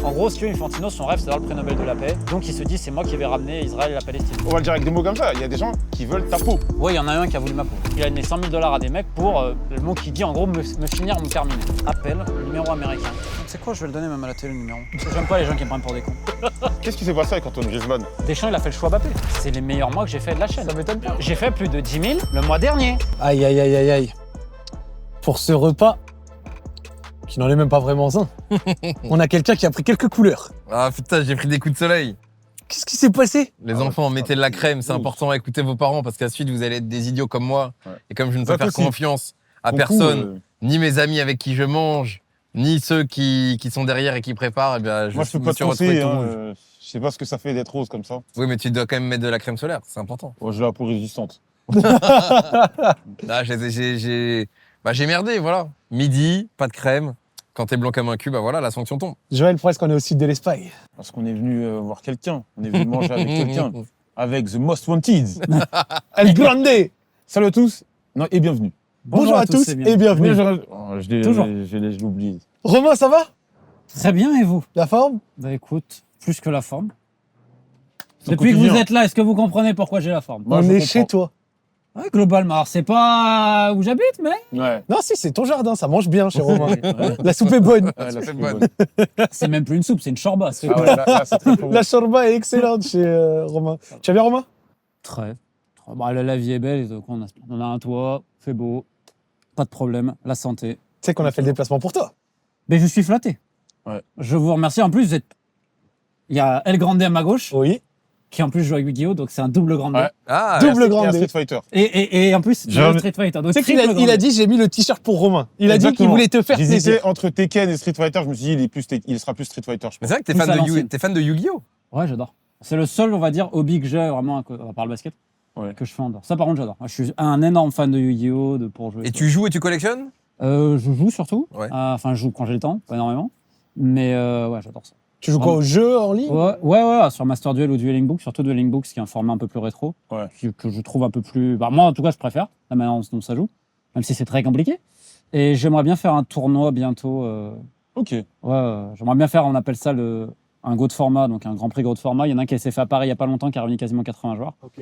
En gros, si tu veux, Infantino, son rêve, c'est d'avoir le prix Nobel de la paix. Donc il se dit, c'est moi qui vais ramener Israël et la Palestine. On va le dire avec des mots comme ça, il y a des gens qui veulent ta peau. Ouais, il y en a un qui a voulu ma peau. Il a donné 100 000 $ à des mecs pour le mot qui dit, en gros, me finir, me terminer. Appel, numéro américain. C'est quoi, je vais le donner même à la télé, le numéro. Parce que j'aime pas les gens qui me prennent pour des cons. Qu'est-ce qui s'est passé avec Antoine Griezmann? Deschamps, il a fait le choix Mbappé. C'est les meilleurs mois que j'ai fait de la chaîne. Ça m'étonne pas. J'ai fait plus de 10 000 le mois dernier. Aïe, aïe, aïe, aïe, aïe. Pour ce repas, qui n'en est même pas vraiment un, on a quelqu'un qui a pris quelques couleurs. Ah putain, j'ai pris des coups de soleil. Qu'est-ce qui s'est passé? Les enfants, mettez de la crème, c'est important, écoutez vos parents parce qu'à la suite, vous allez être des idiots comme moi. Ouais. Et comme je ne peux Ça faire aussi. confiance à Ton personne, coup, ni mes amis avec qui je mange, ni ceux qui sont derrière et qui préparent, eh bien, moi, je peux me pas te suis retrouvé conseiller. tout Hein, rouge. je sais pas ce que ça fait d'être rose comme ça. Oui, mais tu dois quand même mettre de la crème solaire, c'est important. Moi, j'ai la peau résistante. Là, j'ai merdé, voilà. Midi, pas de crème. Quand t'es blanc comme un cul, bah voilà, la sanction tombe. Joël, pourquoi est-ce qu'on est au sud de l'Espagne? Parce qu'on est venu voir quelqu'un. On est venu manger avec quelqu'un. Avec The Most Wanted. El Grande. Salut à tous. Non, et bienvenue. Bonjour à tous et bienvenue. Je l'oublie. Romain, ça va? Très bien, et vous? La forme? Bah écoute, plus que la forme. Au Depuis que vous quotidien. êtes là, est-ce que vous comprenez pourquoi j'ai la forme? Moi, On je est comprends. chez toi. Ouais, globalement. Alors, c'est pas où j'habite, mais Ouais. Non, si, c'est ton jardin, ça mange bien chez Romain. Ouais. La soupe est bonne. Ouais, Ça là, fait c'est bonne. c'est même plus une soupe, c'est une chorba. Ah ouais, là, c'est très bon. La shorba est excellente chez Romain. Tu vas bien, Romain? Très. Bah, la vie est belle, donc on a un toit, fait beau, pas de problème, la santé. Tu sais qu'on a fait le déplacement pour toi. Mais je suis flatté. Ouais. Je vous remercie. En plus, il y a El Grande à ma gauche, Oui. qui en plus joue avec Yu-Gi-Oh! Donc c'est un double Grande. Ouais. Ah, Double Et un grande. Street Fighter. Et en plus, Genre- le Street Fighter. Donc Tu sais qu'il triple il a Grande. dit j'ai mis le t-shirt pour Romain. Il a dit qu'il Exactement. voulait te faire plaisir. J'hésitais entre Tekken et Street Fighter. Je me suis dit, il sera plus Street Fighter, je mais pense. c'est vrai que t'es Plus fan, à de l'ancienne. t'es fan de Yu-Gi-Oh! Ouais, j'adore. C'est le seul, on va dire, hobby que j'ai vraiment à part le basket Ouais. que je fais en dehors. Ça, par contre, j'adore. Je suis un énorme fan de Yu-Gi-Oh! Pour jouer. Et tu joues et tu collectionnes? Je joue surtout. Ouais. Enfin, je joue quand j'ai le temps, pas énormément. Mais ouais, j'adore ça. Tu joues quoi au jeu en ligne? Ouais, sur Master Duel ou Dueling Books, surtout Dueling Books, qui est un format un peu plus rétro, Ouais. que je trouve un peu plus. Bah, moi, en tout cas, je préfère la manière dont ça joue, même si c'est très compliqué. Et j'aimerais bien faire un tournoi bientôt. Ok. J'aimerais bien faire, on appelle ça un Go de format, donc un Grand Prix Go de format. Il y en a un qui s'est fait à Paris il n'y a pas longtemps, qui a réuni quasiment 80 joueurs. Ok.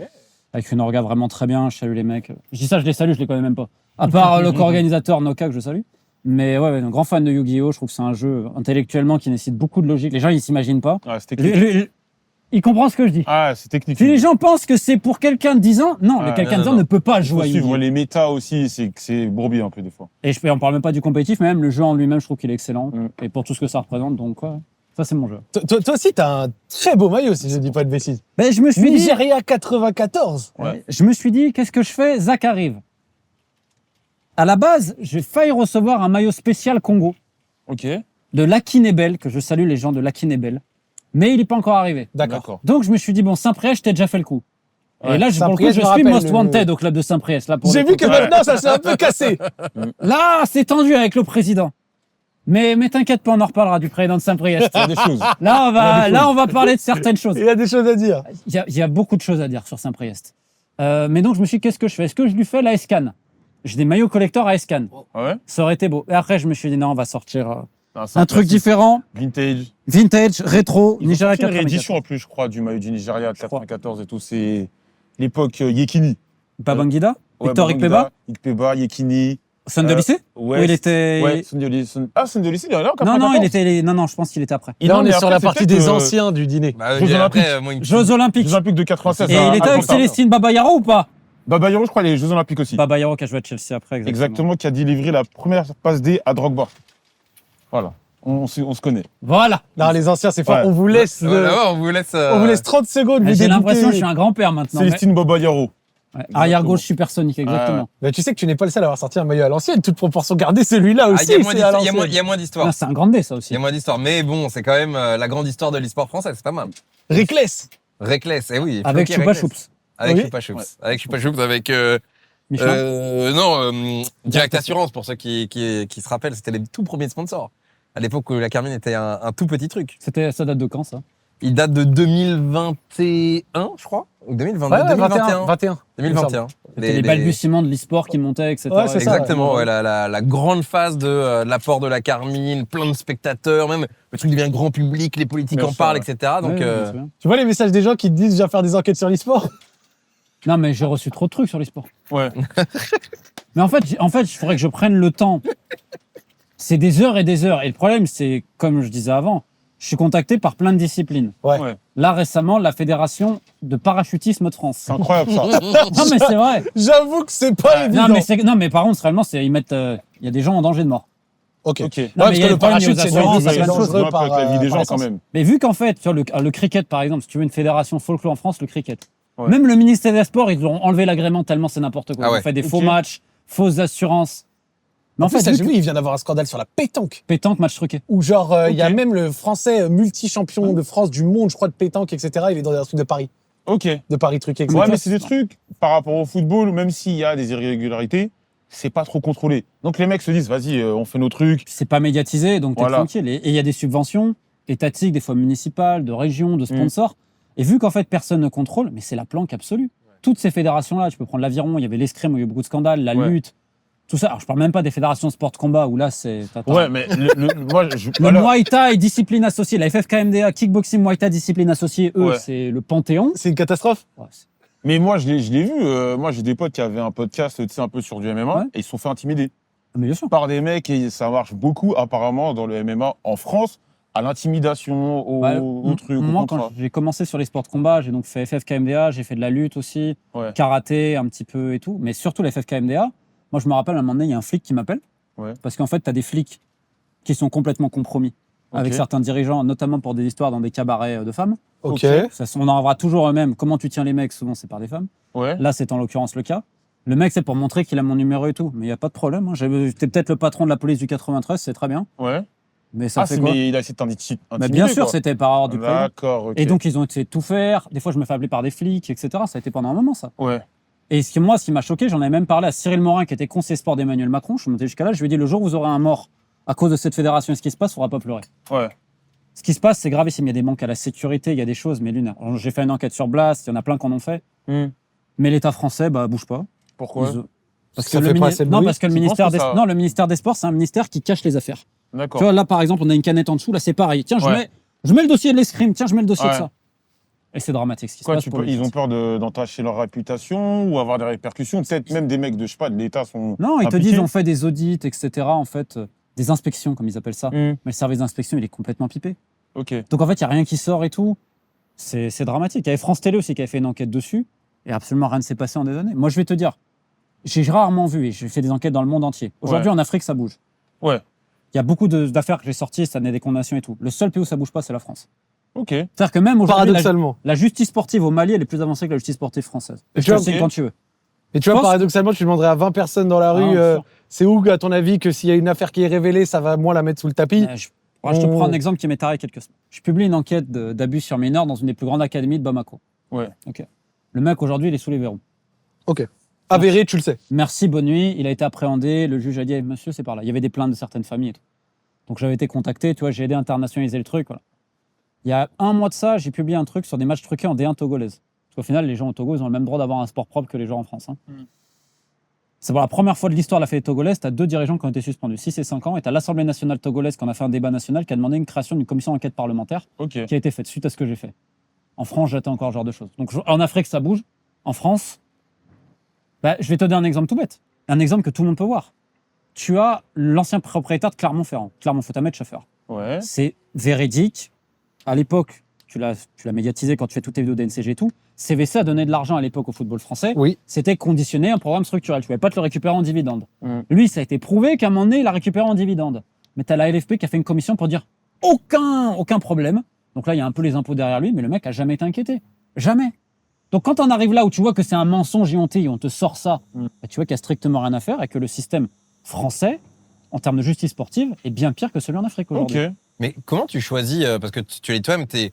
Avec une orga vraiment très bien. Je salue les mecs. Je dis ça, je les salue, je les connais même pas. À part le co-organisateur Noka que je salue. Mais ouais, un grand fan de Yu-Gi-Oh! Je trouve que c'est un jeu intellectuellement qui nécessite beaucoup de logique. Les gens, ils s'imaginent pas. Ah, c'est technique. Ils comprennent ce que je dis. Ah, c'est technique. Si les gens pensent que c'est pour quelqu'un de 10 ans, non, Ah, quelqu'un de 10 non, ans non. ne peut pas Il faut jouer à suivre Yu-Gi-Oh! les méta aussi, c'est bourbier un peu des fois. Et on parle même pas du compétitif, mais même le jeu en lui-même, je trouve qu'il est excellent. Mm. Et pour tout ce que ça représente, donc ouais, ça c'est mon jeu. Toi aussi, t'as un très beau maillot, si je dis pas de bêtises. Ben, je me suis dit, Nigeria 94. Ouais. je me suis dit, qu'est-ce que je fais? Zach arrive. À la base, j'ai failli recevoir un maillot spécial Congo Ok. de Lucky Nebel, que je salue les gens de Lucky Nebel, mais il n'est pas encore arrivé. D'accord. Donc je me suis dit, bon, Saint-Priest, je t'ai déjà fait le coup. Ouais. Et là, pour le Saint-Priest, coup, je je me suis rappelle most le- wanted au club de Saint-Priest. Là, pour J'ai le vu coup. que maintenant, ça s'est un peu cassé. Là, c'est tendu avec le président. Mais t'inquiète pas, on en reparlera du président de Saint-Priest. Il y a des choses. Là, on va parler de certaines choses. Il y a des choses à dire. Il y a beaucoup de choses à dire sur Saint-Priest. Mais donc, je me suis dit, qu'est-ce que je fais? Est-ce que je lui fais la S-Can? J'ai des maillots collector à S-Can. Ah ouais. Ça aurait été beau. Et après, je me suis dit, non, on va sortir Non, c'est un truc classique. différent, Vintage. vintage, rétro, Ils ont Nigeria sorti une 94. réédition en plus, je crois, du maillot du Nigeria de 94 et tout. C'est l'époque Yekini. Babangida, Ouais, Victor Babangida, Ikpeba, Ikpeba, Yekini. Son de lycée? Ouais. Où il était. Ouais, Son de lycée. Ah, Son de lycée, il est là en Non, 94. il était. Non, je pense qu'il était après. Là, on est sur la c'est partie peut-être, des anciens du dîner. Bah, Jeux après, Olympiques. moi, Jeux Olympiques. Jeux Olympiques de 96. Et il était avec Célestine Babayaro ou pas? Babayaro, je crois, les Jeux Olympiques aussi. Babayaro qui a joué à Chelsea après. Exactement, qui a délivré la première passe D à Drogba. Voilà, on se connaît. Voilà. Non, les anciens, c'est fort. Ouais. On vous laisse, on vous laisse. on vous laisse 30 secondes. vous J'ai l'impression que je débuter. suis un grand-père maintenant. Célestine Babayaro. Ouais. Arrière gauche supersonique, exactement. Mais tu sais que tu n'es pas le seul à avoir sorti un maillot à l'ancienne. Toute proportion gardée, celui-là Ah, aussi. il y a moins c'est à d'histoire, il y a moins- l'ancienne. il y a moins d'histoire. Ah, c'est un grand D, ça Il aussi. y a moins d'histoire. Mais bon, c'est quand même la grande histoire de l'e-sport français, c'est pas mal. Reckless. Reckless, eh oui. Avec Floki Choupa Reckless. Choups. Avec Oui. Choupa Choups. Ouais. Avec Choupa Choups, avec. Michelin. Direct Assurance, pour ceux qui se rappellent, c'était les tout premiers sponsors. À l'époque où la Carmine était un tout petit truc. Ça date de quand, ça? Il date de 2021, je crois. Ou 2022, Ouais, 2021. 21. 2021. C'était les balbutiements de l'e-sport qui montaient, etc. Ouais, c'est ça. Exactement, ouais, la grande phase de l'apport de la Carmine, plein de spectateurs, même le truc devient grand public, les politiques Bien en sûr, parlent, ouais. etc. Donc, Ouais, je me souviens. Tu vois les messages des gens qui te disent je viens faire des enquêtes sur l'e-sport? Non, mais j'ai reçu trop de trucs sur l'e-sport. Ouais. Mais en fait, il faudrait que je prenne le temps. C'est des heures et des heures. Et le problème, c'est, comme je disais avant, je suis contacté par plein de disciplines. Ouais. Ouais. Là, récemment, la Fédération de parachutisme de France. C'est incroyable ça. Non, mais c'est vrai. J'avoue que c'est pas évident. Non, mais par contre, réellement, ils mettent. Il y a des gens en danger de mort. Ok. Ok. Non, Ouais, mais parce il y a que le pas une parachute, c'est assurance, dangereux, il y a plein de choses. dangereux Un peu avec la vie des gens quand même. Mais vu qu'en fait, tu vois, le cricket, par exemple, si tu veux une fédération folklore en France, le cricket. Ouais. Même le ministère des Sports, ils ont enlevé l'agrément tellement c'est n'importe quoi. Ah Ils ouais. ont fait des Ok. faux matchs, fausses assurances. Mais En en plus, fait, j'ai vu, il vient d'avoir un scandale sur la pétanque. pétanque, match truqué. Où genre, il y a Ok. même le français multi-champion de France, du monde, je crois, de pétanque, etc. Il est dans un truc de Paris. Ok. De Paris truqué, etc. Ouais, mais c'est des trucs, par rapport au football, même s'il y a des irrégularités, c'est pas trop contrôlé. Donc les mecs se disent, vas-y, on fait nos trucs. C'est pas médiatisé, donc t'es Voilà. tranquille. Et il y a des subventions étatiques, des fois municipales, de régions, de sponsors. Et vu qu'en fait, personne ne contrôle, mais c'est la planque absolue. Toutes ces fédérations-là, tu peux prendre l'aviron, il y avait l'escrime où il y a eu beaucoup de scandales, la Ouais. lutte, tout ça. Alors, je parle même pas des fédérations de sport de combat où là, c'est. Ouais, mais moi, Le voilà. Muay Thai, discipline associée, la FFKMDA, kickboxing, Muay Thai, discipline associée, eux, Ouais. c'est le panthéon. C'est une catastrophe. Ouais, Mais moi, je l'ai vu. Moi, j'ai des potes qui avaient un podcast, tu sais, un peu sur du MMA, Ouais. et ils se sont fait intimider mais bien sûr. par des mecs, et ça marche beaucoup, apparemment, dans le MMA en France, à l'intimidation, au truc, au Moi, contrat. quand j'ai commencé sur les sports de combat, j'ai donc fait FFKMDA, j'ai fait de la lutte aussi, Ouais. karaté un petit peu et tout, mais surtout la FFKMDA. Moi, je me rappelle, à un moment donné, il y a un flic qui m'appelle, Ouais. parce qu'en fait, tu as des flics qui sont complètement compromis avec Ok. certains dirigeants, notamment pour des histoires dans des cabarets de femmes. Ok. On en aura toujours eux-mêmes. Comment tu tiens les mecs, souvent, c'est par des femmes. Ouais. Là, c'est en l'occurrence le cas. Le mec, c'est pour montrer qu'il a mon numéro et tout, mais il n'y a pas de problème. Hein. J'étais peut-être le patron de la police du 93, c'est très bien, Ouais. mais ça Ah, fait quoi? mais il a essayé de t'intimider. Bah, bien sûr, quoi. c'était par ordre du président. D'accord, ok. Et donc, ils ont essayé de tout faire. Des fois, je me fais appeler par des flics, etc. Ça a été pendant un moment, ça. Ouais. Et ce qui m'a choqué, j'en avais même parlé à Cyril Morin, qui était conseiller sport d'Emmanuel Macron. Je suis monté jusqu'à là, je lui ai dit, le jour où vous aurez un mort à cause de cette fédération, ce qui se passe, il ne faudra pas pleurer. Ouais. Ce qui se passe, c'est gravissime. Il y a des manques à la sécurité, il y a des choses, mais lunaires. J'ai fait une enquête sur Blast, il y en a plein qui en ont fait. Mais l'État français, bah, bouge pas. Pourquoi Ils- Parce Ça que fait le pas assez de non, bruit. parce que le Tu ministère penses que des... ça- non, le ministère des Sports, c'est un ministère qui cache les affaires. D'accord. Tu vois, là, par exemple, on a une canette en dessous, là, c'est pareil. Tiens, Ouais. je mets le dossier de l'escrime, tiens, je mets le dossier de Ouais. ça. Et c'est dramatique ce qui se Quoi, passe. pour les ils ont gens. peur d'entacher leur réputation ou avoir des répercussions. Peut-être même des mecs de, je sais pas, de l'État sont. Non, ils te impliqués. disent on fait des audits, etc. En fait, des inspections, comme ils appellent ça. Mais le service d'inspection, il est complètement pipé. Ok. Donc en fait, il n'y a rien qui sort et tout. C'est dramatique. Il y avait France Télé aussi qui avait fait une enquête dessus. Et absolument rien ne s'est passé en des années. Moi, je vais te dire, j'ai rarement vu, et j'ai fait des enquêtes dans le monde entier. Aujourd'hui, Ouais. en Afrique, ça bouge. Ouais. Il y a beaucoup d'affaires que j'ai sorties, ça naît des condamnations et tout. Le seul pays où ça bouge pas, c'est la France. Ok. C'est-à-dire que même aujourd'hui, Paradoxalement. la justice sportive au Mali, elle est plus avancée que la justice sportive française. Et Je tu te vois, le signe ok. quand tu veux. Et tu vois, pense- paradoxalement, tu demanderais à 20 personnes dans la rue, bien sûr. c'est où, à ton avis, que s'il y a une affaire qui est révélée, ça va moins la mettre sous le tapis? Je te prends un exemple qui m'est arrivé quelques semaines. Je publie une enquête d'abus sur mineurs dans une des plus grandes académies de Bamako. Ouais. Ok. Le mec, aujourd'hui, il est sous les verrous. Avéré, tu le sais. Merci, bonne nuit. Il a été appréhendé. Le juge a dit, monsieur, c'est par là. Il y avait des plaintes de certaines familles et tout. Donc j'avais été contacté, tu vois, j'ai aidé à internationaliser le truc. Voilà. Il y a un mois de ça, j'ai publié un truc sur des matchs truqués en D1 togolaise. Parce qu'au final, les gens au Togo, ils ont le même droit d'avoir un sport propre que les gens en France. Hein. C'est pour la première fois de l'histoire de la fédération togolaise, tu as 2 dirigeants qui ont été suspendus, 6 et 5 ans, et tu as l'Assemblée nationale togolaise qui en a fait un débat national, qui a demandé une création d'une commission d'enquête parlementaire Ok. qui a été faite suite à ce que j'ai fait. En France, j'attends encore ce genre de choses. Donc en Afrique, ça bouge. En France, bah, je vais te donner un exemple tout bête. Un exemple que tout le monde peut voir. Tu as l'ancien propriétaire de Clermont-Ferrand, Clermont-Foot-Ahmed Schaffer. Ouais. C'est véridique. À l'époque, tu l'as médiatisé quand tu fais toutes tes vidéos d'NCG et tout. CVC a donné de l'argent à l'époque au football français. Oui. C'était conditionné à un programme structurel. Tu ne pouvais pas te le récupérer en dividende. Mm. Ça a été prouvé qu'à un moment donné, il a récupéré en dividende. Mais tu as la LFP qui a fait une commission pour dire aucun problème. Donc là, il y a un peu les impôts derrière lui, mais le mec a jamais été inquiété. Jamais. Donc quand on arrive là où tu vois que c'est un mensonge éhonté et on te sort ça, bah, tu vois qu'il n'y a strictement rien à faire et que le système français, en termes de justice sportive, est bien pire que celui en Afrique aujourd'hui. Ok. Mais comment tu choisis parce que tu es toi-même, t'es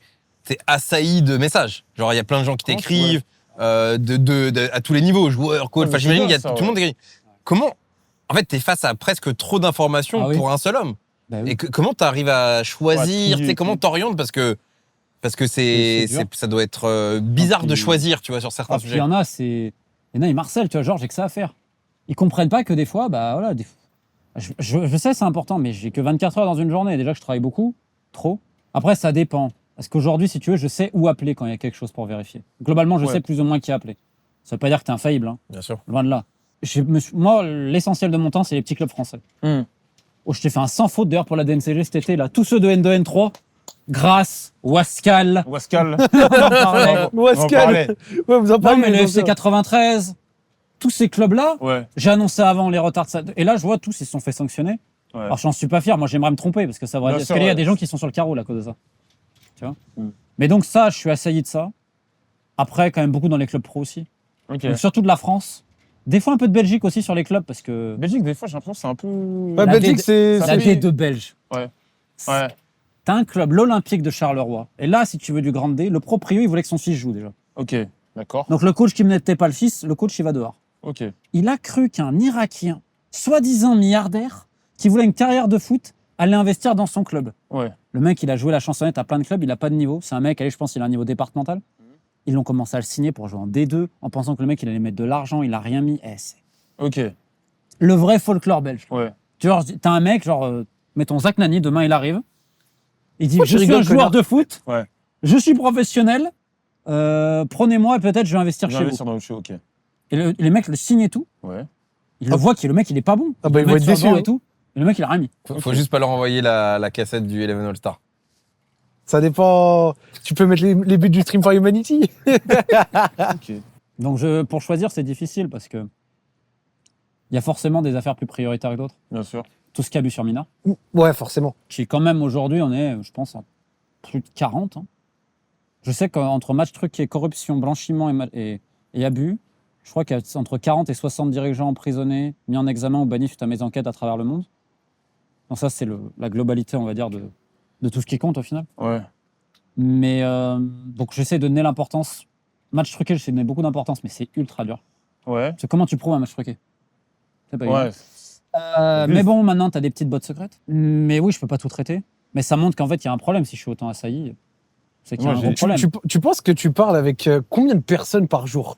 assailli de messages. Genre, il y a plein de gens qui Comment t'écrivent à tous les niveaux, joueurs, coach. Ouais, Enfin, mais j'imagine c'est qu'il y a bien, ça, tout le monde écrit. Comment en fait, t'es face à presque trop d'informations Ah oui. pour un seul homme. Bah oui. Et comment t'arrives à choisir, Ouais, comment t'orientes parce que Parce que C'est dur. ça doit être bizarre puis- de choisir, tu vois, sur certains Ah, puis il sujets. y en a, ils marcellent, tu vois, genre, j'ai que ça à faire. Ils comprennent pas que des fois, bah voilà, je sais, c'est important, mais j'ai que 24 heures dans une journée. Déjà que je travaille beaucoup, trop. Après, ça dépend. Parce qu'aujourd'hui, si tu veux, je sais où appeler quand il y a quelque chose pour vérifier. Globalement, je Ouais. sais plus ou moins qui appeler. Ça veut pas dire que t'es infaillible, hein. Bien sûr. Loin de là. Moi, l'essentiel de mon temps, c'est les petits clubs français. Hmm. Oh, je t'ai fait un sans faute d'ailleurs pour la DNCG cet été, là. Tous ceux de N2, N3, Grasse, Wascal, Wascal. on en parlait. On en Wascal. parlait. Ouais, vous en Non, parlez. mais le les FC anciens. 93, tous ces clubs-là, Ouais. j'ai annoncé avant les retards de ça. Et là, je vois tous, ils se sont fait sanctionner. Ouais. Alors, j'en suis pas fier. Moi, j'aimerais me tromper parce que ça va Bien dire. Parce sûr, qu'il y a ouais. des gens qui sont sur le carreau là, à cause de ça. Tu vois Mm. Mais donc, ça, je suis assailli de ça. Après, quand même beaucoup dans les clubs pro aussi. Ok. Donc, surtout de la France. Des fois, un peu de Belgique aussi sur les clubs parce que. Belgique, des fois, j'ai l'impression que c'est un peu. Ouais, La Belgique, D- c'est. ça La fait- D2 belge. Ouais. Ouais. T'as un club, l'Olympique de Charleroi. Et là, si tu veux du grand D, le proprio, il voulait que son fils joue déjà. Ok. D'accord. Donc, le coach qui ne n'était pas le fils, le coach, il va dehors. Ok. Il a cru qu'un Irakien, soi-disant milliardaire, qui voulait une carrière de foot, allait investir dans son club. Ouais. Le mec, il a joué la chansonnette à plein de clubs, il n'a pas de niveau. C'est un mec, allez, je pense, il a un niveau départemental. Ils ont commencé à le signer pour jouer en D2, en pensant que le mec, il allait mettre de l'argent, il a rien mis. C'est Ok. le vrai folklore belge. Ouais. Tu vois, t'as un mec, genre, mettons Zach Nani, demain il arrive. Il dit, Pourquoi tu je suis rigoles, un joueur de foot, Ouais. je suis professionnel, prenez-moi et peut-être je vais investir J'ai chez vous. investi dans le show, ok. Et les mecs le signent et tout. Ouais. Il le voit que le mec, il est pas bon. Ah bah, Le ils vont mec être sur le déçus, banc hein. et tout. Et le mec, il a rien mis. Faut juste pas leur envoyer la cassette du Eleven All-Star. Ça dépend. Tu peux mettre les buts du Stream for Humanity. Ok. Donc pour choisir, c'est difficile parce que il y a forcément des affaires plus prioritaires que d'autres. Bien sûr. Tout ce qu'il y a abus sur mineur, Ouais, forcément. qui quand même aujourd'hui, on est, je pense, à plus de 40. Hein. Je sais qu'entre match truqué, corruption, blanchiment et abus, je crois qu'il y a entre 40 et 60 dirigeants emprisonnés, mis en examen ou bannis suite à mes enquêtes à travers le monde. Donc ça, c'est la globalité, on va dire, de tout ce qui compte au final. Ouais. Mais donc j'essaie de donner l'importance. Match truqué, j'essaie de donner beaucoup d'importance, mais c'est ultra dur. Ouais. Parce que comment tu prouves un match truqué? C'est pas évident. Ouais. Mais bon, maintenant, tu as des petites bottes secrètes. Mais oui, je peux pas tout traiter. Mais ça montre qu'en fait, il y a un problème si je suis autant assailli. C'est qu'il y a Moi, un gros j'ai- problème. Tu penses que tu parles avec combien de personnes par jour?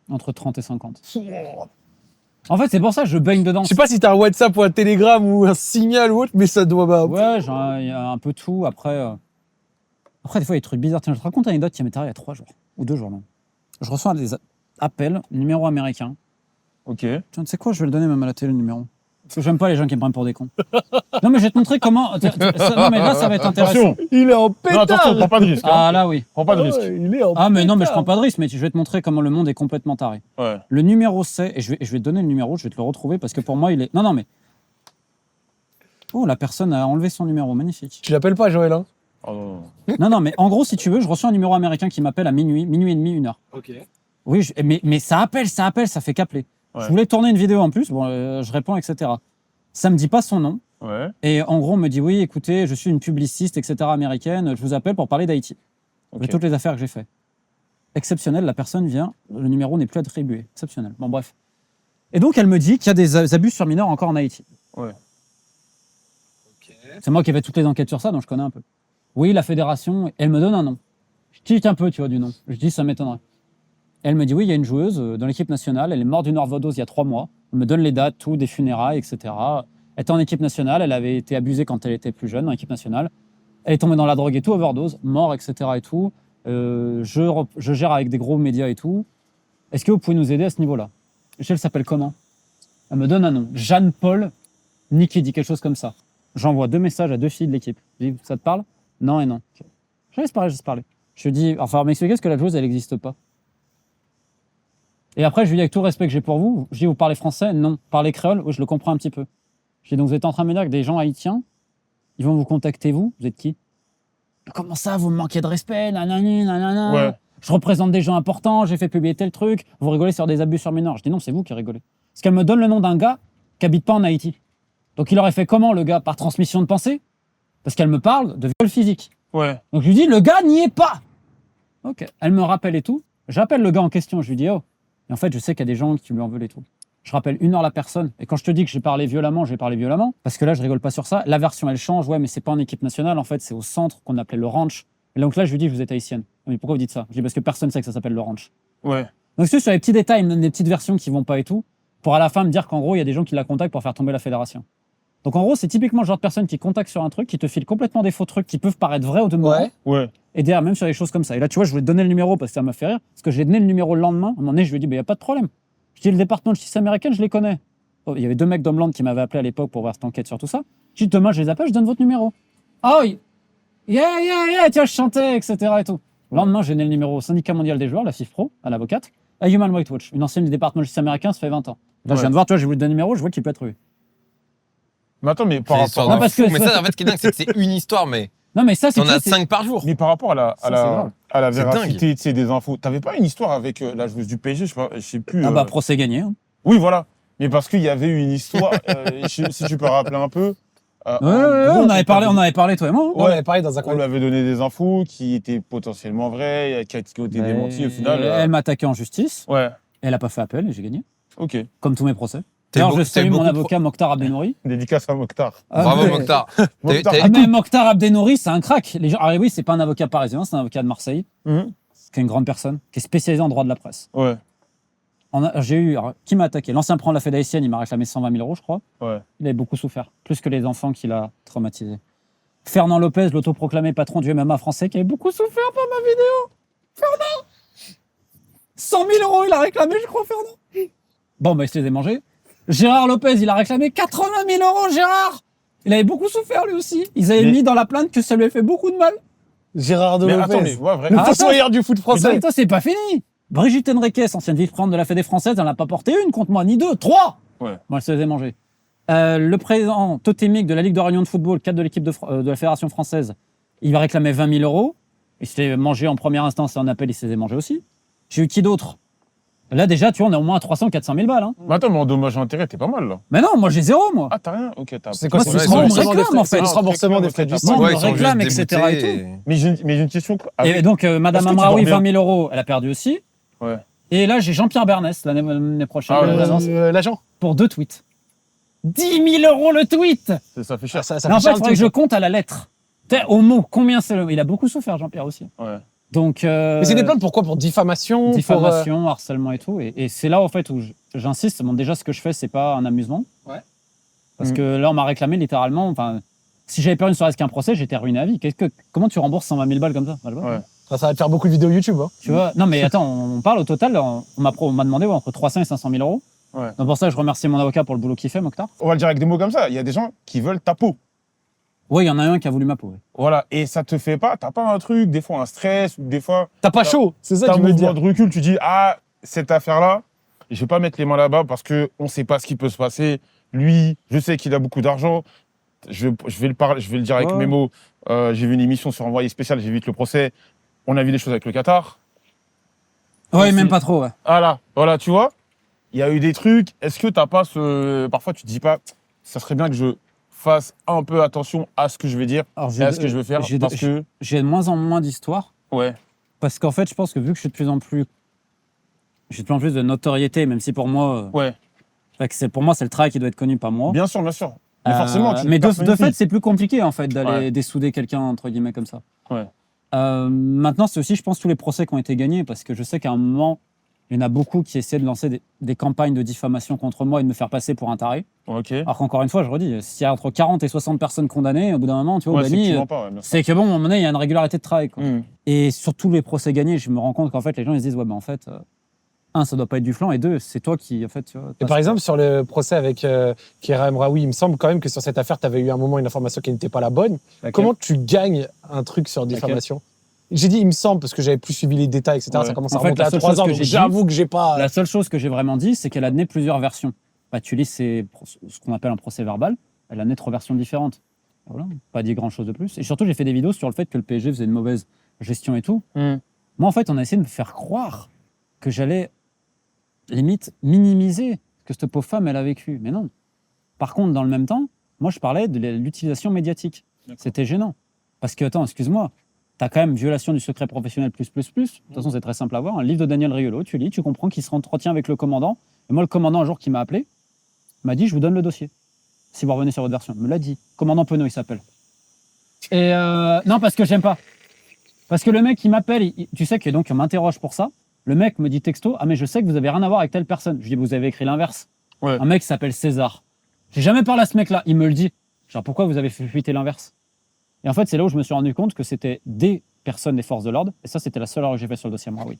Entre 30 et 50. En fait, c'est pour ça que je baigne dedans. Je sais pas si t'as un WhatsApp ou un Telegram ou un Signal ou autre, mais ça doit. Bah, Ouais, il y a un peu tout. Après, des fois, il y a des trucs bizarres. Tiens, je te raconte une anecdote qui m'est arrivée il y a 3 jours. Ou 2 jours, même. Je reçois des appels, numéro américain. Ok. Tiens, tu sais quoi, je vais le donner même à la télé, le numéro. Parce que j'aime pas les gens qui me prennent pour des cons. Non, mais je vais te montrer comment. Non, mais là, ça va être intéressant. Attention. il est en Non, pétard. attention, prends pas de risque. Hein. Ah, là, oui. Prends pas de Ah risque. ouais, il est en Ah, mais non, mais je pétard. prends pas de risque, mais je vais te montrer comment le monde est complètement taré. Ouais. Le numéro c'est, et je vais te donner le numéro, je vais te le retrouver parce que pour moi, il est. Non, mais. Oh, la personne a enlevé son numéro, magnifique. Tu l'appelles pas, Joël, hein? Oh, non, non. Non, mais en gros, si tu veux, je reçois un numéro américain qui m'appelle à minuit et demi, 1 heure. Ok. Oui, mais ça appelle, ça fait qu'appeler. Ouais. Je voulais tourner une vidéo en plus, bon, je réponds, etc. Ça me dit pas son nom, Ouais. et en gros, on me dit oui, écoutez, je suis une publiciste, etc. américaine, je vous appelle pour parler d'Haïti. Ok. De toutes les affaires que j'ai fait. Exceptionnel, la personne vient, le numéro n'est plus attribué. Exceptionnel. Bon, bref. Et donc, elle me dit qu'il y a des abus sur mineurs encore en Haïti. Ouais. C'est moi qui ai fait toutes les enquêtes sur ça, donc je connais un peu. Oui, la fédération, elle me donne un nom. Je tique un peu, tu vois, du nom. Je dis, ça m'étonnerait. Elle me dit, oui, il y a une joueuse dans l'équipe nationale, elle est morte du Nord-Vaudose il y a 3 mois. Elle me donne les dates, tout, des funérailles, etc. Elle était en équipe nationale, elle avait été abusée quand elle était plus jeune en équipe nationale. Elle est tombée dans la drogue et tout, overdose, mort, etc. et tout. Je gère avec des gros médias et tout. Est-ce que vous pouvez nous aider à ce niveau-là? Elle s'appelle comment? Elle me donne un nom. Jeanne-Paul Niki dit quelque chose comme ça. J'envoie 2 messages à 2 filles de l'équipe. Je dis, ça te parle? Non et non. Je laisse parler. Je dis, enfin, m'expliquer ce que la joueuse, elle n'existe pas. Et après, je lui dis, avec tout le respect que j'ai pour vous, je dis, vous parlez français? Non. Parlez créole? Oui, je le comprends un petit peu. Je dis, donc vous êtes en train de me dire que des gens haïtiens, ils vont vous contacter, vous? Vous êtes qui? Comment ça, vous me manquez de respect? Nanani, nanana. Ouais. Je représente des gens importants, j'ai fait publier tel truc, vous rigolez sur des abus sur mineurs. Je dis non, c'est vous qui rigolez. Parce qu'elle me donne le nom d'un gars qui habite pas en Haïti. Donc il aurait fait comment, le gars? Par transmission de pensée? Parce qu'elle me parle de viol physique. Ouais. Donc je lui dis, le gars n'y est pas. Ok. Elle me rappelle et tout. J'appelle le gars en question, je lui dis, oh. Et en fait, je sais qu'il y a des gens qui lui en veulent et tout. Je rappelle 1 heure la personne. Et quand je te dis que j'ai parlé violemment, j'ai parlé violemment. Parce que là, je rigole pas sur ça. La version, elle change. Ouais, mais c'est pas en équipe nationale. En fait, c'est au centre qu'on appelait le ranch. Et donc là, je lui dis, vous êtes haïtienne. Mais pourquoi vous dites ça? Je dis, parce que personne ne sait que ça s'appelle l'orange. Ouais. Donc, c'est sur les petits détails, même des petites versions qui vont pas et tout, pour à la fin me dire qu'en gros, il y a des gens qui la contactent pour faire tomber la fédération. Donc, en gros, c'est typiquement le genre de personne qui contacte sur un truc, qui te file complètement des faux trucs qui peuvent paraître vrais au demeurant. Ouais. Ouais. Et derrière, même sur des choses comme ça. Et là, tu vois, je voulais te donner le numéro parce que ça m'a fait rire. Parce que j'ai donné le numéro le lendemain. À un moment donné, je lui ai dit, il n'y a pas de problème. Je dis, le département de justice américaine, je les connais. Oh, il y avait 2 mecs d'Homeland qui m'avaient appelé à l'époque pour voir cette enquête sur tout ça. Je dis, demain, je les appelle, je donne votre numéro. Oh, yeah, tiens, je chantais, etc. et tout. Le lendemain, j'ai donné le numéro au syndicat mondial des joueurs, la FIFPro, à l'avocate, à Human Rights Watch, une ancienne du département de justice américain, ça fait 20 ans. Là, je viens de voir, tu vois, j'ai voulu te donner le numéro, je vois qu'il peut être eu. Mais attends, mais par C'est l'histoire rapport, Non, d'un parce fou. que Mais ça- ça, en fait, ce qui est dingue, c'est que c'est une histoire, mais Non, mais ça, c'est t'en as c'est- 5 par jour. mais par rapport à Ça, c'est grave. la C'est véracité tu sais, des infos, t'avais pas une histoire avec la joueuse du PSG, je sais plus. Ah bah, procès gagné. Hein. Oui, voilà. Mais parce qu'il y avait eu une histoire, si tu peux rappeler un peu. Ouais, en gros, on avait parlé, toi et moi. hein. On avait parlé dans un On coin. lui avait donné des infos qui étaient potentiellement vraies, qui ont été démenties au final. Elle m'a attaqué en justice, Ouais, elle a pas fait appel et j'ai gagné. ok. Comme tous mes procès. T'as D'ailleurs, beaucoup- je salue t'as mon beaucoup avocat Mokhtar Abdenouri. Dédicace à Mokhtar. Bravo, mais- Mokhtar. Mokhtar. Ah, mais Mokhtar Abdenouri, c'est un crack. Les gens... Ah oui, c'est pas un avocat parisien, c'est un avocat de Marseille, Mhm. qui est une grande personne, qui est spécialisé en droit de la presse. Ouais, J'ai eu... alors, qui m'a attaqué? L'ancien président de la Fédé haïtienne, il m'a réclamé 120 000 euros, je crois. ouais. Il avait beaucoup souffert, plus que les enfants qu'il a traumatisés. Fernand Lopez, l'autoproclamé patron du MMA français, qui avait beaucoup souffert pour ma vidéo. Fernand 100 000 euros, il a réclamé, je crois, Fernand. Bon, bah, il se les a mangés. Gérard Lopez, il a réclamé 80 000 euros, Gérard. Il avait beaucoup souffert, lui aussi. Ils avaient Mais- mis dans la plainte que ça lui avait fait beaucoup de mal. Gérard de Mais Lopez. attends, mais ouais, vrai. Le Ah, fossoyeur du foot Mais français. attends, c'est pas fini. Brigitte Henriquez, ancienne vice-présidente de la Fédé française, elle n'a pas porté une contre moi, ni deux, 3. Ouais. Bon, elle se les a mangés. Le président totémique de la Ligue de Réunion de football, cadre de l'équipe de la Fédération française, il va réclamer 20 000 euros. Il s'est mangé en première instance et en appel, il s'est mangé aussi. J'ai eu qui d'autre? Là, déjà, tu vois, on est au moins à 300, 400 000 balles. Hein. Mais attends, mais en dommage intérêt, t'es pas mal là. Mais non, moi, j'ai zéro, moi. Ah, t'as rien? Ok, t'as. C'est quoi? Moi, C'est c'est juste ce qu'on me remboursement des réclame, en frais. fait. C'est juste remboursement des frais de justice. Non, on Ouais, me ils sont réclame, juste etc. et déboutés tout. Mais j'ai une question. Et donc, Madame Est-ce que tu Amraoui, dors 20 bien 000 euros, elle a perdu aussi. Ouais. Et là, j'ai Jean-Pierre Bernès l'année prochaine. Ah ouais. l'annonce, L'agent. pour 2 tweets. 10 000 euros le tweet. Ça fait cher. Ça Mais en fait fait, cher il le faudrait que je truc. compte à la lettre. Au mot, combien c'est le... Il a beaucoup souffert, Jean-Pierre aussi. Ouais. Donc, Mais c'est des plaintes pourquoi? Pour diffamation? diffamation, harcèlement et tout. Et c'est là, en fait, où j'insiste. Bon, déjà, ce que je fais, c'est pas un amusement. Ouais. Parce Mhm. que là, on m'a réclamé littéralement. Enfin, si j'avais perdu ne serait-ce qu'un procès, j'étais ruiné à vie. Comment tu rembourses 120 000 balles comme ça? Bah, je vois. Ouais. Ça va te faire beaucoup de vidéos YouTube. Hein. Tu vois? Non, mais attends, on parle au total. On m'a demandé entre 300 et 500 000 euros. Ouais. Donc, pour ça, je remercie mon avocat pour le boulot qu'il fait, Mokhtar. On va le dire avec des mots comme ça. Il y a des gens qui veulent ta peau. Oui, il y en a un qui a voulu ma peau. Oui. Voilà. Et ça te fait pas, t'as pas un truc, des fois un stress, ou des fois, T'as pas chaud, c'est ça t'as que un je veux mouvement dire. de recul, tu dis, ah, cette affaire-là, je vais pas mettre les mains là-bas parce qu'on sait pas ce qui peut se passer. Lui, je sais qu'il a beaucoup d'argent. Je vais le dire avec Ouais. mes mots. J'ai vu une émission sur Envoyé spécial, j'ai vu le procès. On a vu des choses avec le Qatar. Oui, Aussi. même pas trop. Ouais. Voilà, tu vois. Il y a eu des trucs. Est-ce que t'as pas ce. Parfois, tu te dis pas, ça serait bien que je fasse un peu attention à ce que je vais dire Alors, et à ce que je vais faire. Parce que. j'ai de moins en moins d'histoires. Ouais. Parce qu'en fait, je pense que vu que j'ai de plus en plus de notoriété, même si pour moi, Ouais. pour moi, c'est le travail qui doit être connu, pas moi. Bien sûr, bien sûr. Mais forcément, tu mais de personnifies. fait, c'est plus compliqué en fait d'aller Ouais. dessouder quelqu'un entre guillemets comme ça. Ouais. Maintenant, c'est aussi, je pense, tous les procès qui ont été gagnés, parce que je sais qu'à un moment, il y en a beaucoup qui essaient de lancer des campagnes de diffamation contre moi et de me faire passer pour un taré. Ok. Alors qu'encore une fois, je redis, s'il y a entre 40 et 60 personnes condamnées, au bout d'un moment, tu vois, Ouais, au c'est que Bani, tu mens pas, ouais, bien sûr. c'est que bon, à un moment donné, il y a une régularité de travail. Quoi. Mm. Et sur tous les procès gagnés, je me rends compte qu'en fait, les gens ils se disent, ouais, ben en fait, un, ça doit pas être du flan, et deux, c'est toi qui, en fait, tu vois. Et par exemple, sur le procès avec Kéra Emraoui, il me semble quand même que sur cette affaire, tu avais eu un moment une information qui n'était pas la bonne. Laquelle Comment tu gagnes un truc sur diffamation? J'ai dit il me semble parce que j'avais plus suivi les détails, etc. Ouais. Ça commence En à fait, remonter la à seule 3 chose ans, que donc j'ai dit- j'avoue que j'ai pas. La seule chose que j'ai vraiment dit, c'est qu'elle a donné plusieurs versions. Bah, tu lis ce qu'on appelle un procès verbal, elle a donné 3 versions différentes. Voilà, pas dit grand-chose de plus. Et surtout, j'ai fait des vidéos sur le fait que le PSG faisait une mauvaise gestion et tout. Mm. Moi, en fait, on a essayé de me faire croire que j'allais, limite, minimiser ce que cette pauvre femme, elle a vécu. Mais non. Par contre, dans le même temps, moi, je parlais de l'utilisation médiatique. C'était gênant. Parce que, attends, excuse-moi, t'as quand même violation du secret professionnel plus. De toute façon, c'est très simple à voir. Un livre de Daniel Riolo, tu lis, tu comprends qu'il se entretient avec le commandant. Et moi, le commandant, un jour, qui m'a appelé, m'a dit, je vous donne le dossier. Si vous revenez sur votre version. Me l'a dit. Commandant Penaud, il s'appelle. Et non, parce que j'aime pas. Parce que le mec, il m'appelle, tu sais que donc on m'interroge pour ça. Le mec me dit texto, ah mais je sais que vous avez rien à voir avec telle personne. Je lui dis, vous avez écrit l'inverse. Ouais. Un mec qui s'appelle César. J'ai jamais parlé à ce mec-là. Il me le dit. Genre, pourquoi vous avez fait fuiter l'inverse? Et en fait, c'est là où je me suis rendu compte que c'était des personnes des forces de l'ordre. Et ça, c'était la seule erreur que j'ai fait sur le dossier, moi, oui.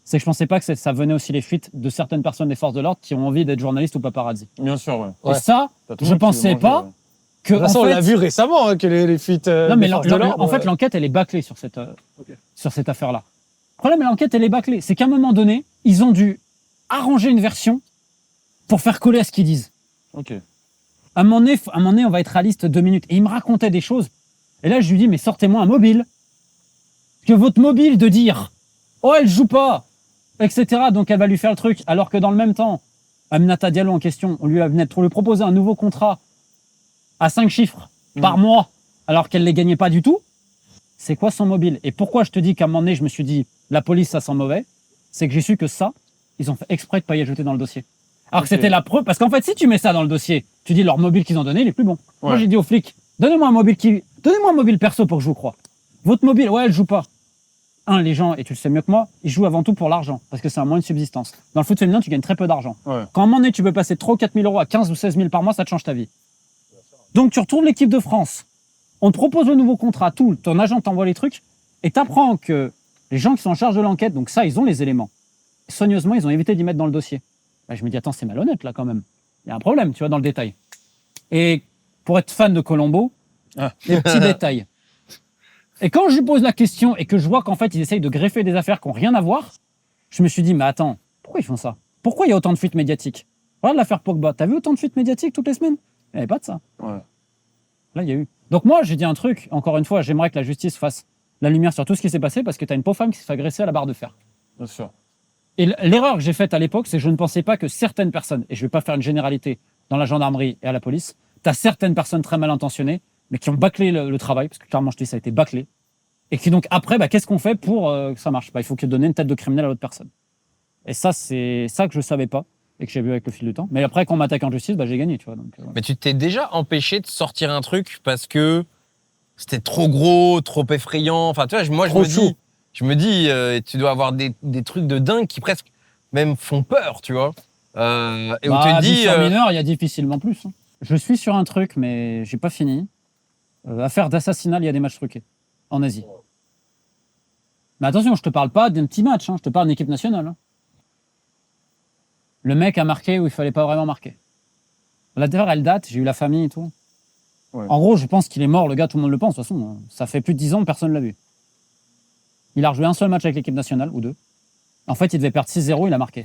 C'est que je pensais pas que ça venait aussi les fuites de certaines personnes des forces de l'ordre qui ont envie d'être journalistes ou paparazzi. Bien sûr, ouais. Et Ouais. ça, T'as tout je le monde qui pensais veut pas manger, que. De toute façon, en on fait, l'a vu récemment hein, que les fuites. non, mais des forces de l'ordre, en fait, l'enquête, elle est bâclée sur cette affaire-là. Le problème, l'enquête, elle est bâclée. C'est qu'à un moment donné, ils ont dû arranger une version pour faire coller à ce qu'ils disent. Ok. À un moment donné, on va être réaliste 2 minutes. Et il me racontait des choses. Et là, je lui dis, mais sortez-moi un mobile. Que votre mobile de dire, oh, elle joue pas, etc. Donc, elle va lui faire le truc. Alors que dans le même temps, Aminata Diallo en question, on lui venait de lui proposer un nouveau contrat à 5 chiffres par mois, alors qu'elle ne les gagnait pas du tout. C'est quoi son mobile? Et pourquoi je te dis qu'à un moment donné, je me suis dit, la police, ça sent mauvais? C'est que j'ai su que ça, ils ont fait exprès de ne pas y ajouter dans le dossier. Alors que c'était la preuve. Parce qu'en fait, si tu mets ça dans le dossier, tu dis leur mobile qu'ils ont donné, il est plus bon. Moi, Ouais. j'ai dit aux flics, donnez-moi un mobile perso pour que je vous croie. Votre mobile, ouais, elle joue pas. Les gens, et tu le sais mieux que moi, ils jouent avant tout pour l'argent, parce que c'est un moyen de subsistance. Dans le foot féminin, tu gagnes très peu d'argent. Ouais. Quand à un moment donné, tu peux passer 3 ou 4 000 euros à 15 ou 16 000 par mois, ça te change ta vie. Donc, tu retrouves l'équipe de France. On te propose le nouveau contrat, tout. Ton agent t'envoie les trucs, et t'apprends que les gens qui sont en charge de l'enquête, donc ça, ils ont les éléments. Soigneusement, ils ont évité d'y mettre dans le dossier. Bah, je me dis, attends, c'est malhonnête, là, quand même. Il y a un problème, tu vois, dans le détail. Et pour être fan de Colombo, les petits détails. Et quand je lui pose la question et que je vois qu'en fait, ils essayent de greffer des affaires qui n'ont rien à voir, je me suis dit, mais attends, pourquoi ils font ça? Pourquoi il y a autant de fuites médiatiques? Regarde l'affaire Pogba. T'as vu autant de fuites médiatiques toutes les semaines? Il n'y avait pas de ça. Ouais. Là, il y a eu. Donc moi, j'ai dit un truc, encore une fois, j'aimerais que la justice fasse la lumière sur tout ce qui s'est passé parce que tu as une pauvre femme qui s'est fait agresser à la barre de fer. Bien sûr. Et l'erreur que j'ai faite à l'époque, c'est que je ne pensais pas que certaines personnes, et je ne vais pas faire une généralité dans la gendarmerie et à la police, tu as certaines personnes très mal intentionnées, mais qui ont bâclé le travail, parce que clairement, je te dis, ça a été bâclé. Et qui donc, après, qu'est-ce qu'on fait pour que ça marche? Il faut que donner une tête de criminel à l'autre personne. Et ça, c'est ça que je ne savais pas et que j'ai vu avec le fil du temps. Mais après, quand on m'attaque en justice, j'ai gagné. Tu vois, donc, Mais tu t'es déjà empêché de sortir un truc parce que c'était trop gros, trop effrayant. Enfin, tu vois, moi, Trop je me dis, tu dois avoir des trucs de dingue qui presque même font peur, tu vois. Et où tu te dis. Sur mineur, il y a difficilement plus. Hein. Je suis sur un truc, mais j'ai pas fini. Affaire d'assassinat, il y a des matchs truqués en Asie. Mais attention, je te parle pas d'un petit match, hein, je te parle d'une équipe nationale. Hein. Le mec a marqué où il fallait pas vraiment marquer. La d'ailleurs, elle date, j'ai eu la famille et tout. Ouais. En gros, je pense qu'il est mort, le gars, tout le monde le pense. De toute façon, ça fait plus de 10 ans, personne ne l'a vu. Il a rejoué un seul match avec l'équipe nationale, ou 2. En fait, il devait perdre 6-0, il a marqué.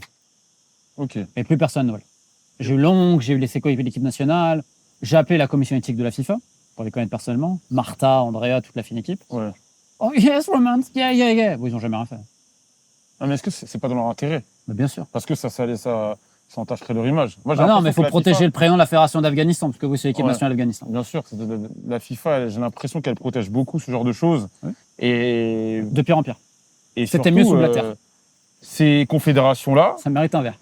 Ok. Et plus personne, voilà. J'ai eu les coéquipiers de l'équipe nationale, j'ai appelé la commission éthique de la FIFA, pour les connaître personnellement. Martha, Andrea, toute la fine équipe. Ouais. Oh yes, romance, yeah. Bon, ils n'ont jamais rien fait. Ah, mais est-ce que c'est pas dans leur intérêt? Mais bien sûr. Parce que ça entacherait leur image. Moi, j'ai Ah non, l'impression mais il faut que la protéger FIFA, le prénom de la Fédération d'Afghanistan, parce que vous, c'est l'équipe Ouais. nationale d'Afghanistan. bien sûr, la FIFA, j'ai l'impression qu'elle protège beaucoup ce genre de choses. Ouais. Et De pire en pire. Et C'était surtout, mieux sous Blatter. Ces confédérations-là, Ça mérite un verre.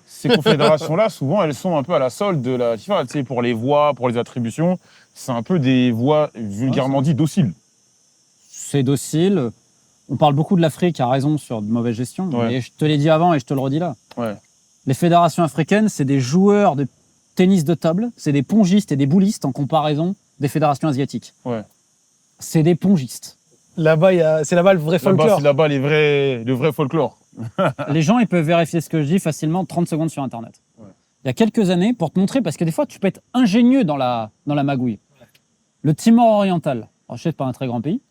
souvent, elles sont un peu à la solde de la FIFA. Tu sais, pour les voix, pour les attributions, c'est un peu des voix, vulgairement dit, dociles. C'est docile. On parle beaucoup de l'Afrique, a raison, sur de mauvaise gestion. Ouais. Mais je te l'ai dit avant et je te le redis là. Ouais. Les fédérations africaines, c'est des joueurs de tennis de table, c'est des pongistes et des boulistes en comparaison des fédérations asiatiques. Ouais. C'est des pongistes. Là-bas, c'est là-bas le vrai Là-bas, folklore. c'est là-bas le vrai folklore. Les gens, ils peuvent vérifier ce que je dis facilement 30 secondes sur Internet. Ouais. Il y a quelques années, pour te montrer, parce que des fois, tu peux être ingénieux dans la magouille. Le Timor oriental, alors, je sais pas un très grand pays,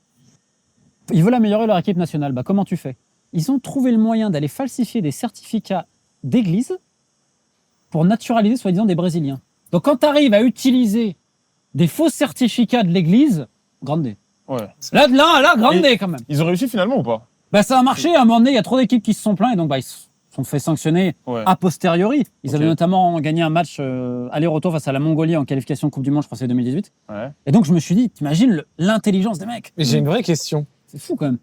ils veulent améliorer leur équipe nationale. Comment tu fais? Ils ont trouvé le moyen d'aller falsifier des certificats d'église pour naturaliser, soi-disant, des Brésiliens. Donc, quand tu arrives à utiliser des faux certificats de l'église, grande. Ouais. Là, grande quand même. Ils ont réussi finalement ou pas? Ça a marché. À un moment donné, il y a trop d'équipes qui se sont plaintes et donc ils se sont fait sanctionner Ouais. a posteriori. Ils Ok. avaient notamment gagné un match aller-retour face à la Mongolie en qualification Coupe du Monde, je crois que c'est 2018. Ouais. Et donc je me suis dit, t'imagines l'intelligence des mecs. Mais j'ai une vraie question. C'est fou quand même.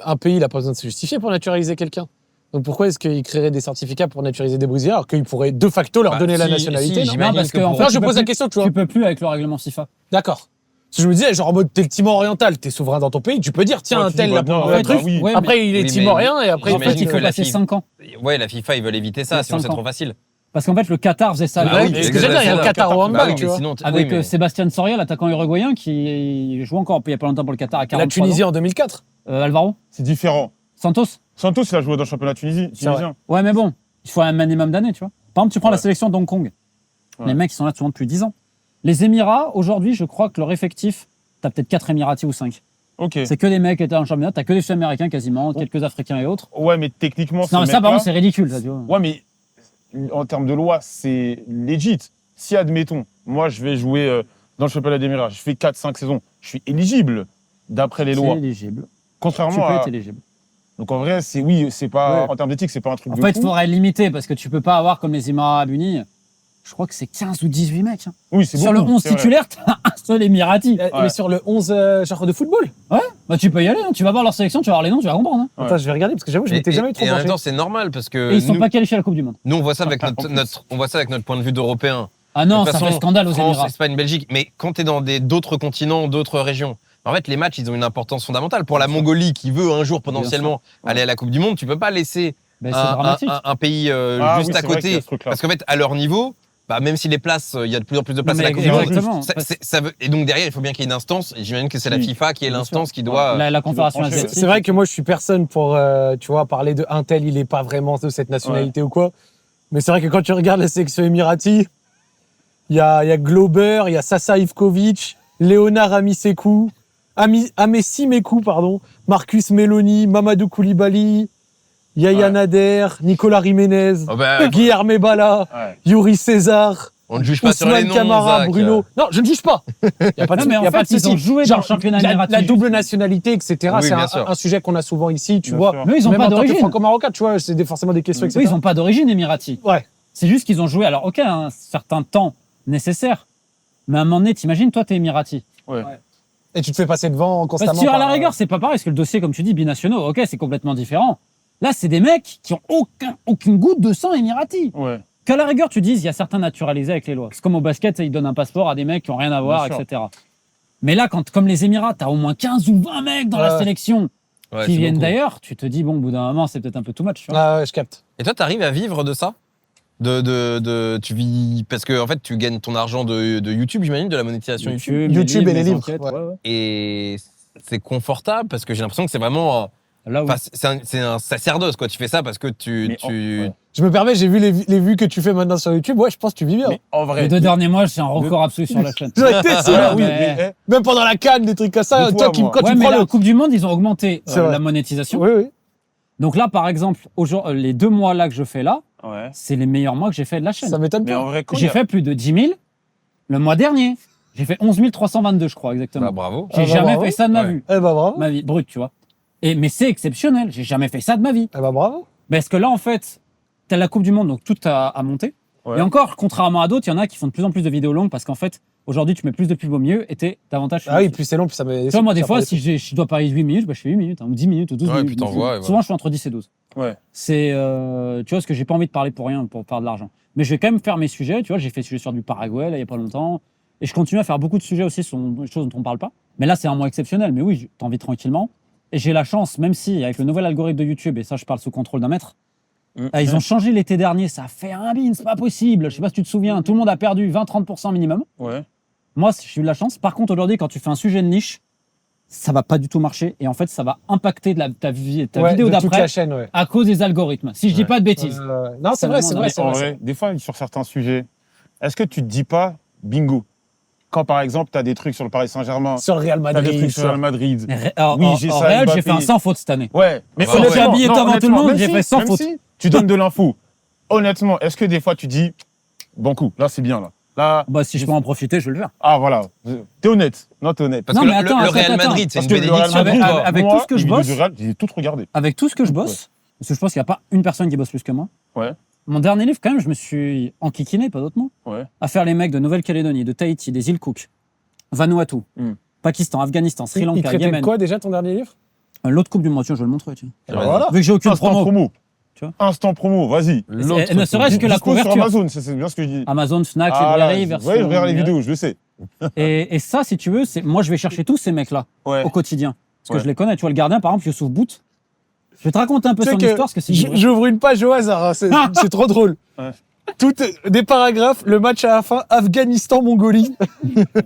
Un pays, il n'a pas besoin de se justifier pour naturaliser quelqu'un. Donc pourquoi est-ce qu'il créerait des certificats pour naturaliser des Brésiliens alors qu'il pourrait de facto leur donner la si, nationalité si, non j'imagine parce que que, en pour- fait, Non, je tu peux pose la plus- question, tu vois. Tu peux plus avec le règlement FIFA. D'accord. Parce que je me disais, genre en mode, t'es le Timor oriental, t'es souverain dans ton pays, tu peux dire, tiens, Ouais, un tu tel dis, là bah, pour non, un ouais, truc. bah oui. Ouais, Après, il est Oui, mais timorien et après, En fait, j'imagine il que faut la passer FIFA 5 ans. Ouais, la FIFA, ils veulent éviter ça, Ouais, sinon c'est 5 ans. trop facile. Parce qu'en fait, le Qatar faisait ça. Bah avec- oui, c'est ce que j'allais dire, il y a le Qatar au handball, Bah oui, tu mais vois. sinon, Avec oui, mais- Sébastien Soria, l'attaquant uruguayen, qui joue encore il y a pas longtemps pour le Qatar à 43 La Tunisie ans. en 2004. Alvaro C'est différent. Santos. Santos, il a joué dans le championnat tunisien. Ouais, mais bon, il faut un minimum d'années, tu vois. Par exemple, tu prends la Ouais. sélection d'Hong Kong. Ouais. Les mecs, ils sont là souvent depuis 10 ans. Les Émirats, aujourd'hui, je crois que leur effectif, t'as peut-être 4 Émiratis ou 5. Ok. C'est que des mecs qui étaient en championnat, t'as que des Sud-Américains quasiment, quelques Africains et autres. Ouais, mais techniquement, Non, mais ça, par contre, c'est ridicule, ça, tu vois. Ouais, mais en termes de loi, c'est legit. Si, admettons, moi, je vais jouer dans le championnat d'Émirats, je fais 4-5 saisons, je suis éligible d'après les C'est lois. éligible. Tu Contrairement peux à. être éligible. Donc en vrai, c'est pas. Ouais. En termes d'éthique, c'est pas un truc En de fait, il fou. faudrait limiter parce que tu peux pas avoir comme les Émirats Arabes Unis. Je crois que c'est 15 ou 18 mecs. Hein. Oui, c'est Sur beaucoup, le 11 c'est vrai. titulaire, t'as un seul Émirati. Mais sur le 11 genre de football. Bah, tu peux y aller, hein. Tu vas voir leur sélection, tu vas voir les noms, tu vas comprendre. Hein. Ouais. Attends, je vais regarder parce que j'avoue, je m'étais jamais trop et en même penché. temps, c'est normal parce que Et ils sont nous, pas qualifiés à la Coupe du Monde. nous, on voit ça avec En plus. on voit ça avec notre point de vue d'Européens. Ah non, De toute ça fait façon, scandale aux France, Émirats. Espagne, Belgique. Mais quand tu es dans d'autres continents, d'autres régions, en fait, les matchs, ils ont une importance fondamentale. Pour la Mongolie qui veut un jour potentiellement aller à la Coupe du Monde, tu peux pas laisser Ben, c'est un, dramatique. un pays Ah juste oui, à c'est vrai qu'il y a côté. ce truc-là. Parce qu'en fait, à leur niveau, bah, même si les places, il y a de plus en plus de places Non, à la mais Coupe du Monde, exactement. et donc derrière, il faut bien qu'il y ait une instance. Et j'imagine que c'est la Oui, FIFA qui est bien l'instance sûr. qui doit. La Confédération trancher. asiatique. C'est vrai que moi, je suis personne pour, tu vois, parler de un tel, il est pas vraiment de cette nationalité ou quoi. Mais c'est vrai que quand tu regardes la sélection émirati, il y a Glober, il y a Sasa Ivkovic, Léonard Amessimekou, pardon, Marcus Meloni, Mamadou Koulibaly, Yaya Ouais. Nader, Nicolas Jiménez, Oh, bah, Guilherme Bala, Ouais. Yuri César, on ne juge pas sur les Ousmane noms. Camara, Zach. Bruno. Non, je ne juge pas. Il n'y a pas de, Non, mais en y a pas fait, de ils ont souci. joué dans le championnat émirati. La double nationalité, etc. Oui, c'est bien sûr. un sujet qu'on a souvent ici, tu Bien vois. sûr. Mais ils ont Même pas en tant que d'origine. franco-marocain, tu vois, c'est forcément des questions, etc. Oui, ils n'ont pas d'origine émirati. Ouais. C'est juste qu'ils ont joué, alors ok, un certain temps nécessaire, mais à un moment donné, t'imagines, toi, t'es émirati. Et tu te fais passer devant constamment. Parce que à la par- rigueur, c'est pas pareil, parce que le dossier, comme tu dis, binationaux, ok, c'est complètement différent. Là, c'est des mecs qui ont aucune goutte de sang émirati. Ouais. Qu'à la rigueur, tu dises, il y a certains naturalisés avec les lois. C'est comme au basket, ils donnent un passeport à des mecs qui ont rien à voir, Bien sûr. etc. Mais là, comme les Émirats, t'as au moins 15 ou 20 mecs dans la Ouais. sélection Ouais, qui c'est viennent beaucoup. d'ailleurs, tu te dis, bon, au bout d'un moment, c'est peut-être un peu too much. Tu vois. Ah ouais, je capte. Et toi, tu arrives à vivre de ça tu vis parce que en fait tu gagnes ton argent de YouTube, j'imagine, de la monétisation YouTube. YouTube et les livres, enquêtes, ouais. ouais. Et c'est confortable parce que j'ai l'impression que c'est vraiment Là où enfin, c'est un sacerdoce quoi. Tu fais ça parce que Mais ouais. Je me permets, j'ai vu les vues que tu fais maintenant sur YouTube. Ouais, je pense que tu vis bien. Mais en vrai. les 2 derniers mois, c'est un record absolu sur la chaîne. J'aurais été sûr, Ah, oui, mais- mais, Même pendant la canne, des trucs comme ça. Mais Toi, toi, moi. quand Ouais, tu mais prends la le. Coupe du Monde, ils ont augmenté C'est vrai. la monétisation. Oui, oui. Donc là, par exemple, les 2 mois là que je fais là, ouais. c'est les meilleurs mois que j'ai fait de la chaîne. Ça m'étonne Mais pas. en vrai, quand il y J'ai a- fait plus de 10 000 le mois dernier. J'ai fait 11 322, je crois, exactement. bah, bravo. J'ai Ah bah jamais bravo. fait ça de ma Ouais. vie. Eh bah bravo. Ma vie brute, tu vois. Mais c'est exceptionnel. J'ai jamais fait ça de ma vie. Eh bah bravo. Parce que là, en fait, t'as la Coupe du Monde, donc tout a monté. Ouais. Et encore, contrairement à d'autres, il y en a qui font de plus en plus de vidéos longues parce qu'en fait, aujourd'hui, tu mets plus de pubs au milieu et t'es davantage. Ah oui, plus c'est long, plus ça me. Tu vois, moi, des fois, si je dois parler de 8 minutes, bah, je fais 8 minutes, hein, ou 10 minutes, ou 12 Ouais, minutes. puis t'envoies, et voilà. Souvent, je fais entre 10 et 12. Ouais. C'est, tu vois, parce que j'ai pas envie de parler pour rien, pour faire de l'argent. Mais je vais quand même faire mes sujets, tu vois, j'ai fait sujet sur du Paraguay, là, il y a pas longtemps. Et je continue à faire beaucoup de sujets aussi sur des choses dont on parle pas. Mais là, c'est un mois exceptionnel. Mais oui, t'en vis tranquillement. Et j'ai la chance, même si, avec le nouvel algorithme de YouTube, et ça, je parle sous contrôle d'un maître, ils ont changé l'été dernier, ça a fait un bin, c'est pas possible. Je sais pas si tu te souviens, tout le monde a perdu 20-30% minimum. Ouais. Moi, j'ai eu de la chance. Par contre, aujourd'hui, quand tu fais un sujet de niche, ça va pas du tout marcher. Et en fait, ça va impacter ta Ouais, vidéo de toute d'après la chaîne, ouais. à cause des algorithmes. Si je dis Ouais. pas de bêtises. Non, c'est vrai, c'est vrai, Mais c'est En vrai. vrai, des fois, sur certains sujets, est-ce que tu te dis pas bingo? Quand par exemple, tu as des trucs sur le Paris Saint-Germain, Sur le Real tu as des Madrid. trucs sur le Real Madrid. Mais Oui, en j'ai ça, réel, j'ai Mbappé. fait un sans faute cette année. Ouais, mais Bah, ouais. J'ai habillé non, toi avant tout le honnêtement, monde, même j'ai si- fait sans même faute. si tu donnes de l'info. Honnêtement, est-ce que des fois tu dis, bon coup, là c'est bien là. Là, Bah, si je peux en profiter, je vais le faire. ah voilà, t'es honnête. Non, t'es honnête. Parce Non, que mais attends, le Real attends, Madrid, c'est Parce une que le Real bénédiction Madrid, pour toi. avec moi, tout ce que je les vidéos bosse- du Real, j'ai tout regardé. Avec tout ce que je bosse, parce que je pense qu'il n'y a pas une personne qui bosse plus que moi. Ouais. Mon dernier livre, quand même, je me suis enquiquiné, pas d'autre mot, Ouais. à faire les mecs de Nouvelle-Calédonie, de Tahiti, des îles Cook, Vanuatu, Hmm. Pakistan, Afghanistan, Sri Il Lanka, traitait de Yémen. quoi déjà ton dernier livre? L'autre Coupe du Monde, tiens, je vais le montrer. Tiens. Et vas-y. Voilà. Vu que j'ai aucune Instant promo. promo. Tu vois Instant promo, vas-y. Et ne serait-ce que la Dispo sur couverture. Amazon, c'est bien ce que je dis. Amazon, Fnac, Ah là, librairie, ouais, version je regarde les numérique. vidéos, je le sais. Et ça, si tu veux, moi, je vais chercher tous ces mecs-là Ouais. au quotidien. Parce que Ouais. je les connais. Tu vois, le gardien, par exemple, Youssouf Bout. Je vais te raconter un peu Tu sais son que histoire, parce que c'est J'ouvre une page au hasard, hein, c'est trop drôle. Ouais. Des paragraphes, le match à la fin, Afghanistan-Mongolie,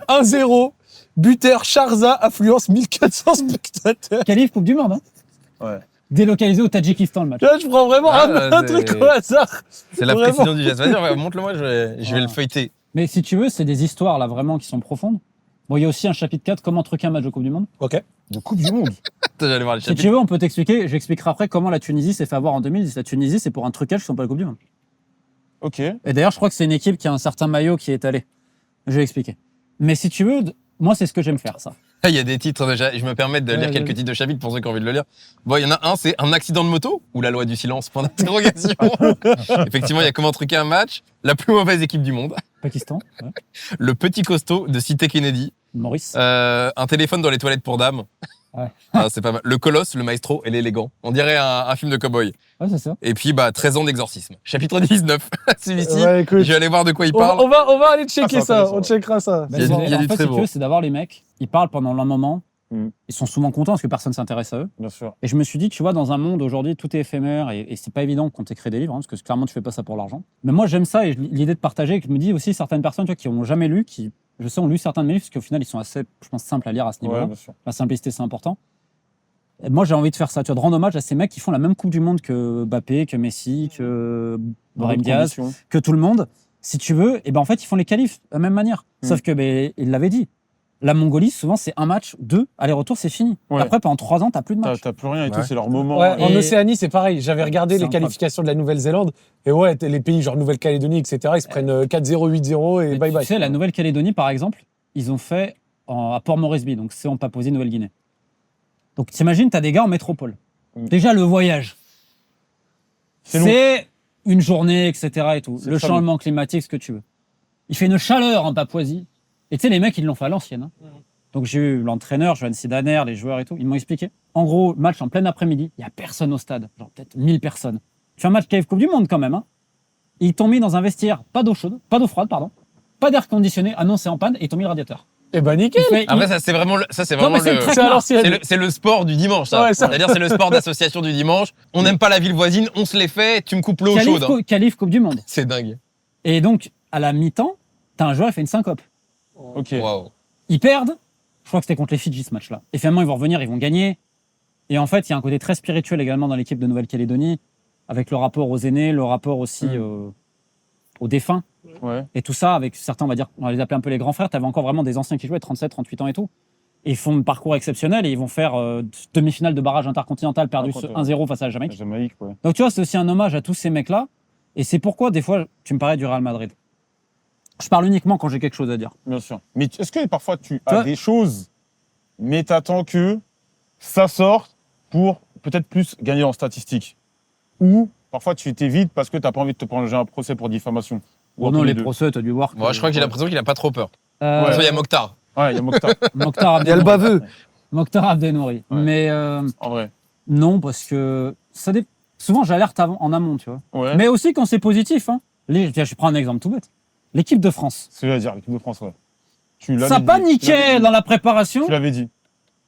1-0, buteur Charza, affluence 1400 spectateurs. qualif Coupe du Monde. Hein. Ouais. Délocalisé au Tadjikistan, le match. Là, je prends vraiment Ah, un c'est- truc au hasard. C'est la Vraiment. précision du geste. Vas-y, montre-le-moi, je vais Voilà. le feuilleter. Mais si tu veux, c'est des histoires, là, vraiment, qui sont profondes. Bon, il y a aussi un chapitre 4, comment truquer un match de Coupe du Monde. Ok. De Coupe du Monde. Attends, j'allais voir les Si chapitres. tu veux, on peut t'expliquer, j'expliquerai après comment la Tunisie s'est fait avoir en 2010. La Tunisie, c'est pour un trucage qui sont pas la Coupe du Monde. Ok. Et d'ailleurs, je crois que c'est une équipe qui a un certain maillot qui est allé. Je vais expliquer. Mais si tu veux, moi, c'est ce que j'aime faire, ça. Ah, il y a des titres, je me permets de lire Ouais, quelques vas-y. titres de chapitres pour ceux qui ont envie de le lire. Bon, il y en a un, c'est un accident de moto ou la loi du silence, point d'interrogation. Effectivement, il y a comment truquer un match, la plus mauvaise équipe du monde, Pakistan, ouais. le petit costaud de Cité Kennedy, Maurice. un téléphone dans les toilettes pour dames. Ouais. Ah, c'est pas mal. Le colosse, le maestro et l'élégant. On dirait un film de cow-boy. Ouais, c'est ça. Et puis, 13 ans d'exorcisme. Chapitre 19. Celui-ci, Ouais, écoute. je vais aller voir de quoi il On parle. va aller checker c'est ça, intéressant. on checkera ça. Mais Il y a c'est- du- il y a en du fait, très si tu beau. veux, c'est d'avoir les mecs, ils parlent pendant un moment, Mm. ils sont souvent contents parce que personne s'intéresse à eux. Bien sûr. Et je me suis dit, tu vois, dans un monde aujourd'hui, tout est éphémère et c'est pas évident qu'on t'écrit des livres, hein, parce que clairement, tu fais pas ça pour l'argent. Mais moi, j'aime ça et l'idée de partager, que je me dis aussi, certaines personnes tu vois, qui n'ont jamais lu, qui, je sais, ont lu certains de mes livres, parce qu'au final, ils sont assez, je pense, simples à lire à ce niveau-là. Ouais, bien sûr. La simplicité, c'est important. Et moi, j'ai envie de faire ça, tu vois, de rendre hommage à ces mecs qui font la même Coupe du Monde que Mbappé, que Messi, que Dans Brahim d'autres Diaz, conditions. que tout le monde. Si tu veux, et ben en fait, ils font les qualifs de la même manière. Sauf que, il l'avait dit, la Mongolie, souvent, c'est un match, deux, aller-retour, c'est fini. Ouais. Après, pendant 3 ans, t'as plus de match. T'as plus rien et tout, Ouais. c'est leur moment. Ouais, en Et- Océanie, c'est pareil. J'avais regardé C'est les incroyable. qualifications de la Nouvelle-Zélande. Et ouais, les pays genre Nouvelle-Calédonie, etc., ils se prennent 4-0, 8-0 et Mais bye bye. Tu sais, la Nouvelle-Calédonie, par exemple, ils ont fait à Port Moresby, donc c'est en Papouasie Nouvelle-Guinée. Donc t'imagines, t'as des gars en métropole. Mm. Déjà, le voyage, C'est long. c'est une journée, etc. et tout. C'est Le très changement climatique, ce que tu veux. Il fait une chaleur en Papouasie. Et tu sais, les mecs, ils l'ont fait à l'ancienne. Hein. Donc j'ai eu l'entraîneur, Johan Sidaner, les joueurs et tout. Ils m'ont expliqué. En gros, match en plein après-midi, il n'y a personne au stade. Genre peut-être 1000 personnes. Tu fais un match KF Coupe du Monde quand même. Hein. Et ils t'ont mis dans un vestiaire, pas d'eau chaude, pas d'eau froide, pardon. Pas d'air conditionné, ah non, c'est en panne, et ils t'ont mis le radiateur. Eh ben nickel. Il fait- Après, il- ça, c'est vraiment le, ça, c'est Non, vraiment mais c'est le, le C'est à traquenard. l'ancienne. c'est le sport du dimanche, ça. Ouais, ça. C'est-à-dire, c'est le sport d'association du dimanche. On n'aime pas la ville voisine, on se les fait, tu me coupes l'eau chaude. hein. Qualif Coupe du Monde. C'est dingue. Et donc, à la mi-temps, t'as un joueur qui fait une syncope. Ok. Waouh. Ils perdent. Je crois que c'était contre les Fidji ce match-là. Et finalement, ils vont revenir, ils vont gagner. Et en fait, il y a un côté très spirituel également dans l'équipe de Nouvelle-Calédonie, avec le rapport aux aînés, le rapport aussi aux défunts. Ouais. Et tout ça, avec certains, on va dire, on va les appeler un peu les grands frères. T'avais encore vraiment des anciens qui jouaient, 37, 38 ans et tout. Et ils font un parcours exceptionnel et ils vont faire demi-finale de barrage intercontinental perdu Contre- 1-0 face à la Jamaïque. Jamaïque, ouais. Donc tu vois, c'est aussi un hommage à tous ces mecs-là. Et c'est pourquoi, des fois, tu me parlais du Real Madrid. Je parle uniquement quand j'ai quelque chose à dire. Bien sûr. Mais est-ce que parfois tu as Toi- des choses, mais t'attends que ça sorte pour peut-être plus gagner en statistiques? Ou parfois tu t'évites parce que t'as pas envie de te prendre un procès pour diffamation? Ou Bon, un non, peu les deux. procès, t'as dû voir. Moi, je crois que j'ai l'impression qu'il a pas trop peur. De toute Euh, façon, il y a Mokhtar. Ouais, il y a Mokhtar, Mokhtar Il y a le Abdenouri. baveux. Mokhtar Abdenouri. Ouais. Mais en vrai. non, parce que souvent j'alerte en amont, tu vois. Ouais. Mais aussi quand c'est positif. Hein. Tiens, je prends un exemple tout bête. L'équipe de France. C'est ce que j'allais dire, l'équipe de France, ouais. Tu l'avais Ça dit. paniquait dans la préparation. Tu l'avais dit.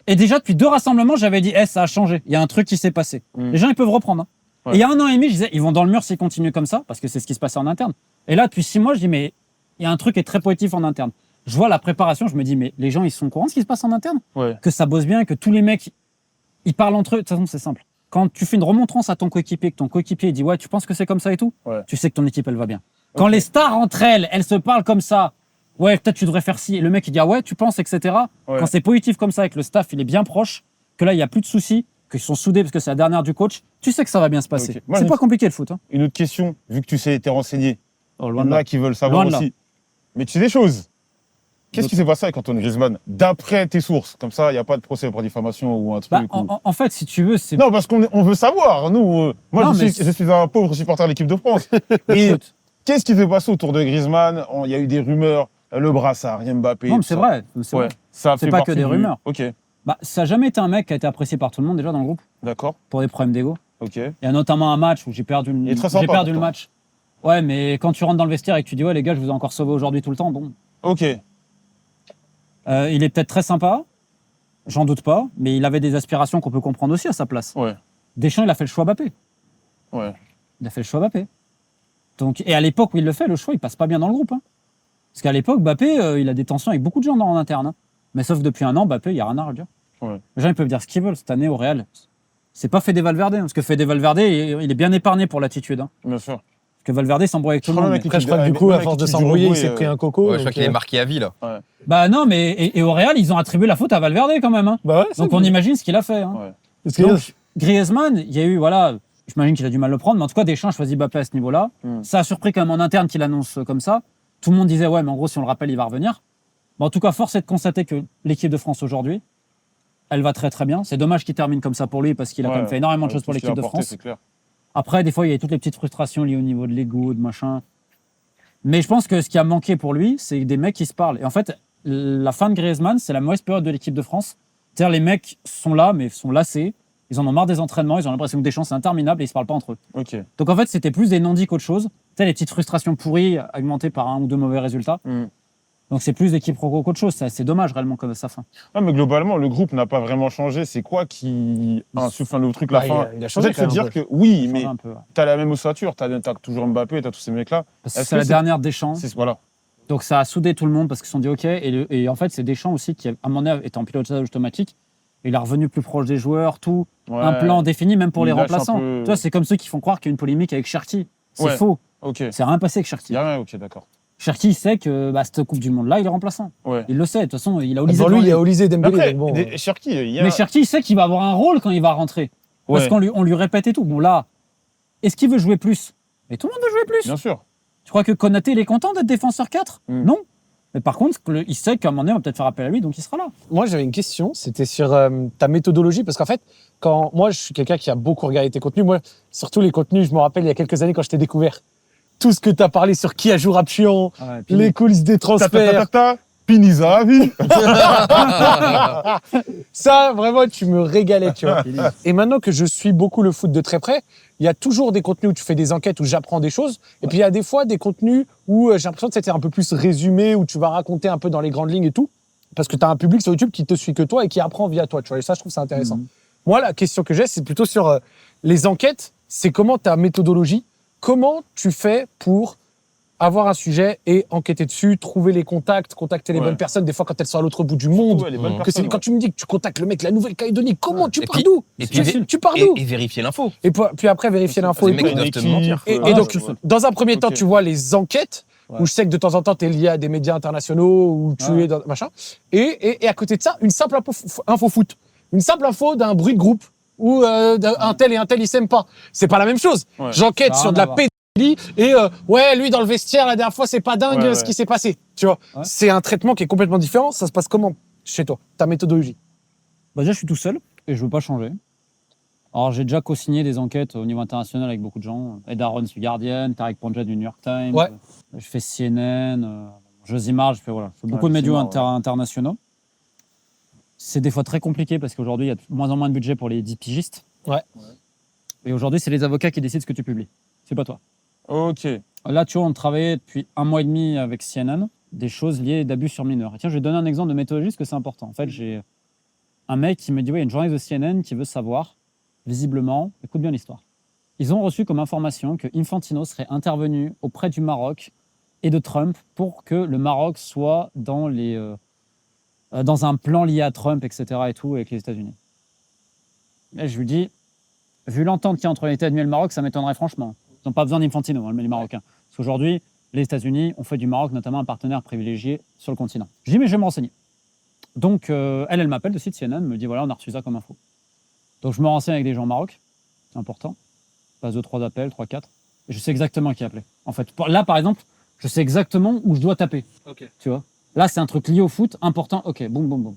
Et déjà, depuis 2 rassemblements, j'avais dit, ça a changé. Il y a un truc qui s'est passé. Mm. Les gens, ils peuvent reprendre. Hein. Ouais. Et il y a 1 an et demi, je disais, ils vont dans le mur s'ils continuent comme ça, parce que c'est ce qui se passait en interne. Et là, depuis 6 mois, je dis, mais il y a un truc qui est très positif en interne. Je vois la préparation, je me dis, mais les gens, ils sont au courant de ce qui se passe en interne? Ouais. Que ça bosse bien, que tous les mecs, ils parlent entre eux. De toute façon, c'est simple. Quand tu fais une remontrance à ton coéquipier, que ton coéquipier il dit, ouais, tu penses que c'est comme ça et tout, Ouais. tu sais que ton équipe, elle va bien. Quand Ok. les stars entre elles se parlent comme ça, ouais, peut-être tu devrais faire ci, et le mec, il dit, ah ouais, tu penses, etc. Ouais. Quand c'est positif comme ça, et que le staff, il est bien proche, que là, il n'y a plus de soucis, qu'ils sont soudés parce que c'est la dernière du coach, tu sais que ça va bien se passer. Ok. Moi, C'est j'ai- pas compliqué le foot. Hein. Une autre question, vu que tu sais, t'es renseigné. Oh, Il y loin en de a là. qui veulent savoir Loin de là. aussi. Mais tu sais des choses. Qu'est-ce qui s'est passé avec Antoine Griezmann? D'après tes sources. Comme ça, il n'y a pas de procès pour diffamation ou un truc. Bah, ou- en fait, si tu veux, c'est. Non, parce on veut savoir. Nous, moi, Non, mais je suis un pauvre supporter de l'équipe de France. Et qu'est-ce qui s'est passé autour de Griezmann? Il y a eu des rumeurs, le brassard, Mbappé. Non, mais tout c'est ça. vrai. C'est Ouais. vrai. Ça a C'est fait pas que partie des du- rumeurs. Ok, Bah, ça n'a jamais été un mec qui a été apprécié par tout le monde déjà dans le groupe, d'accord. pour des problèmes d'ego. Ok. Il y a notamment un match où j'ai perdu, Il est très sympa, j'ai perdu le pourtant. match. Ouais, mais quand tu rentres dans le vestiaire et que tu dis, ouais, les gars, je vous ai encore sauvé aujourd'hui tout le temps, bon. Ok. Il est peut-être très sympa, j'en doute pas, mais il avait des aspirations qu'on peut comprendre aussi à sa place. Ouais. Deschamps, il a fait le choix Mbappé. Ouais. Il a fait le choix Mbappé. Donc, et à l'époque où il le fait, le choix, il passe pas bien dans le groupe. Hein. Parce qu'à l'époque, Mbappé, il a des tensions avec beaucoup de gens en interne. Hein. Mais sauf que depuis un an, Mbappé, il n'y a rien à redire. Ouais. Les gens, ils peuvent dire ce qu'ils veulent. Cette année, au Real, c'est pas Fede Valverde. Hein, parce que Fede Valverde, il est bien épargné pour l'attitude. Hein. Bien sûr. Parce que Valverde s'embrouille avec tout le monde. Après, je crois que du coup, à force de s'embrouiller, il s'est pris un coco. Ouais, je crois donc, qu'il est marqué à vie, là. Bah non, mais et au Real, ils ont attribué la faute à Valverde quand même. Hein. Bah ouais, Donc on imagine ce qu'il a fait. Hein. Ouais. Parce que Donc, Griezmann, il y a eu, voilà, j'imagine qu'il a du mal à le prendre, mais en tout cas, Deschamps choisit Mbappé à ce niveau-là. Ça a surpris quand même en interne qu'il annonce comme ça. Tout le monde disait, ouais, mais en gros, si on le rappelle, il va revenir. Mais en tout cas, force est de constater que l'équipe de France aujourd'hui, elle va très très bien. C'est dommage qu'il termine comme ça pour lui, parce qu'il a quand même fait énormément de choses pour l'équipe de France. C'est clair. Après, des fois, il y a toutes les petites frustrations liées au niveau de l'ego, de machin. Mais je pense que ce qui a manqué pour lui, c'est des mecs qui se parlent. Et en fait, la fin de Griezmann, c'est la mauvaise période de l'équipe de France. C'est-à-dire, les mecs sont là, mais sont lassés. Ils en ont marre des entraînements. Ils ont l'impression que Deschamps, c'est interminable et ils se parlent pas entre eux. Ok. Donc en fait, c'était plus des non-dits qu'autre chose. Tu sais, les petites frustrations pourries, augmentées par un ou deux mauvais résultats. Donc c'est plus des quiproquos qu'autre chose. C'est dommage réellement comme sa fin. Ouais, mais globalement, le groupe n'a pas vraiment changé. C'est quoi qui insuffle un nouveau truc la fin? il a changé. Peut-être se dire que oui, mais Un peu, ouais. t'as la même ossature. T'as toujours Mbappé, t'as tous ces mecs-là. Parce que Est-ce c'est que la dernière Deschamps. Voilà. Donc ça a soudé tout le monde parce qu'ils se sont dit OK. Et en fait, c'est Deschamps aussi qui, à un moment donné, était en pilotage automatique. Il est revenu plus proche des joueurs, tout. Ouais. Un plan défini, même pour Il les lâche un remplaçants. peu. Tu vois, c'est comme ceux qui font croire qu'il y a une polémique avec Cherki. C'est Ouais. faux. Ok. C'est rien passé avec Cherki. Y a rien. Ok, d'accord. Cherki, il sait que cette Coupe du Monde-là, il est remplaçant. Ouais. Il le sait. De toute façon, il a Olysée Devant lui, il y a devant Olysée Dembélé. Après, donc bon. Cherki, il y a. Mais Cherki, il sait qu'il va avoir un rôle quand il va rentrer. Parce Ouais. qu'on lui répète et tout. Bon, là, est-ce qu'il veut jouer plus? Mais tout le monde veut jouer plus. Bien sûr. Tu crois que Konaté, il est content d'être défenseur 4? Non. Mais par contre, il sait qu'à un moment donné, on va peut-être faire appel à lui, donc il sera là. Moi, j'avais une question. C'était sur ta méthodologie. Parce qu'en fait, moi, je suis quelqu'un qui a beaucoup regardé tes contenus. Moi, surtout les contenus, je me rappelle, il y a quelques années, quand je t'ai découvert, tout ce que tu as parlé sur qui a joué Rapchian, les coulisses des transferts. Piniza à vie. Ça, vraiment, tu me régalais, tu vois. Et maintenant que je suis beaucoup le foot de très près, il y a toujours des contenus où tu fais des enquêtes, où j'apprends des choses. Et puis, il y a des fois des contenus où j'ai l'impression que c'était un peu plus résumé, où tu vas raconter un peu dans les grandes lignes et tout. Parce que tu as un public sur YouTube qui te suit que toi et qui apprend via toi, tu vois. Et ça, je trouve ça intéressant. Moi, la question que j'ai, c'est plutôt sur les enquêtes. C'est comment ta méthodologie, comment tu fais pour avoir un sujet et enquêter dessus, trouver les contacts, contacter les bonnes personnes, des fois quand elles sont à l'autre bout du monde. Ouais, les bonnes Que c'est- personnes, quand tu me dis que tu contactes le mec de la Nouvelle-Calédonie, comment tu pars puis- d'où et puis- Tu pars d'où Et vérifier l'info. Et puis après, vérifier l'info Les et mecs, tout. ils doivent te Équipe, mentir. Et donc, dans un premier temps, Ok. tu vois les enquêtes, où je sais que de temps en temps, tu es lié à des médias internationaux, où tu es dans machin. Et à côté de ça, une simple info foot. Une simple info d'un bruit de groupe, où un tel et un tel, ils s'aiment pas. C'est pas la même chose. Ouais. J'enquête Ça a sur de rien la à pédophilie et ouais, lui, dans le vestiaire, la dernière fois, c'est pas dingue Ouais, ce ouais. qui s'est passé. Tu vois, Ouais. c'est un traitement qui est complètement différent. Ça se passe comment chez toi, ta méthodologie? Bah déjà, je suis tout seul et je veux pas changer. Alors, j'ai déjà co-signé des enquêtes au niveau international avec beaucoup de gens. Ed Aaron du Guardian, Tarek Panja du New York Times. Ouais. Je fais CNN, Josimar, je fais beaucoup de médias Josimar, internationaux. C'est des fois très compliqué parce qu'aujourd'hui, il y a de moins en moins de budget pour les 10 pigistes. Ouais. Et aujourd'hui, c'est les avocats qui décident ce que tu publies. C'est pas toi. Ok. Là, tu vois, on travaillait depuis 1 mois et demi avec CNN, des choses liées d'abus sur mineurs. Et tiens, je vais donner un exemple de méthodologie parce que c'est important. En fait, j'ai un mec qui me dit, ouais, il y a une journaliste de CNN qui veut savoir, visiblement, écoute bien l'histoire. Ils ont reçu comme information que Infantino serait intervenu auprès du Maroc et de Trump pour que le Maroc soit dans un plan lié à Trump, etc. et tout, avec les États-Unis. Et je lui dis, vu l'entente qu'il y a entre les États-Unis et le Maroc, ça m'étonnerait franchement. Ils n'ont pas besoin d'Infantino, les Marocains. Parce qu'aujourd'hui, les États-Unis ont fait du Maroc notamment un partenaire privilégié sur le continent. Je dis, mais je vais me renseigner. Donc, elle m'appelle de site CNN, me dit, voilà, on a reçu ça comme info. Donc, je me renseigne avec des gens au Maroc, c'est important. Je passe 2-3 appels, 3-4. Et je sais exactement qui appeler. En fait, là, par exemple, je sais exactement où je dois taper. Tu vois. Là, c'est un truc lié au foot, important. Ok, boum, boum, boum.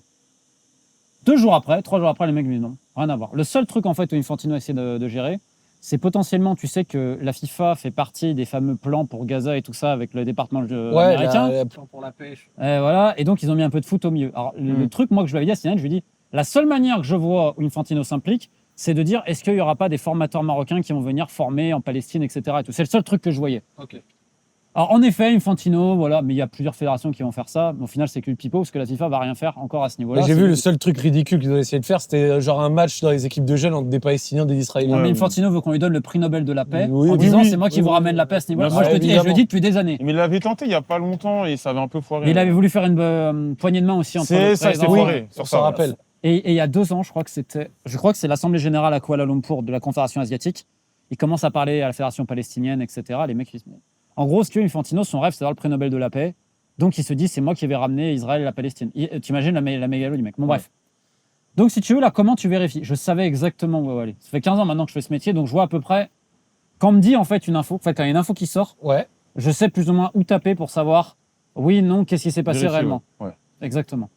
3 jours après, les mecs me disent non, rien à voir. Le seul truc, en fait, où Infantino essaie de gérer, c'est potentiellement, tu sais que la FIFA fait partie des fameux plans pour Gaza et tout ça avec le département américain. le plan pour la pêche. Et voilà, et donc ils ont mis un peu de foot au milieu. Alors le truc, moi, que je lui avais dit à CNN, je lui ai dit, la seule manière que je vois où Infantino s'implique, c'est de dire, est-ce qu'il n'y aura pas des formateurs marocains qui vont venir former en Palestine, etc. et tout. C'est le seul truc que je voyais. Ok. Alors, en effet, Infantino, voilà, mais il y a plusieurs fédérations qui vont faire ça. Mais au final, c'est que le pipeau, parce que la FIFA va rien faire encore à ce niveau-là. J'ai C'est- vu le seul truc ridicule qu'ils ont essayé de faire, c'était genre un match dans les équipes de jeunes entre des Palestiniens et des Israéliens. Non, mais Ouais, Infantino veut qu'on lui donne le prix Nobel de la paix Oui, en oui, disant oui. c'est moi qui Oui, vous oui. ramène la paix à ce niveau-là. Bien Moi, sûr, je le dis depuis des années. Mais il l'avait tenté il y a pas longtemps et ça avait un peu foiré. Mais il avait voulu faire une poignée de main aussi entre C'est le ça, c'était président- foiré. On Sur s'en ça, rappelle. Et il y a 2 ans, je crois que c'est l'Assemblée générale à Kuala Lumpur de la Confédération asiatique. Il commence à parler à la Fédération palestinienne, etc. Les mecs, en gros, ce que Infantino, son rêve, c'est d'avoir le prix Nobel de la paix. Donc il se dit, c'est moi qui vais ramener Israël et la Palestine. T'imagines la mégalo du mec. Bon, bref. Donc si tu veux, là, comment tu vérifies? Je savais exactement où aller. Ça fait 15 ans maintenant que je fais ce métier, donc je vois à peu près. Quand on me dit en fait une info, en fait, quand il y a une info qui sort, Ouais. je sais plus ou moins où taper pour savoir oui, non, qu'est-ce qui s'est passé Vérifier, réellement. ouais. Exactement.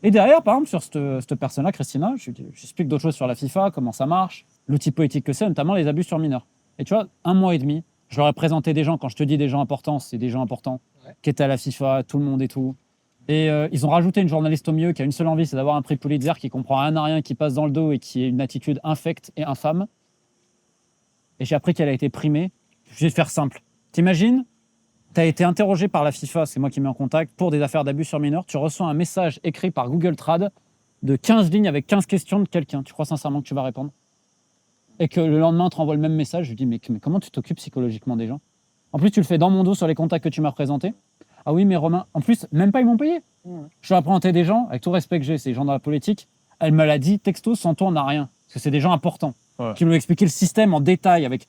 Et derrière, par exemple, sur cette personne-là, Christina, j'explique d'autres choses sur la FIFA, comment ça marche, l'outil politique que c'est, notamment les abus sur mineurs. Et tu vois, 1 mois et demi, je leur ai présenté des gens, quand je te dis des gens importants, c'est des gens importants, qui étaient à la FIFA, tout le monde et tout. Et ils ont rajouté une journaliste au milieu qui a une seule envie, c'est d'avoir un prix Pulitzer qui comprend rien à rien, qui passe dans le dos et qui a une attitude infecte et infâme. Et j'ai appris qu'elle a été primée. Je vais te faire simple. T'imagines, tu as été interrogé par la FIFA, c'est moi qui mets en contact, pour des affaires d'abus sur mineurs. Tu reçois un message écrit par Google Trad de 15 lignes avec 15 questions de quelqu'un. Tu crois sincèrement que tu vas répondre? Et que le lendemain, on te renvoie le même message. Je lui dis, mais comment tu t'occupes psychologiquement des gens? En plus, tu le fais dans mon dos sur les contacts que tu m'as présentés. Ah oui, mais Romain, en plus, même pas ils m'ont payé. Je leur ai présenté des gens, avec tout respect que j'ai, c'est des gens dans la politique. Elle me l'a dit, texto, sans toi, on n'a rien. Parce que c'est des gens importants. Ouais. Qui m'ont expliqué le système en détail avec.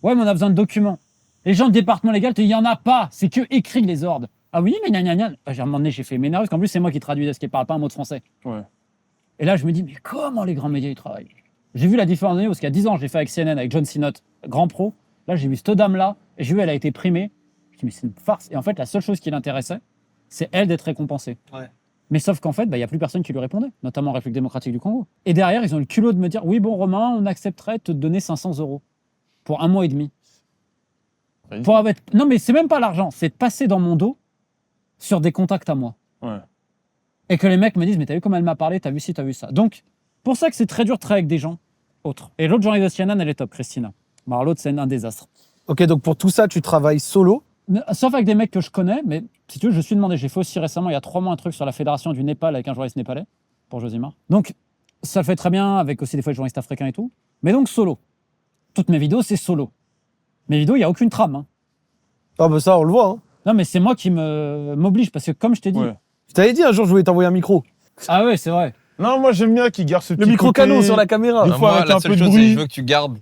Ouais, mais on a besoin de documents. Les gens du département légal te disent, il n'y en a pas, c'est que écrit les ordres. Ah oui, mais gna gna gna. J'ai un moment donné, j'ai fait m'énerver, parce qu'en plus, c'est moi qui traduis ce qui ne parle pas un mot de français. Ouais. Et là, je me dis, mais comment les grands médias ils travaillent? J'ai vu la différence, parce qu'il y a 10 ans, j'ai fait avec CNN, avec John Sinott, grand pro. Là, j'ai vu cette dame-là, et j'ai vu, elle a été primée. Je me dis, mais c'est une farce. Et en fait, la seule chose qui l'intéressait, c'est elle d'être récompensée. Ouais. Mais sauf qu'en fait, il n'y a plus personne qui lui répondait, notamment en République démocratique du Congo. Et derrière, ils ont le culot de me dire, oui, bon, Romain, on accepterait de te donner 500 € pour 1 mois et demi. Pour avoir... Non, mais c'est même pas l'argent, c'est de passer dans mon dos sur des contacts à moi. Ouais. Et que les mecs me disent, mais t'as vu comment elle m'a parlé, t'as vu ci, t'as vu ça. Donc, pour ça que c'est très dur de travailler avec des gens autres. Et l'autre journaliste de CNN, elle est top, Christina. Bon, alors l'autre, c'est un désastre. Ok, donc pour tout ça, tu travailles solo. Sauf avec des mecs que je connais, mais si tu veux, je suis demandé. J'ai fait aussi récemment, il y a 3 mois, un truc sur la fédération du Népal avec un journaliste népalais, pour Josimar. Donc, ça le fait très bien, avec aussi des fois des journalistes africains et tout. Mais donc, solo. Toutes mes vidéos, c'est solo. Mes vidéos, il n'y a aucune trame. Hein. Ah bah ça, on le voit. Hein. Non, mais c'est moi qui m'oblige, parce que comme je t'ai dit... Ouais. Je t'avais dit un jour, je voulais t'envoyer un micro. Ah ouais, c'est vrai. Non, moi j'aime bien qu'il garde ce Le petit micro côté- canon sur la caméra. Des Non, fois, moi, avec la un seule peu de chose, c'est bruit. que je veux que tu gardes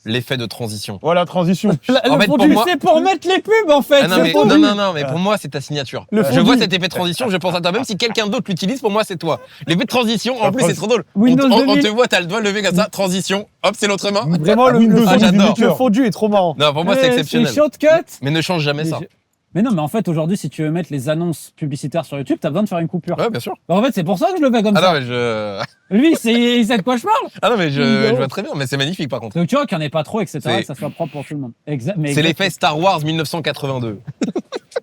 l'effet de transition. Voilà, transition. En fait, pour moi- C'est pour mettre les pubs, en fait. Ah non, c'est mais, pour- non, mais pour moi, c'est ta signature. Le Je fondu. vois cet effet de transition, je pense à toi. Même si quelqu'un d'autre l'utilise, pour moi, c'est toi. L'effet de transition, en La plus, c'est trop drôle. Windows On 2000. te voit, t'as le doigt levé comme ça, transition, hop, c'est l'autre main. Vraiment, Windows Ah, j'adore. le fondu est trop marrant. Non, pour moi, c'est exceptionnel. Shortcut. Mais ne change jamais ça. Mais non, mais en fait, aujourd'hui, si tu veux mettre les annonces publicitaires sur YouTube, t'as besoin de faire une coupure. Ouais, bien sûr. Bah, en fait, c'est pour ça que je le fais comme Ah ça. non, mais je. Lui, il sait de quoi je parle. Ah non, mais je vois très bien, mais c'est magnifique par contre. Donc, tu vois qu'il n'y en ait pas trop, etc., C'est- que ça soit propre pour tout le monde. Mais C'est exact. l'effet Star Wars 1982.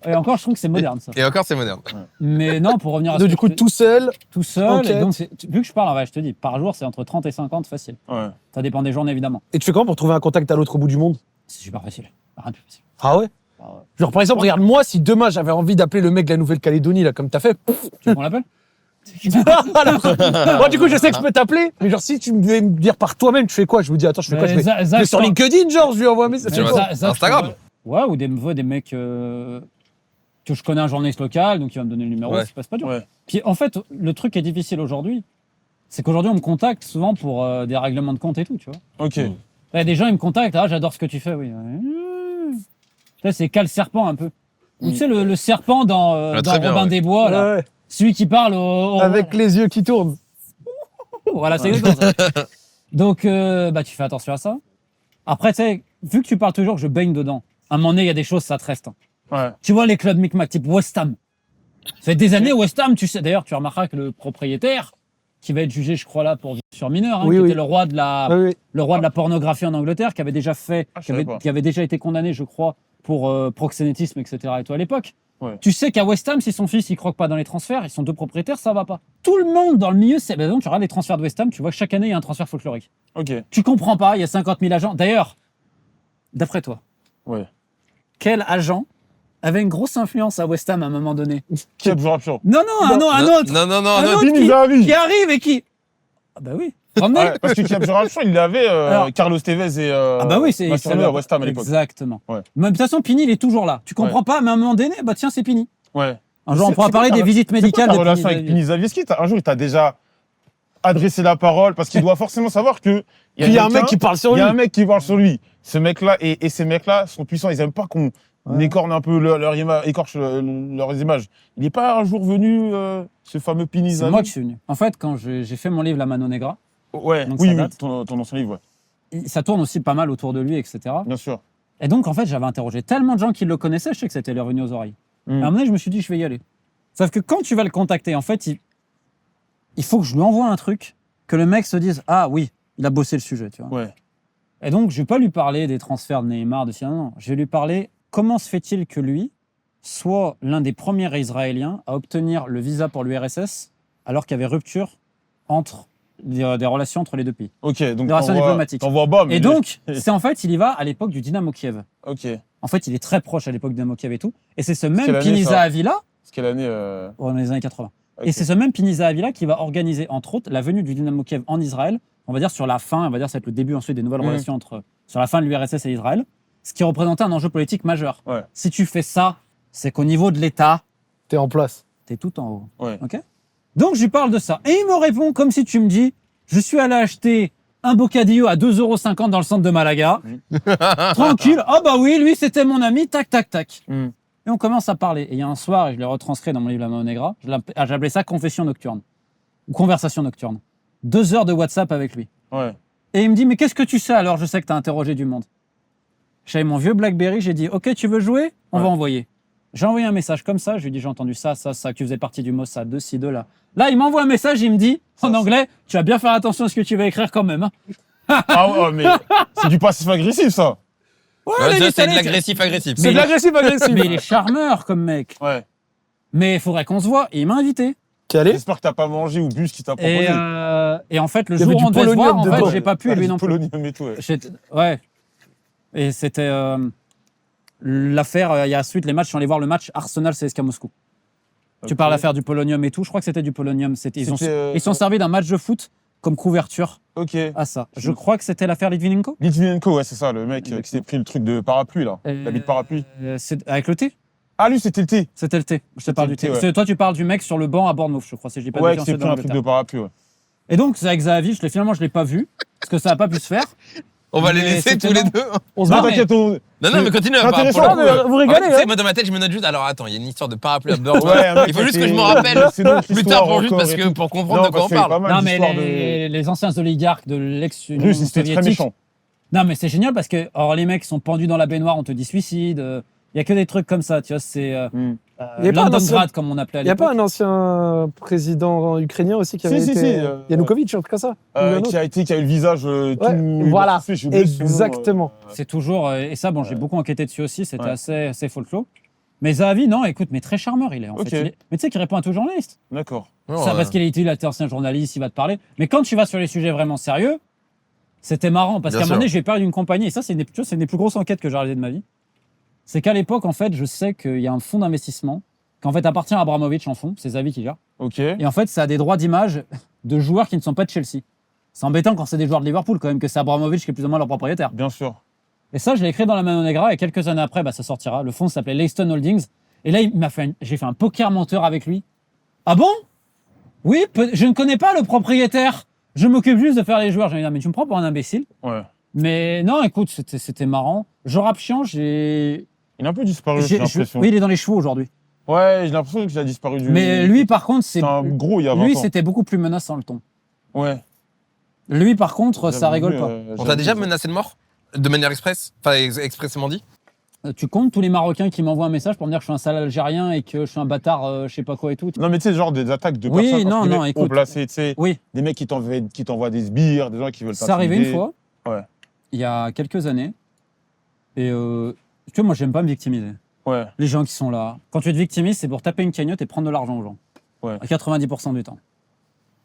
Et encore, je trouve que c'est moderne, ça. Et encore, c'est moderne. Mais non, pour revenir à ce Donc, que du coup, je te- tout seul. tout seul. enquête. Et donc, vu que je parle, ouais, je te dis, par jour, c'est entre 30 et 50, facile. Ouais. Ça dépend des journées, évidemment. Et tu fais comment pour trouver un contact à l'autre bout du monde? C'est super facile. Rien de plus facile. Ah ouais? Ah ouais. Genre, par exemple, regarde, moi, si demain j'avais envie d'appeler le mec de la Nouvelle-Calédonie, là, comme t'as fait. Tu veux qu'on l'appelle? Alors, moi, du coup, je sais que je peux t'appeler, mais genre, si tu devais me dire par toi-même, tu fais quoi? Je me dis, attends, je fais quoi? Je vais sur LinkedIn, genre, je lui envoie un message. Tu C'est vois, quoi ça- Instagram. Ouais, ou des mecs que je connais un journaliste local, donc il va me donner le numéro, Ouais. c'est pas dur. Ouais. Puis en fait, le truc qui est difficile aujourd'hui, c'est qu'aujourd'hui, on me contacte souvent pour des règlements de compte et tout, tu vois. Ok. Mm. Il y a des gens, ils me contactent, ah, j'adore ce que tu fais, oui. Tu sais, c'est Cal Serpent un peu. Tu sais, le serpent dans, Ah, dans très bien, Robin ouais. des Bois, là. Ouais, Celui qui parle au... avec les yeux qui tournent. Voilà, c'est exactement ça. Donc, bah, tu fais attention à ça. Après, tu sais, vu que tu parles toujours que je baigne dedans, à un moment donné, il y a des choses, ça te reste. Hein. Ouais. Tu vois les clubs Micmac, type West Ham. Ça fait des années, West Ham, tu sais, d'ailleurs, tu remarqueras que le propriétaire, qui va être jugé, je crois, là, pour sur mineur, hein, Oui, qui oui. était le roi de la pornographie en Angleterre, qui avait déjà fait, Ah, je qui, avait, savais pas. qui avait déjà été condamné, je crois, pour proxénétisme, etc. et tout à l'époque. Ouais. Tu sais qu'à West Ham, si son fils, il croque pas dans les transferts, ils sont deux propriétaires, ça va pas. Tout le monde dans le milieu, c'est. Ben donc, tu regardes les transferts de West Ham, tu vois que chaque année, il y a un transfert folklorique. Ok. Tu comprends pas, il y a 50 000 agents. D'ailleurs, d'après toi, Ouais. quel agent avait une grosse influence à West Ham à un moment donné. Qui a toujours absurde. Non, un autre. Non, non, non, Un non. autre Pini Zahavi. qui arrive et qui. Ah bah oui. Ramenez. Ouais, parce que qui a toujours absurde, il avait Alors- Carlos Tevez et Ah bah oui, c'est Mascherano à West Ham à l'époque. Exactement. Ouais. Mais de toute façon, Pini, il est toujours là. Tu comprends pas, mais à un moment donné, bah tiens, c'est Pini. Ouais. Un jour, on C'est- pourra c'est parler quoi des ta- visites C'est quoi médicales ta de relation avec Pini. Pini Zahavi? Est-ce qu'il un jour, il t'a déjà adressé la parole? Parce qu'il doit forcément savoir que Il y a un quelqu'un- mec qui parle sur il lui. y a un mec qui parle sur lui. Ce mec-là et ces mecs-là sont puissants. Ils aiment pas qu'on écorne un peu écorche leurs images. Il n'est pas un jour venu, ce fameux Pini C'est Zahavi? moi qui suis venu. En fait, quand j'ai fait mon livre La Mano Negra, Ouais, Donc oui, ça oui, date. ton ancien livre, ouais. ça tourne aussi pas mal autour de lui, etc. Bien sûr. Et donc, en fait, j'avais interrogé tellement de gens qui le connaissaient, je sais que c'était leur revenu aux oreilles. À un moment donné, je me suis dit, je vais y aller. Sauf que quand tu vas le contacter, en fait, il faut que je lui envoie un truc, que le mec se dise, ah oui, il a bossé le sujet, tu vois. Ouais. Et donc, je vais pas lui parler des transferts de Neymar, de non, non. Je vais lui parler comment se fait-il que lui soit l'un des premiers Israéliens à obtenir le visa pour l'URSS alors qu'il y avait rupture entre des relations entre les deux pays. Ok, donc Des relations diplomatiques. t'envoies Bam. Et donc, c'est en fait, il y va à l'époque du Dynamo Kiev. Ok. En fait, il est très proche à l'époque du Dynamo Kiev et tout. Et c'est ce quelle même année, Pini ça Zahavi-là, C'est quelle année dans les années 80. ok. Et c'est ce même Pini Zahavi-là qui va organiser, entre autres, la venue du Dynamo Kiev en Israël, on va dire sur la fin, on va dire ça va être le début ensuite des nouvelles relations sur la fin de l'URSS et Israël, ce qui représentait un enjeu politique majeur. Ouais. Si tu fais ça, c'est qu'au niveau de l'État, T'es en place. t'es tout en haut. Ouais. Ok. Donc je lui parle de ça. Et il me répond comme si tu me dis, je suis allé acheter un bocadillo à 2,50 € dans le centre de Malaga. Tranquille. Ah bah oui, lui c'était mon ami, tac, tac, tac. Mm. Et on commence à parler. Et il y a un soir, et je l'ai retranscrit dans mon livre La Mano Negra, j'appelais ça confession nocturne. Ou conversation nocturne. 2 heures de WhatsApp avec lui. Ouais. Et il me dit, mais qu'est-ce que tu sais alors? Je sais que tu as interrogé du monde. J'avais mon vieux BlackBerry, j'ai dit, ok, tu veux jouer? On Ouais. va envoyer. J'ai envoyé un message comme ça, je lui ai dit, j'ai entendu ça, que tu faisais partie du Mossad, de ci, de là. Là, il m'envoie un message, il me dit, en anglais, tu vas bien faire attention à ce que tu vas écrire quand même. Hein. Ah ouais, mais c'est du passif agressif, ça. Ouais, Ouais, il ça, est c'est de allé- l'agressif-agressif. C'est de l'agressif agressif. Mais il est charmeur comme mec. Ouais. Mais il faudrait qu'on se voit. Et il m'a invité. Calé. J'espère que t'as pas mangé ou bu ce qu'il t'a proposé. Et en fait, le Il y avait jour du où on devait se voir, polonium en fait, dedans. j'ai pas pu et lui non du plus. polonium et tout, ouais. Ouais. Et c'était l'affaire, il y a ensuite les matchs, je suis allé voir le match Arsenal-CSKA Moscou. Tu Ok. parles l'affaire du polonium et tout, je crois que c'était du polonium. Ils sont servis d'un match de foot comme couverture Ok. à ça. Je crois que c'était l'affaire Litvinenko. Litvinenko, ouais, c'est ça, le mec qui s'est pris le truc de parapluie, là. L'habit de parapluie. Avec le thé. Ah, lui, c'était le thé. C'était le thé. Je te parle le du thé. thé, ouais. C'est- Toi, tu parles du mec sur le banc à Bournemouth, je crois. Si je dis pas de Ouais, bêtises, qui s'est c'est pris dans un truc de l'Angleterre. parapluie, ouais. Et donc, c'est avec Zahavi, finalement, je l'ai pas vu parce que ça n'a pas pu se faire. On va les Mais laisser c'était tous les non. deux. On se Non, bat. mais- T'inquiète, on... Non, non, mais continue. C'est pour le intéressant, coup, mais vous en rigolez, fait, tu sais, hein. moi, dans ma tête, je me note juste. Alors, attends, il y a une histoire de parapluie à Burton. Ouais, un mec Il faut juste qui que je me était- rappelle c'est notre plus histoire tard pour juste encore parce et que tout. pour comprendre Non, de quoi on parce qu'il y a parle. pas mal Non, mais d'histoires de... les anciens oligarques de l'ex-Union Russe, c'était très soviétique. méchant. Non, mais c'est génial parce que alors, les mecs sont pendus dans la baignoire, on te dit suicide. Il y a que des trucs comme ça, tu vois. C'est Il y a pas un Londongrad, ancien- comme on appelait à Il n'y a l'époque. pas un ancien président ukrainien aussi qui avait Si, été. si, Yanukovych, un truc comme ça. Ou un autre. qui a eu le visage tout... voilà. fait, j'ai oublié son nom, Exactement. C'est toujours. Et ça, bon, j'ai beaucoup enquêté dessus aussi, c'était Ouais. assez folklore. Mais Zahavi, non, écoute, mais très charmeur, il est en Ok. fait. Mais tu sais qu'il répond à tout journaliste. D'accord. Non, Ça, parce qu'il est ancien journaliste, il va te parler. Mais quand tu vas sur les sujets vraiment sérieux, c'était marrant. Parce Bien qu'à un moment sûr. donné, j'ai parlé d'une compagnie, et ça, c'est une des plus grosses enquêtes que j'ai réalisées de ma vie. C'est qu'à l'époque, en fait, je sais qu'il y a un fonds d'investissement qui, en fait, appartient à Abramovich en fond, c'est Zahavi qui gère. Ok. Et en fait, ça a des droits d'image de joueurs qui ne sont pas de Chelsea. C'est embêtant quand c'est des joueurs de Liverpool, quand même, que c'est Abramovich qui est plus ou moins leur propriétaire. Bien sûr. Et ça, je l'ai écrit dans la Mano Negra, et quelques années après, bah, ça sortira. Le fonds s'appelait Leyston Holdings. Et là, j'ai fait un poker menteur avec lui. Ah bon? Oui, je ne connais pas le propriétaire. Je m'occupe juste de faire les joueurs. J'ai dit, ah, mais tu me prends pour un imbécile. Ouais. Mais non, écoute, c'était marrant. Jean Chian, Il a un peu disparu, j'ai l'impression. oui, il est dans les chevaux aujourd'hui. Ouais, j'ai l'impression qu'il a disparu du... Mais lui, par contre, c'est un gros il y a 20 lui, ans. c'était beaucoup plus menaçant le ton. Ouais. Lui, par contre, ça J'avais rigole vu, pas. On t'a déjà menacé de mort? De manière express? Enfin, expressément dit? Tu comptes tous les Marocains qui m'envoient un message pour me dire que je suis un sale Algérien et que je suis un bâtard, je sais pas quoi et tout. Non, mais tu sais, genre des attaques de Oui, personnes non, entre non, guillemets, écoute. haut placés, tu sais, Oui, des mecs qui t'envoient des sbires, des gens qui veulent c'est arrivé une t'intimider. fois. Ouais. Il y a quelques années. Et tu vois, moi, j'aime pas me victimiser. Ouais. Les gens qui sont là. Quand tu te victimises, c'est pour taper une cagnotte et prendre de l'argent aux gens. Ouais. À 90% du temps.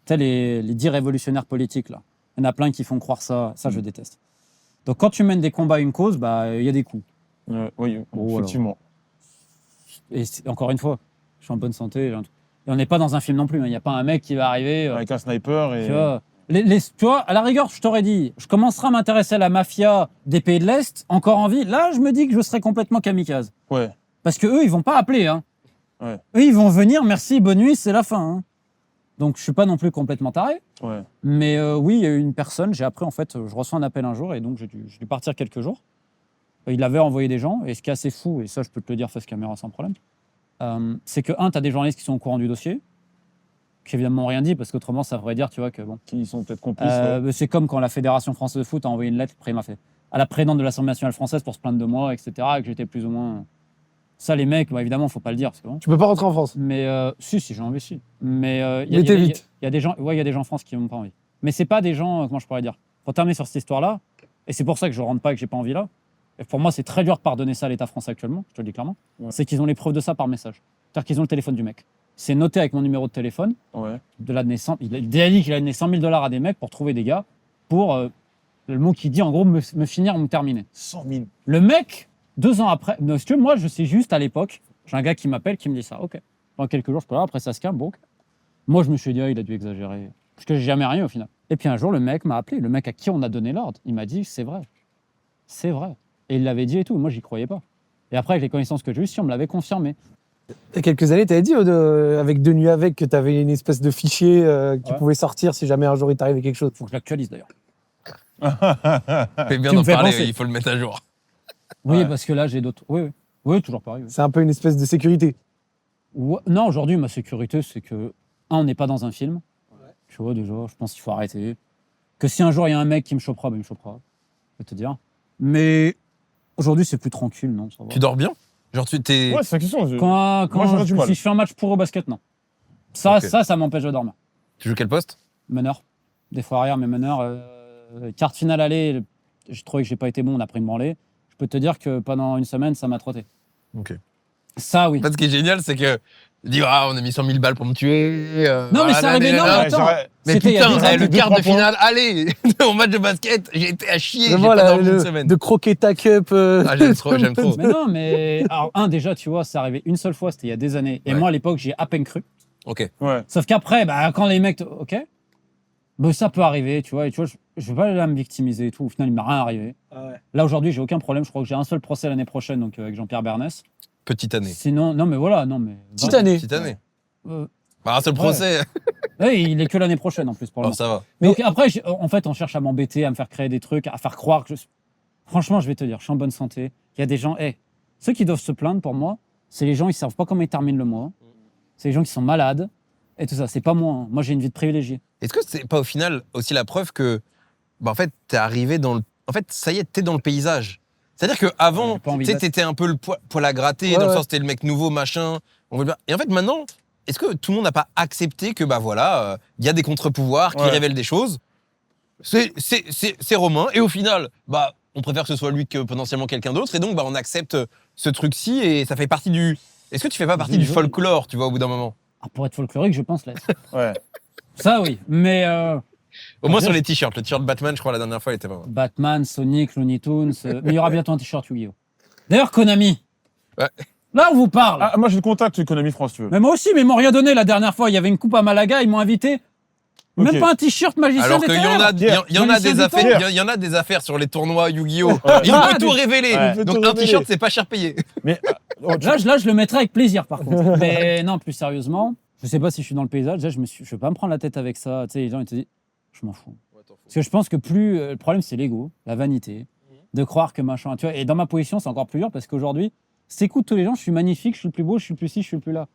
Tu sais, les 10 révolutionnaires politiques, là. Il y en a plein qui font croire ça. Ça, je déteste. Donc, quand tu mènes des combats à une cause, bah, il y a des coups. Oui, Bon, effectivement. Et encore une fois, je suis en bonne santé. Et on n'est pas dans un film non plus. Il n'y a pas un mec qui va arriver. Avec un sniper et. Tu vois, tu vois, à la rigueur, je t'aurais dit, je commencerai à m'intéresser à la mafia des pays de l'Est, encore en vie. Là, je me dis que je serais complètement kamikaze. Ouais. Parce que eux, ils vont pas appeler. Hein. Ouais. Eux, ils vont venir, merci, bonne nuit, c'est la fin. Hein. Donc, je suis pas non plus complètement taré. Ouais. Mais oui, il y a eu une personne, j'ai appris, en fait, je reçois un appel un jour, et donc j'ai dû partir quelques jours. Il avait envoyé des gens, et ce qui est assez fou, et ça, je peux te le dire face caméra sans problème, c'est que, tu as des journalistes qui sont au courant du dossier, qui évidemment n'ont rien dit, parce qu'autrement, ça voudrait dire, tu vois, que bon. Qui sont peut-être complices. Ouais. C'est comme quand la Fédération française de foot a envoyé une lettre, après, il m'a fait, à la présidente de l'Assemblée nationale française pour se plaindre de moi, etc., et que j'étais plus ou moins. Ça, les mecs, évidemment, il ne faut pas le dire. Parce que, bon. Tu peux pas rentrer en France. Mais si, j'ai envie, si. Mais Mais t'évites. il y a des gens, il y a des gens en France qui n'ont pas envie. Mais c'est pas des gens, comment je pourrais dire. Pour terminer sur cette histoire-là, et c'est pour ça que je rentre pas et que j'ai pas envie là. Et pour moi, c'est très dur de pardonner ça à l'État français actuellement. Je te le dis clairement. Ouais. C'est qu'ils ont les preuves de ça par message. C'est-à-dire qu'ils ont le téléphone du mec. C'est noté avec mon numéro de téléphone Ouais. de la naissance. Il a dit qu'il a donné 100 000 $ à des mecs pour trouver des gars pour le mot qui dit en gros me finir ou me terminer. 100 000. Le mec, 2 ans après, monsieur, moi je sais juste à l'époque, j'ai un gars qui m'appelle qui me dit ça. Ok. Dans quelques jours, je peux là, après ça se calme. Bon, ok. Moi je me suis dit, il a dû exagérer. Parce que j'ai jamais rien au final. Et puis un jour, le mec m'a appelé, le mec à qui on a donné l'ordre. Il m'a dit, c'est vrai. C'est vrai. Et il l'avait dit et tout. Moi, j'y croyais pas. Et après, avec les connaissances que j'ai eues, si on me l'avait confirmé. Il y a quelques années, tu avais dit avec De Nuit Avec que tu avais une espèce de fichier qui Ouais. pouvait sortir si jamais un jour il t'arrivait quelque chose. Faut que je l'actualise d'ailleurs. Fais bien Tu me d'en fais parler, penser. il faut le mettre à jour. Oui, Ouais. parce que là, j'ai d'autres. Oui, oui. Oui, toujours pareil. Oui. C'est un peu une espèce de sécurité. Non, aujourd'hui, ma sécurité, c'est que, on n'est pas dans un film. Tu vois, déjà, je pense qu'il faut arrêter. Que si un jour, il y a un mec qui me chopera, ben, il me chopera. Je vais te dire. Mais aujourd'hui, c'est plus tranquille, non, ça va. Tu dors bien? Genre, tu t'es. Ouais, c'est la question. Quand Moi, j'aurais du mal. si je fais un match pour au basket, non. Ça, Ok. ça m'empêche de dormir. Tu joues quel poste? Meneur. Des fois arrière, mais meneur. Quart de finale aller, j'ai trouvé que j'ai pas été bon, on a pris une branlée. Je peux te dire que pendant une semaine, ça m'a trotté. Ok. Ça, oui. En fait, ce qui est génial, c'est que. Tu dis, ah, on a mis 100 000 balles pour me tuer. Non, mais c'est arrivé, non, mais attends. Mais C'était il y a putain, 10 ans, le deux, quart de 3 points. finale, allez, au match de basket, j'ai été à chier, j'ai Vraiment, pas dormi une semaine. de croquer ta cup. Ah, j'aime trop, j'aime trop. Mais non, mais. Alors, déjà, tu vois, c'est arrivé une seule fois, c'était il y a des années. Et Ouais. moi, à l'époque, j'y ai à peine cru. Ok. Ouais. Sauf qu'après, quand les mecs. Ok. Ben, ça peut arriver, tu vois. Et tu vois, je vais pas là me victimiser et tout. Au final, il m'a rien arrivé. Là, aujourd'hui, j'ai aucun problème. Je crois que j'ai un seul procès l'année prochaine, donc avec Jean-Pierre Bernès. Petite année. Sinon, non, mais voilà, non, mais. Petite année. Petite année. Euh, Bah, un seul procès. ouais, il est que l'année prochaine en plus pour le Oh, moment. ça va. Donc après, en fait, on cherche à m'embêter, à me faire créer des trucs, à faire croire que franchement, je vais te dire, je suis en bonne santé. Il y a des gens, ceux qui doivent se plaindre pour moi, c'est les gens, ils savent pas comment ils terminent le mois. C'est les gens qui sont malades et tout ça. C'est pas moi. Hein. Moi, j'ai une vie de privilégié. Est-ce que c'est pas au final aussi la preuve que, bah, en fait, t'es arrivé dans le. En fait, ça y est, t'es dans le paysage. C'est-à-dire qu'avant, J'ai pas envie tu sais, d'être. t'étais un peu le poil à gratter, Ouais, dans le ouais. sens, t'es le mec nouveau, machin. On veut bien. Et en fait, maintenant, est-ce que tout le monde n'a pas accepté que, bah voilà, il y a des contre-pouvoirs qui Ouais. révèlent des choses? C'est Romain. Et au final, bah, on préfère que ce soit lui que potentiellement quelqu'un d'autre. Et donc, bah, on accepte ce truc-ci et ça fait partie du. Est-ce que tu fais pas partie du folklore, tu vois, au bout d'un moment? Ah, pour être folklorique, je pense l'être. Ouais. Ça, oui. Mais Au moins Bien sur sûr. les t-shirts. Le t-shirt Batman, je crois, la dernière fois, il était pas mal. Batman, Sonic, Looney Tunes. Mais il y aura bientôt un t-shirt Yu-Gi-Oh. D'ailleurs, Konami. Ouais. Là, on vous parle. Ah, moi, j'ai le contact Économie France, si tu veux. Mais moi aussi, mais ils m'ont rien donné la dernière fois. Il y avait une coupe à Malaga, ils m'ont invité. Ok. Même pas un t-shirt magicien Alors des qu'il y en a, ténèbres. il y en a Magicien des des affaires, ténèbres. il y en a des affaires sur les tournois Yu-Gi-Oh. Ouais. Il Ah, peut tout des- révéler. Ouais. Il peut Donc tout un révéler. t-shirt, c'est pas cher payé. Mais Là, je le mettrais avec plaisir, par contre. Mais non, plus sérieusement, je sais pas si je suis dans le paysage. Déjà, je vais pas me prendre la tête avec ça. Tu sais, les gens, ils te disent, je m'en fous. Parce que je pense que plus, le problème, c'est l'ego, la vanité, de croire que machin. Tu vois, et dans ma position, c'est encore plus dur parce qu'aujourd'hui, s'écoute tous les gens, je suis magnifique, je suis le plus beau, je suis le plus ci, je suis le plus là.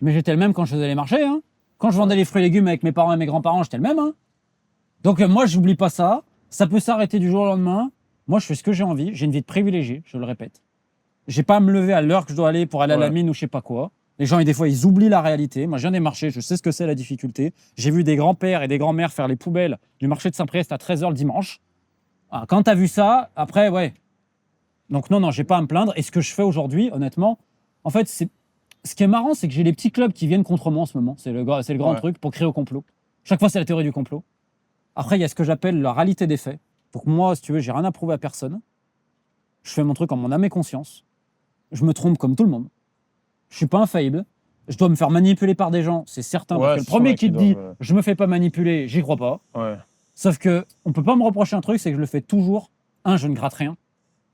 Mais j'étais le même quand je faisais les marchés. Hein. Quand je vendais les fruits et légumes avec mes parents et mes grands-parents, j'étais le même. Hein. Donc moi, j'oublie pas ça. Ça peut s'arrêter du jour au lendemain. Moi, je fais ce que j'ai envie. J'ai une vie de privilégié, je le répète. J'ai pas à me lever à l'heure que je dois aller pour aller à la Ouais. mine ou je sais pas quoi. Les gens, des fois, ils oublient la réalité. Moi, je viens des marchés, je sais ce que c'est la difficulté. J'ai vu des grands-pères et des grands-mères faire les poubelles du marché de Saint-Priest à 13h le dimanche. Ah, quand t'as vu ça, après, ouais. Donc non, j'ai pas à me plaindre. Et ce que je fais aujourd'hui, honnêtement, en fait, ce qui est marrant, c'est que j'ai les petits clubs qui viennent contre moi en ce moment. C'est le grand Ouais. truc pour créer au complot. Chaque fois, c'est la théorie du complot. Après, il y a ce que j'appelle la réalité des faits. Donc moi, si tu veux, j'ai rien à prouver à personne. Je fais mon truc en mon âme et conscience. Je me trompe comme tout le monde. Je suis pas infaillible. Je dois me faire manipuler par des gens, c'est certain. Ouais, Parce que le c'est sûr, premier mec, qui ils te dit doivent, je me fais pas manipuler, j'y crois pas. Ouais. Sauf que on peut pas me reprocher un truc, c'est que je le fais toujours. Je ne gratte rien.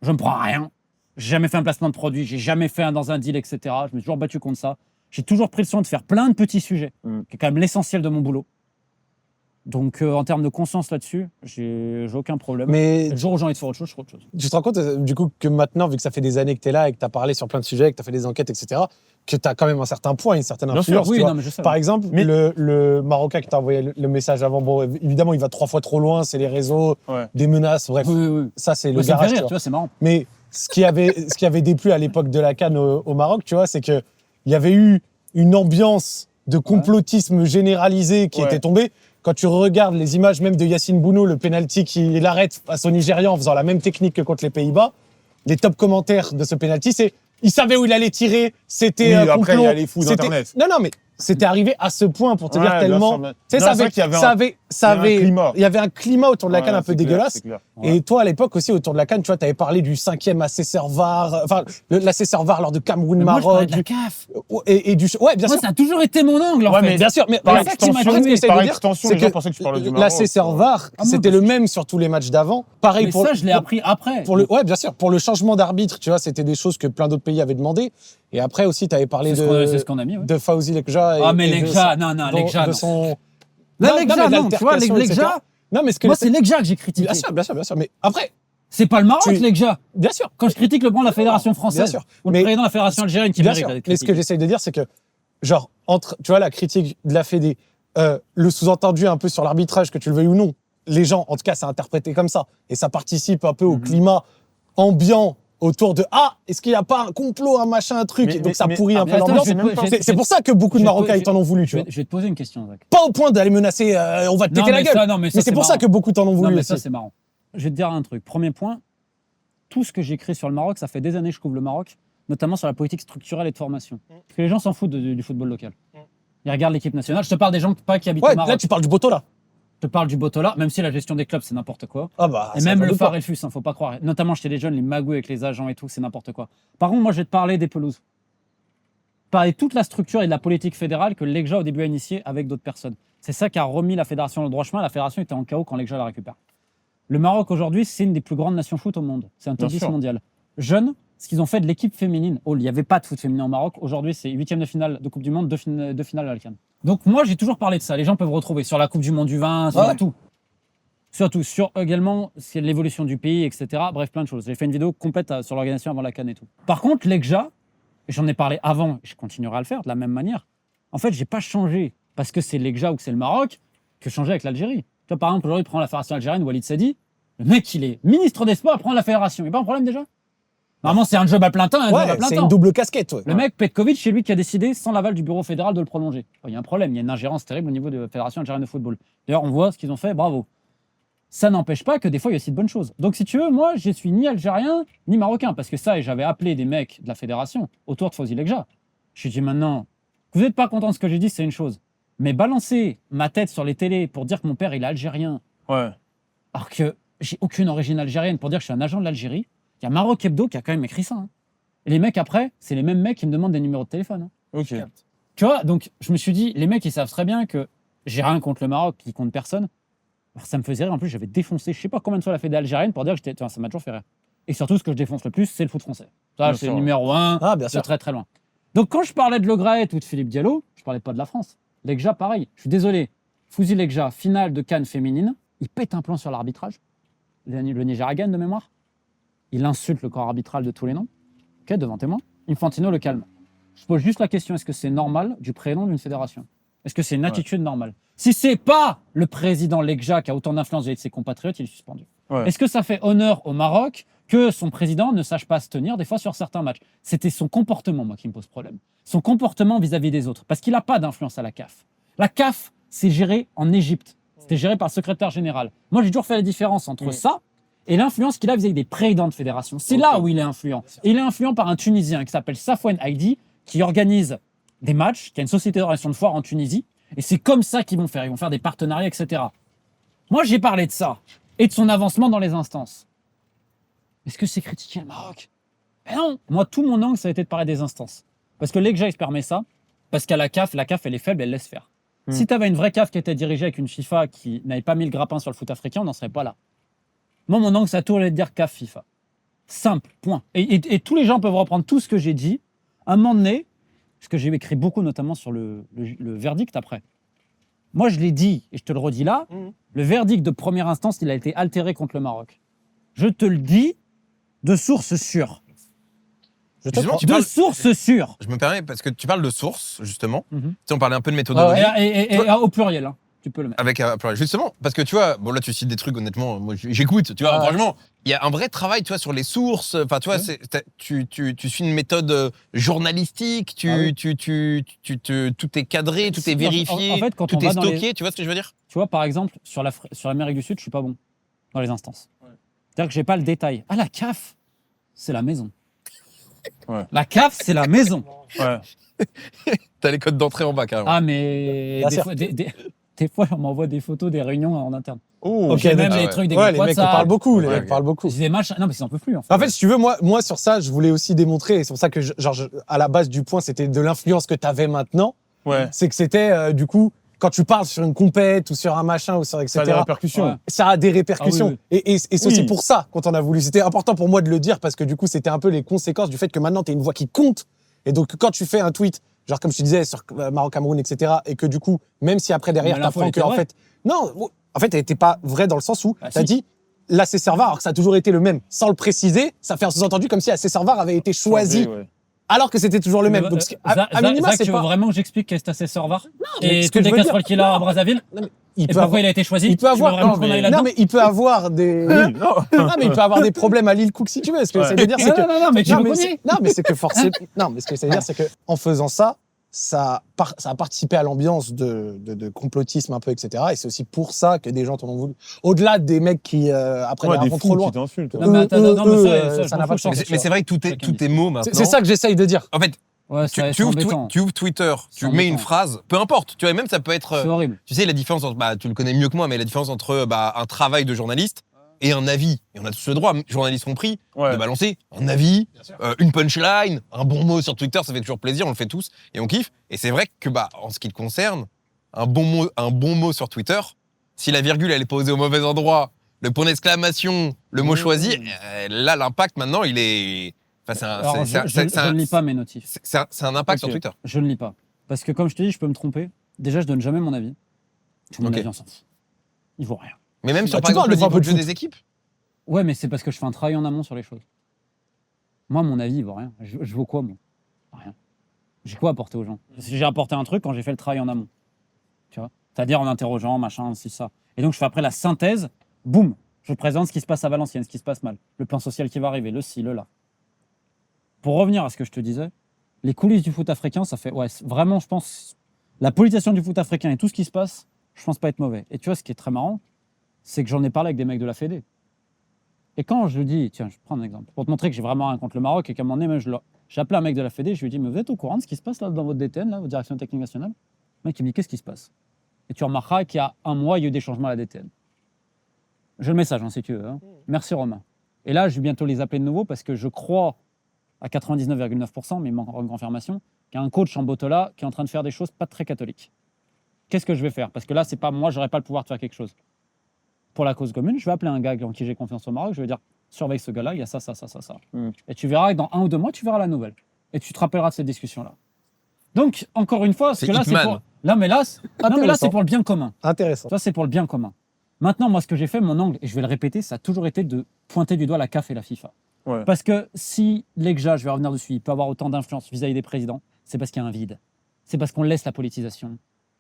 Je ne prends rien. J'ai jamais fait un placement de produit, j'ai jamais fait un dans un deal, etc. Je me suis toujours battu contre ça. J'ai toujours pris le soin de faire plein de petits sujets, qui est quand même l'essentiel de mon boulot. Donc, en termes de conscience là-dessus, j'ai aucun problème. Mais Le jour où j'ai envie de faire autre chose, je ferai autre chose. tu te rends compte, du coup, que maintenant, vu que ça fait des années que tu es là et que tu as parlé sur plein de sujets, que tu as fait des enquêtes, etc., que tu as quand même un certain poids, une certaine Bien sûr, influence. Oui, tu vois. non, mais je sais. Par exemple, Mais- le Marocain qui t'a envoyé le message avant, bon, évidemment, il va 3 fois trop loin, c'est les réseaux, Ouais. des menaces, bref. Oui, oui. Ça, c'est le Ouais, ça me fait garage. rire, tu tu vois. vois, c'est marrant. Mais ce qui avait déplu à l'époque de la CAN au Maroc, tu vois, c'est qu'il y avait eu une ambiance de complotisme généralisé qui Ouais. était tombée. Quand tu regardes les images même de Yacine Bounou, le penalty qu'il arrête face au Nigérian en faisant la même technique que contre les Pays-Bas, les top commentaires de ce penalty, c'est il savait où il allait tirer, c'était Oui, un après, complot. il y a les fous C'était- d'Internet. Non, mais c'était arrivé à ce point pour te Ouais, dire bien tellement. sûr, mais- Tu sais, Non, c'est vrai qu'il y avait un climat. il y avait un climat autour de la Ouais, CAN un peu c'est clair, dégueulasse. c'est clair. Et toi, à l'époque aussi, autour de la CAN, tu vois, tu avais parlé du 5e assesseur VAR, enfin, l'assesseur VAR lors de Mais moi, je Cameroun-Maroc. parlais de la CAF. Et du. Ouais, bien Moi, sûr. ça a toujours été mon angle, en Ouais, fait. mais Bien sûr, mais Par c'est ça qui m'a extension, tué. ce que j'essaie par de dire, extension, c'est les gens que pensaient que tu parlais du Maroc. l'assesseur VAR, Ah, moi, c'était parce le que- même sur tous les matchs d'avant. Pareil Mais pour. ça, je l'ai appris après. Ouais, bien sûr. Pour le changement d'arbitre, tu vois, c'était des choses que plein d'autres pays avaient demandé. Et après aussi, tu avais parlé C'est ce qu'on a mis. Ouais. de Fauzi Lekja. Ah, mais et de Lekja, son- non, de- Lekja, de non. son. Là, Non, Lekja, mais non, tu vois, l'altercation, etc. Lekja, Non, mais ce que moi, c'est Lekja que j'ai critiqué. Bien sûr, bien sûr, bien sûr. Mais après, C'est pas le Maroc, Tu- Lekja. bien sûr. Quand je critique le président de la Fédération française, Bien sûr. ou le Mais- président de la Fédération algérienne qui Bien mérite sûr. d'être Mais ce que critiqué. j'essaie de dire, c'est que, genre, entre, tu vois, la critique de la Fédé, le sous-entendu un peu sur l'arbitrage, que tu le veuilles ou non, les gens, en tout cas, c'est interprété comme ça. Et ça participe un peu au climat ambiant autour de est-ce qu'il n'y a pas un complot, un machin, un truc. Mais- Et donc ça mais- pourrit un mais peu attends, l'ambiance. je vais te- C'est pour ça que beaucoup de je vais te- Marocains, ils t'en ont voulu, tu Je vois. vais te poser une question, Zach. Pas au point d'aller menacer, on va te Non, péter la mais gueule. ça, non, mais ça, Mais c'est pour ça marrant. que beaucoup t'en ont Non, voulu mais ça, aussi. c'est marrant. Je vais te dire un truc. Premier point, tout ce que j'écris sur le Maroc, ça fait des années que je couvre le Maroc, notamment sur la politique structurelle et de formation. Parce que les gens s'en foutent du football local. Ils regardent l'équipe nationale. Je te parle des gens pas qui habitent Ouais, au Maroc. là, tu parles du Boto, là. Je te parle du Botola, même si la gestion des clubs, c'est n'importe quoi. Ah bah, Et ça, même j'en le doute pas. phare et le fus, faut pas croire. Notamment chez les jeunes, les magouilles avec les agents et tout, c'est n'importe quoi. Par contre, moi, je vais te parler des pelouses. Parler de toute la structure et de la politique fédérale que l'EGJA au début a initié avec d'autres personnes. C'est ça qui a remis la fédération dans le droit chemin. La fédération était en chaos quand l'EGJA la récupère. Le Maroc aujourd'hui, c'est une des plus grandes nations foot au monde. C'est un top Bien 10 sûr. mondial. Jeunes, ce qu'ils ont fait de l'équipe féminine. Oh, il n'y avait pas de foot féminin au Maroc. Aujourd'hui, c'est 8e de finale de Coupe du Monde, deux finales à la CAN. Donc moi, j'ai toujours parlé de ça. Les gens peuvent retrouver sur la Coupe du Monde du vin, sur Ouais. tout. Surtout sur également c'est l'évolution du pays, etc. Bref, plein de choses. J'ai fait une vidéo complète sur l'organisation avant la CAN et tout. Par contre, l'EGJA, j'en ai parlé avant, et je continuerai à le faire de la même manière. En fait, j'ai pas changé parce que c'est l'EGJA ou que c'est le Maroc que changer avec l'Algérie. Tu vois, par exemple, aujourd'hui, prend la fédération algérienne, Walid Sadi. Le mec, il est ministre des Sports, prend la fédération. Il n'y a pas un problème déjà? Normalement, c'est un job à plein temps, un job à Ouais, plein c'est temps. une double casquette, ouais. Le mec, Petkovic, c'est lui qui a décidé, sans l'aval du bureau fédéral, de le prolonger. Il y a un problème, il y a une ingérence terrible au niveau de la Fédération algérienne de football. D'ailleurs, on voit ce qu'ils ont fait, bravo. Ça n'empêche pas que des fois, il y a aussi de bonnes choses. Donc, si tu veux, moi, je suis ni algérien, ni marocain, parce que ça, et j'avais appelé des mecs de la Fédération autour de Fawzi Lekja. Je lui ai dit maintenant, vous n'êtes pas content de ce que j'ai dit, c'est une chose. Mais balancer ma tête sur les télés pour dire que mon père, il est algérien, Ouais. alors que j'ai aucune origine algérienne, pour dire que je suis un agent de l'Algérie, il y a Maroc Hebdo qui a quand même écrit ça. Hein. Et les mecs, après, c'est les mêmes mecs qui me demandent des numéros de téléphone. Hein. Ok. Tu vois, donc je me suis dit, les mecs, ils savent très bien que j'ai rien contre le Maroc, qui compte personne. Alors, ça me faisait rire. En plus, j'avais défoncé, je sais pas combien de fois la fédé algérienne pour dire que j'étais. Enfin, ça m'a toujours fait rire. Et surtout, ce que je défonce le plus, c'est le foot français. Ça, Bien c'est sûr. le numéro 1, Ah, bien de sûr. très très loin. Donc, quand je parlais de Le Graët ou de Philippe Diallo, je parlais pas de la France. L'EGJA, pareil. Je suis désolé. Fouzi Lekja, finale de Cannes féminine, il pète un plan sur l'arbitrage. Le Nigeria gagne de mémoire. Il insulte le corps arbitral de tous les noms. Ok, devant témoin. Infantino le calme. Je pose juste la question, est-ce que c'est normal du prénom d'une fédération? Est-ce que c'est une attitude normale? Si c'est pas le président Lekja qui a autant d'influence vis-à-vis de ses compatriotes, il est suspendu. Ouais. Est-ce que ça fait honneur au Maroc que son président ne sache pas se tenir des fois sur certains matchs? C'était son comportement, moi, qui me pose problème. Son comportement vis-à-vis des autres. Parce qu'il n'a pas d'influence à la CAF. La CAF, c'est géré en Égypte. C'était géré par le secrétaire général. Moi, j'ai toujours fait la différence entre ça et l'influence qu'il a vis-à-vis des présidents de fédération. C'est là où il est influent. Et il est influent par un Tunisien qui s'appelle Safwan Haïdi, qui organise des matchs, qui a une société d'organisation de foire en Tunisie. Et c'est comme ça qu'ils vont faire. Ils vont faire des partenariats, etc. Moi, j'ai parlé de ça et de son avancement dans les instances. Est-ce que c'est critiquer le Maroc? Ben non. Moi, tout mon angle, ça a été de parler des instances. Parce que l'EGJA, il se permet ça, parce qu'à la CAF, elle est faible, elle laisse faire. Si tu avais une vraie CAF qui était dirigée avec une FIFA qui n'avait pas mis le grappin sur le foot africain, on n'en serait pas là. Moi, mon angle, ça a toujours été de dire CAF FIFA. Simple, point. Et tous les gens peuvent reprendre tout ce que j'ai dit. À un moment donné, parce que j'ai écrit beaucoup, notamment sur le verdict après. Moi, je l'ai dit, et je te le redis là, le verdict de première instance, il a été altéré contre le Maroc. Je te le dis de source sûre. Justement, De source sûre. Je me permets, parce que tu parles de source, justement. Mhm. Tu sais, on parlait un peu de méthodologie. Et au pluriel, hein. Tu peux le mettre. Avec justement, parce que tu vois, bon là tu cites des trucs, honnêtement, moi j'écoute, tu vois, franchement, il y a un vrai travail, tu vois, sur les sources, enfin tu vois, tu suis une méthode journalistique, tout est cadré, tout est vérifié, En fait, quand tout on est va dans stocké, tu vois ce que je veux dire? Tu vois, par exemple, sur l'Amérique du Sud, je suis pas bon dans les instances. C'est-à-dire que j'ai pas le détail. Ah, la CAF, c'est la maison. Ouais. La CAF, c'est la maison. Ouais. T'as les codes d'entrée en bas, carrément. Ah, mais Là, des fois, on m'envoie des photos des réunions en interne. Oh, Ok, J'ai même ah les ouais. trucs des Ouais, groupes les mecs WhatsApp. parlent beaucoup, les Ouais, mecs ok. parlent beaucoup. J'ai des matchs. Non, mais ils en peuvent plus. En fait. En fait, si tu veux, moi sur ça, je voulais aussi démontrer, et c'est pour ça que, à la base du point, c'était de l'influence que tu avais maintenant, Ouais. c'est que c'était, du coup, quand tu parles sur une compète ou sur un machin ou sur etc., Ça a des répercussions. Ouais. ça a des répercussions. Ah oui, Et c'est aussi pour ça qu'on en a voulu. C'était important pour moi de le dire parce que du coup, c'était un peu les conséquences du fait que maintenant, tu es une voix qui compte. Et donc, quand tu fais un tweet, genre comme je te disais, sur Maroc-Cameroun, etc., et que du coup, même si après, derrière, Mais tu l'info, apprends elle que, était en vraie. fait, non, en fait, elle n'était pas vraie dans le sens où Ah, tu as si. dit, l'AC Servar, alors que ça a toujours été le même, sans le préciser, ça fait un sous-entendu comme si AC Servar avait été choisi, Ouais. alors que c'était toujours le même. Donc, à minima, Zach, c'est tu veux pas. vraiment que j'explique qu'est-ce que c'est Sorvar mais et ce que toutes je les veux casseroles qu'il a à Brazzaville Il et peut pourquoi avoir, il a été choisi il peut avoir, Tu veux vraiment qu'on aille là-dedans non, mais il peut avoir des, Oui, non. non, mais il peut avoir des problèmes à Lille Cook si tu veux. Ce que j'essaie de dire, c'est que, non, mais tu non, me mais connais. c'est- non, mais c'est que forcément, non, mais ce que j'essaie de dire, c'est que en faisant ça, ça a participé à l'ambiance de complotisme un peu, etc. Et c'est aussi pour ça que des gens t'en ont voulu. Au-delà des mecs qui, après, Ouais, des vont fous trop loin. qui t'insultent. Non, mais attends, non, mais ça, je ça m'en n'a pas de fous, sens. Mais c'est vrai que Chacun tout dit. est mots maintenant. C'est ça que j'essaye de dire. En fait, Ouais, tu c'est ouvres embêtant. tu ouvres Twitter, tu C'est mets une embêtant. phrase, peu importe, tu vois, même ça peut être, C'est horrible. tu sais, la différence entre, tu le connais mieux que moi, mais la différence entre un travail de journaliste et un avis. Et on a tous le droit, journalistes compris, Ouais. de balancer un avis, une punchline, un bon mot sur Twitter, ça fait toujours plaisir, on le fait tous et on kiffe. Et c'est vrai que, en ce qui te concerne, un bon mot sur Twitter, si la virgule elle est posée au mauvais endroit, le point d'exclamation, le mot choisi, là l'impact maintenant il est. Enfin, Alors, je ne lis pas mes notifs. c'est un impact Ok. sur Twitter. Je ne lis pas. Parce que comme je te dis, je peux me tromper. Déjà, je donne jamais mon avis. Mon Ok. avis, on s'en fout. Il vaut rien. Mais même sur Bah, par tu parles exemple le des fois un niveau peu de de jeu foot. des équipes. Ouais, mais c'est parce que je fais un travail en amont sur les choses. Moi, mon avis, il vaut rien. Je vaux quoi, moi? Rien. J'ai quoi à apporter aux gens? J'ai apporté un truc quand j'ai fait le travail en amont. Tu vois? C'est-à-dire en interrogeant, machin, c'est ça. Et donc, je fais après la synthèse, boum, je présente ce qui se passe à Valenciennes, ce qui se passe mal, le plan social qui va arriver, le ci, le là. Pour revenir à ce que je te disais, les coulisses du foot africain, ça fait, ouais, vraiment, je pense, la politisation du foot africain et tout ce qui se passe, je pense pas être mauvais. Et tu vois, ce qui est très marrant, c'est que j'en ai parlé avec des mecs de la Fédé. Et quand je dis, tiens, je prends un exemple, pour te montrer que j'ai vraiment rien contre le Maroc et qu'à un moment donné, même, j'ai appelé un mec de la Fédé, je lui ai dit, mais vous êtes au courant de ce qui se passe là dans votre DTN, là, votre direction technique nationale? Le mec, il me dit, qu'est-ce qui se passe? Et tu remarqueras qu'il y a un mois, il y a eu des changements à la DTN. J'ai le message, hein, si tu veux. Hein. Merci Romain. Et là, je vais bientôt les appeler de nouveau parce que je crois à 99,9%, mais il manque encore une confirmation, qu'il y a un coach en Botola qui est en train de faire des choses pas très catholiques. Qu'est-ce que je vais faire? Parce que là, c'est pas moi, j'aurais pas le pouvoir de faire quelque chose. Pour la cause commune, je vais appeler un gars en qui j'ai confiance au Maroc, je vais dire, surveille ce gars-là, il y a ça. Et tu verras que dans 1 ou 2 mois, tu verras la nouvelle. Et tu te rappelleras de cette discussion-là. Donc, encore une fois, parce C'est que là, c'est Hitman. pour... Là, mais là, c'est pour le bien commun. Intéressant. Ça, c'est pour le bien commun. Maintenant, moi, ce que j'ai fait, mon angle, et je vais le répéter, ça a toujours été de pointer du doigt la CAF et la FIFA. Ouais. Parce que si l'EGJA, je vais revenir dessus, il peut avoir autant d'influence vis-à-vis des présidents, c'est parce qu'il y a un vide. C'est parce qu'on laisse la politisation.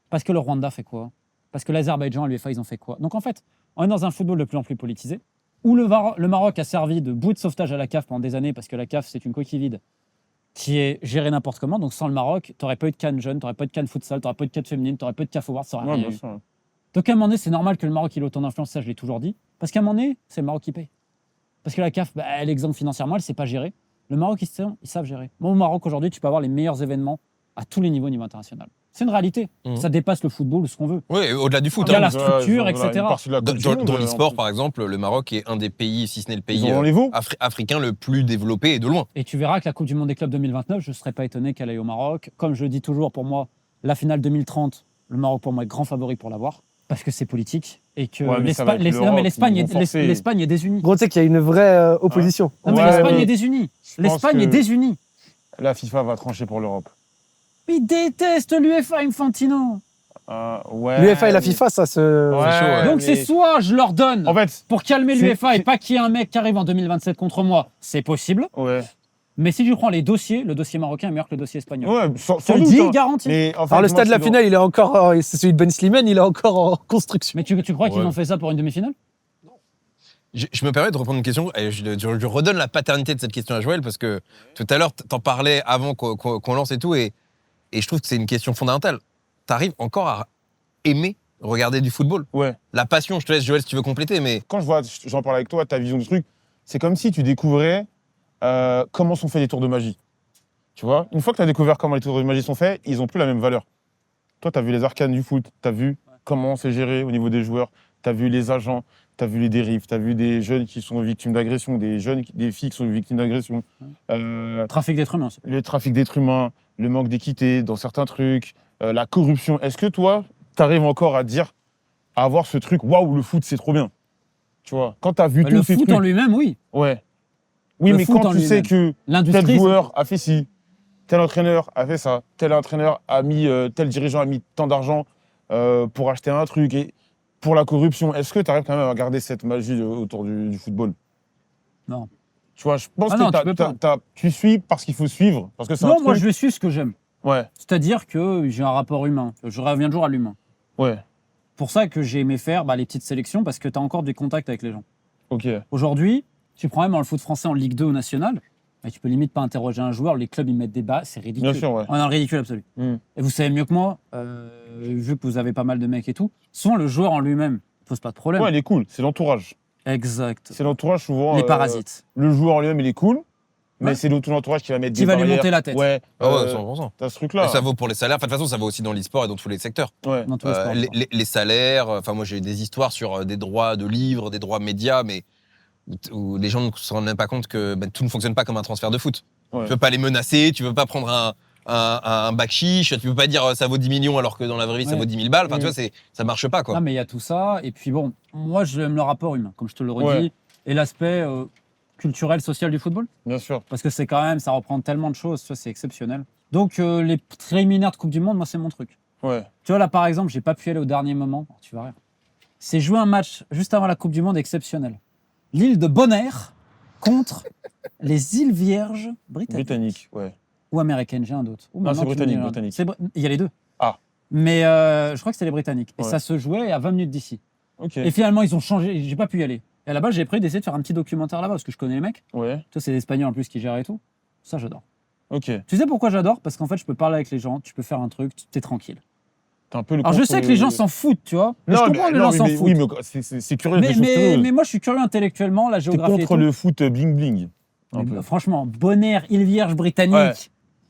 Parce que le Rwanda fait quoi? Parce que l'Azerbaïdjan, l'UEFA, ils ont fait quoi? Donc en fait, on est dans un football de plus en plus politisé, où le Maroc a servi de bouée de sauvetage à la CAF pendant des années, parce que la CAF, c'est une coquille vide qui est gérée n'importe comment. Donc sans le Maroc, tu n'aurais pas eu de CAN jeune, tu n'aurais pas eu de CAN futsal, tu n'aurais pas eu de CAN féminine, tu n'aurais pas eu de CAF Awards, ça aurait Ouais, rien bien eu. sûr. Donc à un moment donné, c'est normal que le Maroc ait autant d'influence, ça je l'ai toujours dit, parce qu'à un moment donné, c'est le Maroc qui paye. Parce que la CAF, elle est exempte financièrement, elle ne sait pas gérer. Le Maroc, ils savent gérer. Moi, au Maroc, aujourd'hui, tu peux avoir les meilleurs événements à tous les niveaux, au niveau international. C'est une réalité. Mhm. Ça dépasse le football ou ce qu'on veut. Oui, au-delà du foot. Il y a hein. la structure, etc. Une partie de la Coupe du Monde, Dans en l'e-sport, plus. par exemple, le Maroc est un des pays, si ce n'est le Ils pays ont les veaux. africain le plus développé et de loin. Et tu verras que la Coupe du Monde des clubs 2029, je ne serais pas étonné qu'elle aille au Maroc. Comme je le dis toujours, pour moi, la finale 2030, le Maroc, pour moi, est grand favori pour l'avoir. Parce que c'est politique. Et que Ouais, mais ça va être l'Europe, non, mais l'Espagne ils vont forcer. l'Espagne est désunie. Gros, tu sais qu'il y a une vraie opposition. Non, mais Ouais, l'Espagne mais est désunie. je pense L'Espagne que est désunie. La FIFA va trancher pour l'Europe. Il déteste l'UEFA, Infantino. Ouais. L'UEFA et la FIFA, ça se. Ouais, chaud, ouais. Donc mais- c'est soit je leur donne En fait, pour calmer c'est- l'UEFA et c'est- pas qu'il y ait un mec qui arrive en 2027 contre moi, c'est possible. ouais. Mais si je prends les dossiers, le dossier marocain est meilleur que le dossier espagnol. Ouais, sans Je te le doute. dis, hein. garanti. Mais en fait, Alors, le moi, stade de la je suis finale, il est encore. C'est celui de Ben Slimane, il est encore en construction. Mais tu crois qu'ils Ouais. ont fait ça pour une demi-finale? Je me permets de reprendre une question, et je redonne la paternité de cette question à Joël, parce que tout à l'heure, t'en parlais avant qu'on lance et tout, et je trouve que c'est une question fondamentale. T'arrives encore à aimer regarder du football? Ouais. La passion, je te laisse Joël si tu veux compléter, mais Quand j'en parle avec toi, ta vision du truc, c'est comme si tu découvrais comment sont faits les tours de magie. Tu vois, une fois que tu as découvert comment les tours de magie sont faits, ils n'ont plus la même valeur. Toi, tu as vu les arcanes du foot, tu as vu comment c'est géré au niveau des joueurs, tu as vu les agents, tu as vu les dérives, tu as vu des jeunes qui sont victimes d'agression, des filles qui sont victimes d'agression, Trafic d'êtres humains. le trafic d'êtres humains, le manque d'équité dans certains trucs, la corruption. Est-ce que toi, tu arrives encore à dire, à avoir ce truc, waouh, le foot, c'est trop bien? Tu vois, quand tu as vu Bah, tous le ces foot trucs. en lui-même, oui. Ouais. Oui, Le mais foot quand en tu sais que tel L'industrie. joueur a fait ci, tel entraîneur a fait ça, tel entraîneur a mis, tel dirigeant a mis tant d'argent pour acheter un truc et pour la corruption, est-ce que tu arrives quand même à garder cette magie autour du football? Non. Tu vois, je pense Ah que non, tu peux pas. tu suis parce qu'il faut suivre, parce que c'est un Non, truc. moi je vais suivre ce que j'aime. Ouais, C'est-à-dire que j'ai un rapport humain. Je reviens toujours à l'humain. ouais, Pour ça que j'ai aimé faire les petites sélections parce que tu as encore du contact avec les gens. ok. Aujourd'hui, tu prends même dans le foot français en Ligue 2 ou national, bah, tu peux limite pas interroger un joueur, les clubs ils mettent des bas, c'est ridicule. Bien sûr, ouais. On est dans le ridicule absolu. Mm. Et vous savez mieux que moi, vu que vous avez pas mal de mecs et tout, souvent le joueur en lui-même ne pose pas de problème. Ouais, il est cool, c'est l'entourage. Exact. C'est l'entourage souvent. Les parasites. Le joueur en lui-même, il est cool, mais Ouais. c'est tout l'entourage qui va mettre Qui des va lui barrières. monter la tête. Ouais, ah ouais, 100%. t'as ce truc-là. Et ça vaut pour les salaires. Enfin, de toute façon, ça vaut aussi dans l'e-sport et dans tous les secteurs. Ouais. Dans tous les sports. Les salaires, enfin moi j'ai des histoires sur des droits de livres, des droits médias, mais où les gens ne se rendent même pas compte que tout ne fonctionne pas comme un transfert de foot. Ouais. Tu peux pas les menacer, tu peux pas prendre un bac chiche, tu peux pas dire ça vaut 10 millions alors que dans la vraie vie ça Ouais. vaut 10 000 balles. Enfin, tu Mm. vois, ça marche pas quoi. Non, mais il y a tout ça. Et puis bon, moi j'aime le rapport humain, comme je te le redis, Ouais. et l'aspect culturel, social du football. Bien sûr. Parce que c'est quand même, ça reprend tellement de choses, tu vois, c'est exceptionnel. Donc les préliminaires de Coupe du Monde, moi c'est mon truc. Ouais. Tu vois, là par exemple, j'ai pas pu y aller au dernier moment, tu vas rire. C'est jouer un match juste avant la Coupe du Monde exceptionnel. L'île de Bonaire contre les îles Vierges britanniques. Britannique, ouais. Ou américaines, j'ai un doute. Ou Non, maintenant, c'est tu me britannique, dis, britannique. Il y a les deux. Ah. Mais je crois que c'est les Britanniques. Et Ouais. ça se jouait à 20 minutes d'ici. Ok. Et finalement, ils ont changé, j'ai pas pu y aller. Et à la base, j'ai prévu d'essayer de faire un petit documentaire là-bas, parce que je connais les mecs. Ouais. Toi, c'est des Espagnols en plus qui gèrent et tout. Ça, j'adore. Ok. Tu sais pourquoi j'adore? Parce qu'en fait, je peux parler avec les gens, tu peux faire un truc, t'es tranquille. T'es un peu le Alors, je contre- sais que les gens s'en foutent, tu vois. Mais je Non, comprends que les non, gens s'en mais- foutent. Oui, mais c'est curieux. des choses curieuses. Mais moi, je suis curieux intellectuellement, la T'es géographie. et contre tout. le foot bling bling. Un Mais peu. franchement, Bonaire, île Vierge britannique. Ouais.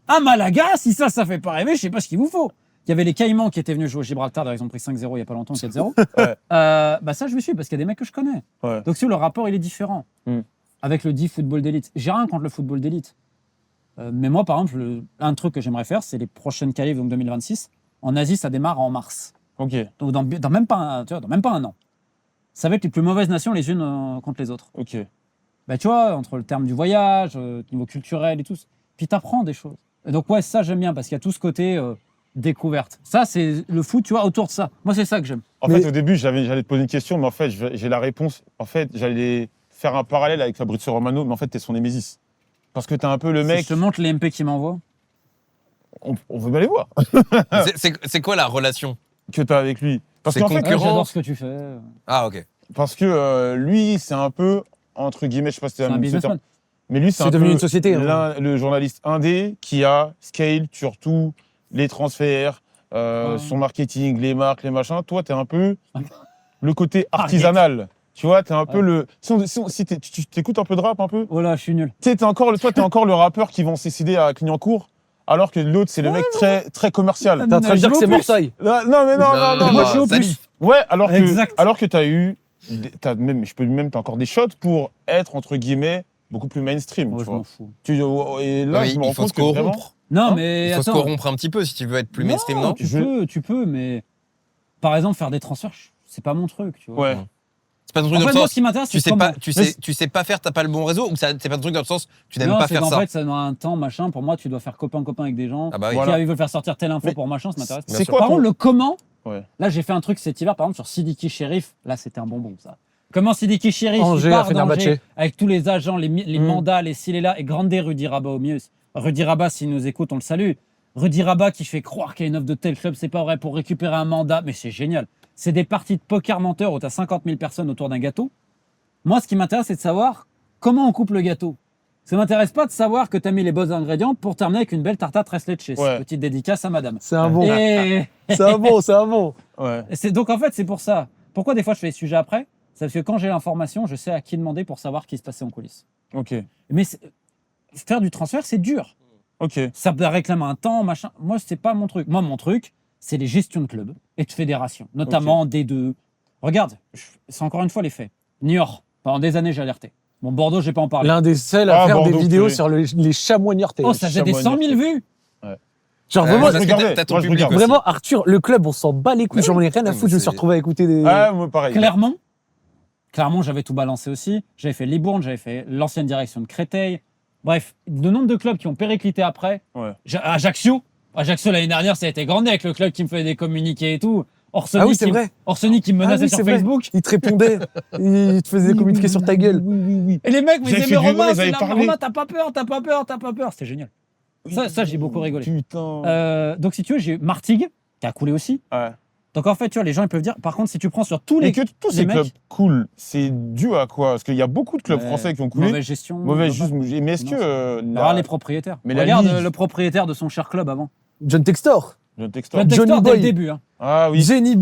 À Malaga, si ça fait pas rêver, je sais pas ce qu'il vous faut. Il y avait les Caïmans qui étaient venus jouer au Gibraltar, d'ailleurs, ils ont pris 5-0 il y a pas longtemps, 4-0. Ouais. Bah ça, je me suis parce qu'il y a des mecs que je connais. Ouais. Donc, si le rapport, il est différent. Mm. Avec le dit football d'élite. J'ai rien contre le football d'élite. Mais moi, par exemple, un truc que j'aimerais faire, c'est les prochaines qualifs, donc 2026. En Asie, ça démarre en mars. Ok. Donc, dans même pas un an. Ça va être les plus mauvaises nations les unes contre les autres. Ok. Bah, tu vois, entre le terme du voyage, niveau culturel et tout. Puis t'apprends des choses. Et donc, ouais, ça, j'aime bien parce qu'il y a tout ce côté découverte. Ça, c'est le foot, tu vois, autour de ça. Moi, c'est ça que j'aime. En Mais- fait, au début, j'allais te poser une question, mais en fait, j'ai la réponse. En fait, j'allais faire un parallèle avec Fabrizio Romano, mais en fait, t'es son némésis. Parce que t'es un peu le Si mec. je te montre les MP qui m'envoient. On veut bien les voir. C'est quoi la relation? Que t'as avec lui. Parce C'est qu'en fait, concurrent. Ouais, j'adore ce que tu fais. Ah ok. parce que lui, c'est un peu, entre guillemets, je sais pas si C'est un businessman. mais lui, c'est C'est un devenu peu une société, hein. le journaliste indé qui a scale sur tout, les transferts, Ouais. son marketing, les marques, les machins. Toi, t'es un peu le côté artisanal. Tu vois, t'es un peu Ouais. le. Si tu t'écoutes un peu de rap, un peu. Oh là, je suis nul. Tu sais, toi, t'es encore le rappeur qui vend ses CD à Clignancourt alors que l'autre, c'est le mec très, très commercial. T'es en train de dire que c'est Je veux Marseille. Non, mais non. moi, je suis au Salif. Ouais, alors Exact. que t'as eu, t'as encore des shots pour être, entre guillemets, beaucoup plus mainstream, Moi, tu je vois. m'en fous. Et là, Ouais, je me il rends faut compte se que vraiment... corrompre. Non, Hein mais Il faut se attends. corrompre un petit peu si tu veux être plus mainstream, non Tu peux, mais par exemple, faire des transferts, c'est pas mon truc, tu vois. Ouais. C'est pas ton En truc dans fait, le moi, sens. ce qui m'intéresse, Tu c'est sais comment. pas, tu sais pas faire, t'as pas le bon réseau, ou c'est pas ton truc dans le sens, tu n'aimes Non, pas c'est faire qu'en ça. fait, ça dans un temps, machin. Pour moi, tu dois faire copain-copain avec des gens. Ah bah oui. Voilà. Ils veulent faire sortir telle info Mais pour machin, ça m'intéresse. Bien C'est sûr. quoi Par ton... contre, le comment, Ouais. là, j'ai fait un truc cet hiver, par exemple, sur Sidiki Sheriff. Là, c'était un bonbon, ça. Comment Sidiki Sheriff, Angers, il part à d'Angers Fenerbahçe. avec tous les agents, les Mm. mandats, les ci, les là, et Grande Rudy Rabat au mieux. Rudy Rabat, s'il nous écoute, on le salue. Rudy Rabat qui fait croire qu'il y a une offre de tel club, c'est pas vrai, pour récupérer un mandat, mais c'est génial. C'est des parties de poker menteur où tu as 50 000 personnes autour d'un gâteau. Moi, ce qui m'intéresse, c'est de savoir comment on coupe le gâteau. Ça m'intéresse pas de savoir que tu as mis les bons ingrédients pour terminer avec une belle tartare tres leches. Ouais. Petite dédicace à madame. C'est un bon. Et C'est un bon, c'est un bon. Ouais. donc en fait, c'est pour ça. Pourquoi des fois je fais les sujets après? C'est parce que quand j'ai l'information, je sais à qui demander pour savoir ce qui se passait en coulisses. Ok. Mais faire du transfert, c'est dur. Ok. Ça réclame un temps, machin. Moi, c'est pas mon truc. Moi, mon truc, c'est les gestions de clubs et de fédérations, notamment D2. Regarde, c'est encore une fois les faits. Niort, pendant des années, j'ai alerté. Bon, Bordeaux, j'ai pas en parlé. L'un des seuls à faire Bordeaux, des vidéos purée. sur les chamois niortais. Oh, ça faisait des 100 000 vues. Genre Ouais, vraiment, parce que regardais, t'as ton moi, je public regarde. aussi. vraiment, Arthur, le club, on s'en bat les couilles. Mais J'en ai rien à oui, foutre. Je me suis c'est- retrouvé à écouter des. Ah, moi, pareil. Clermont, j'avais tout balancé aussi. J'avais fait Libourne, j'avais fait l'ancienne direction de Créteil. Bref, de nombre de clubs qui ont périclité après. Ouais. Ajaccio, l'année dernière, ça a été grandé avec le club qui me fait des communiqués et tout. Orsoni, Ah oui, c'est vrai. Orsoni qui me menaçait Ah oui, sur c'est vrai. Facebook. Il te répondait, il te faisait communiquer sur ta gueule. Et les mecs me Vous avez disaient, fait mais du Romain, bruit, vous avez parlé. Romain, t'as pas peur. C'était génial. Ça, j'ai beaucoup rigolé. Putain. Donc, si tu veux, j'ai Martigues, qui a coulé aussi. Ouais. Donc, en fait, tu vois, les gens, ils peuvent dire, par contre, si tu prends sur tous Et les que tous les ces mecs- clubs cool, c'est dû à quoi? Parce qu'il y a beaucoup de clubs français qui ont coulé. Mauvaise gestion. Mauvaise globale. juste. Mais est-ce Non, que. Alors, les propriétaires. Mais la Regarde Ligue- le propriétaire de son cher club avant. John Textor. John Textor. John Johnny Textor, dès le Boy. début. Hein. Ah oui. Johnny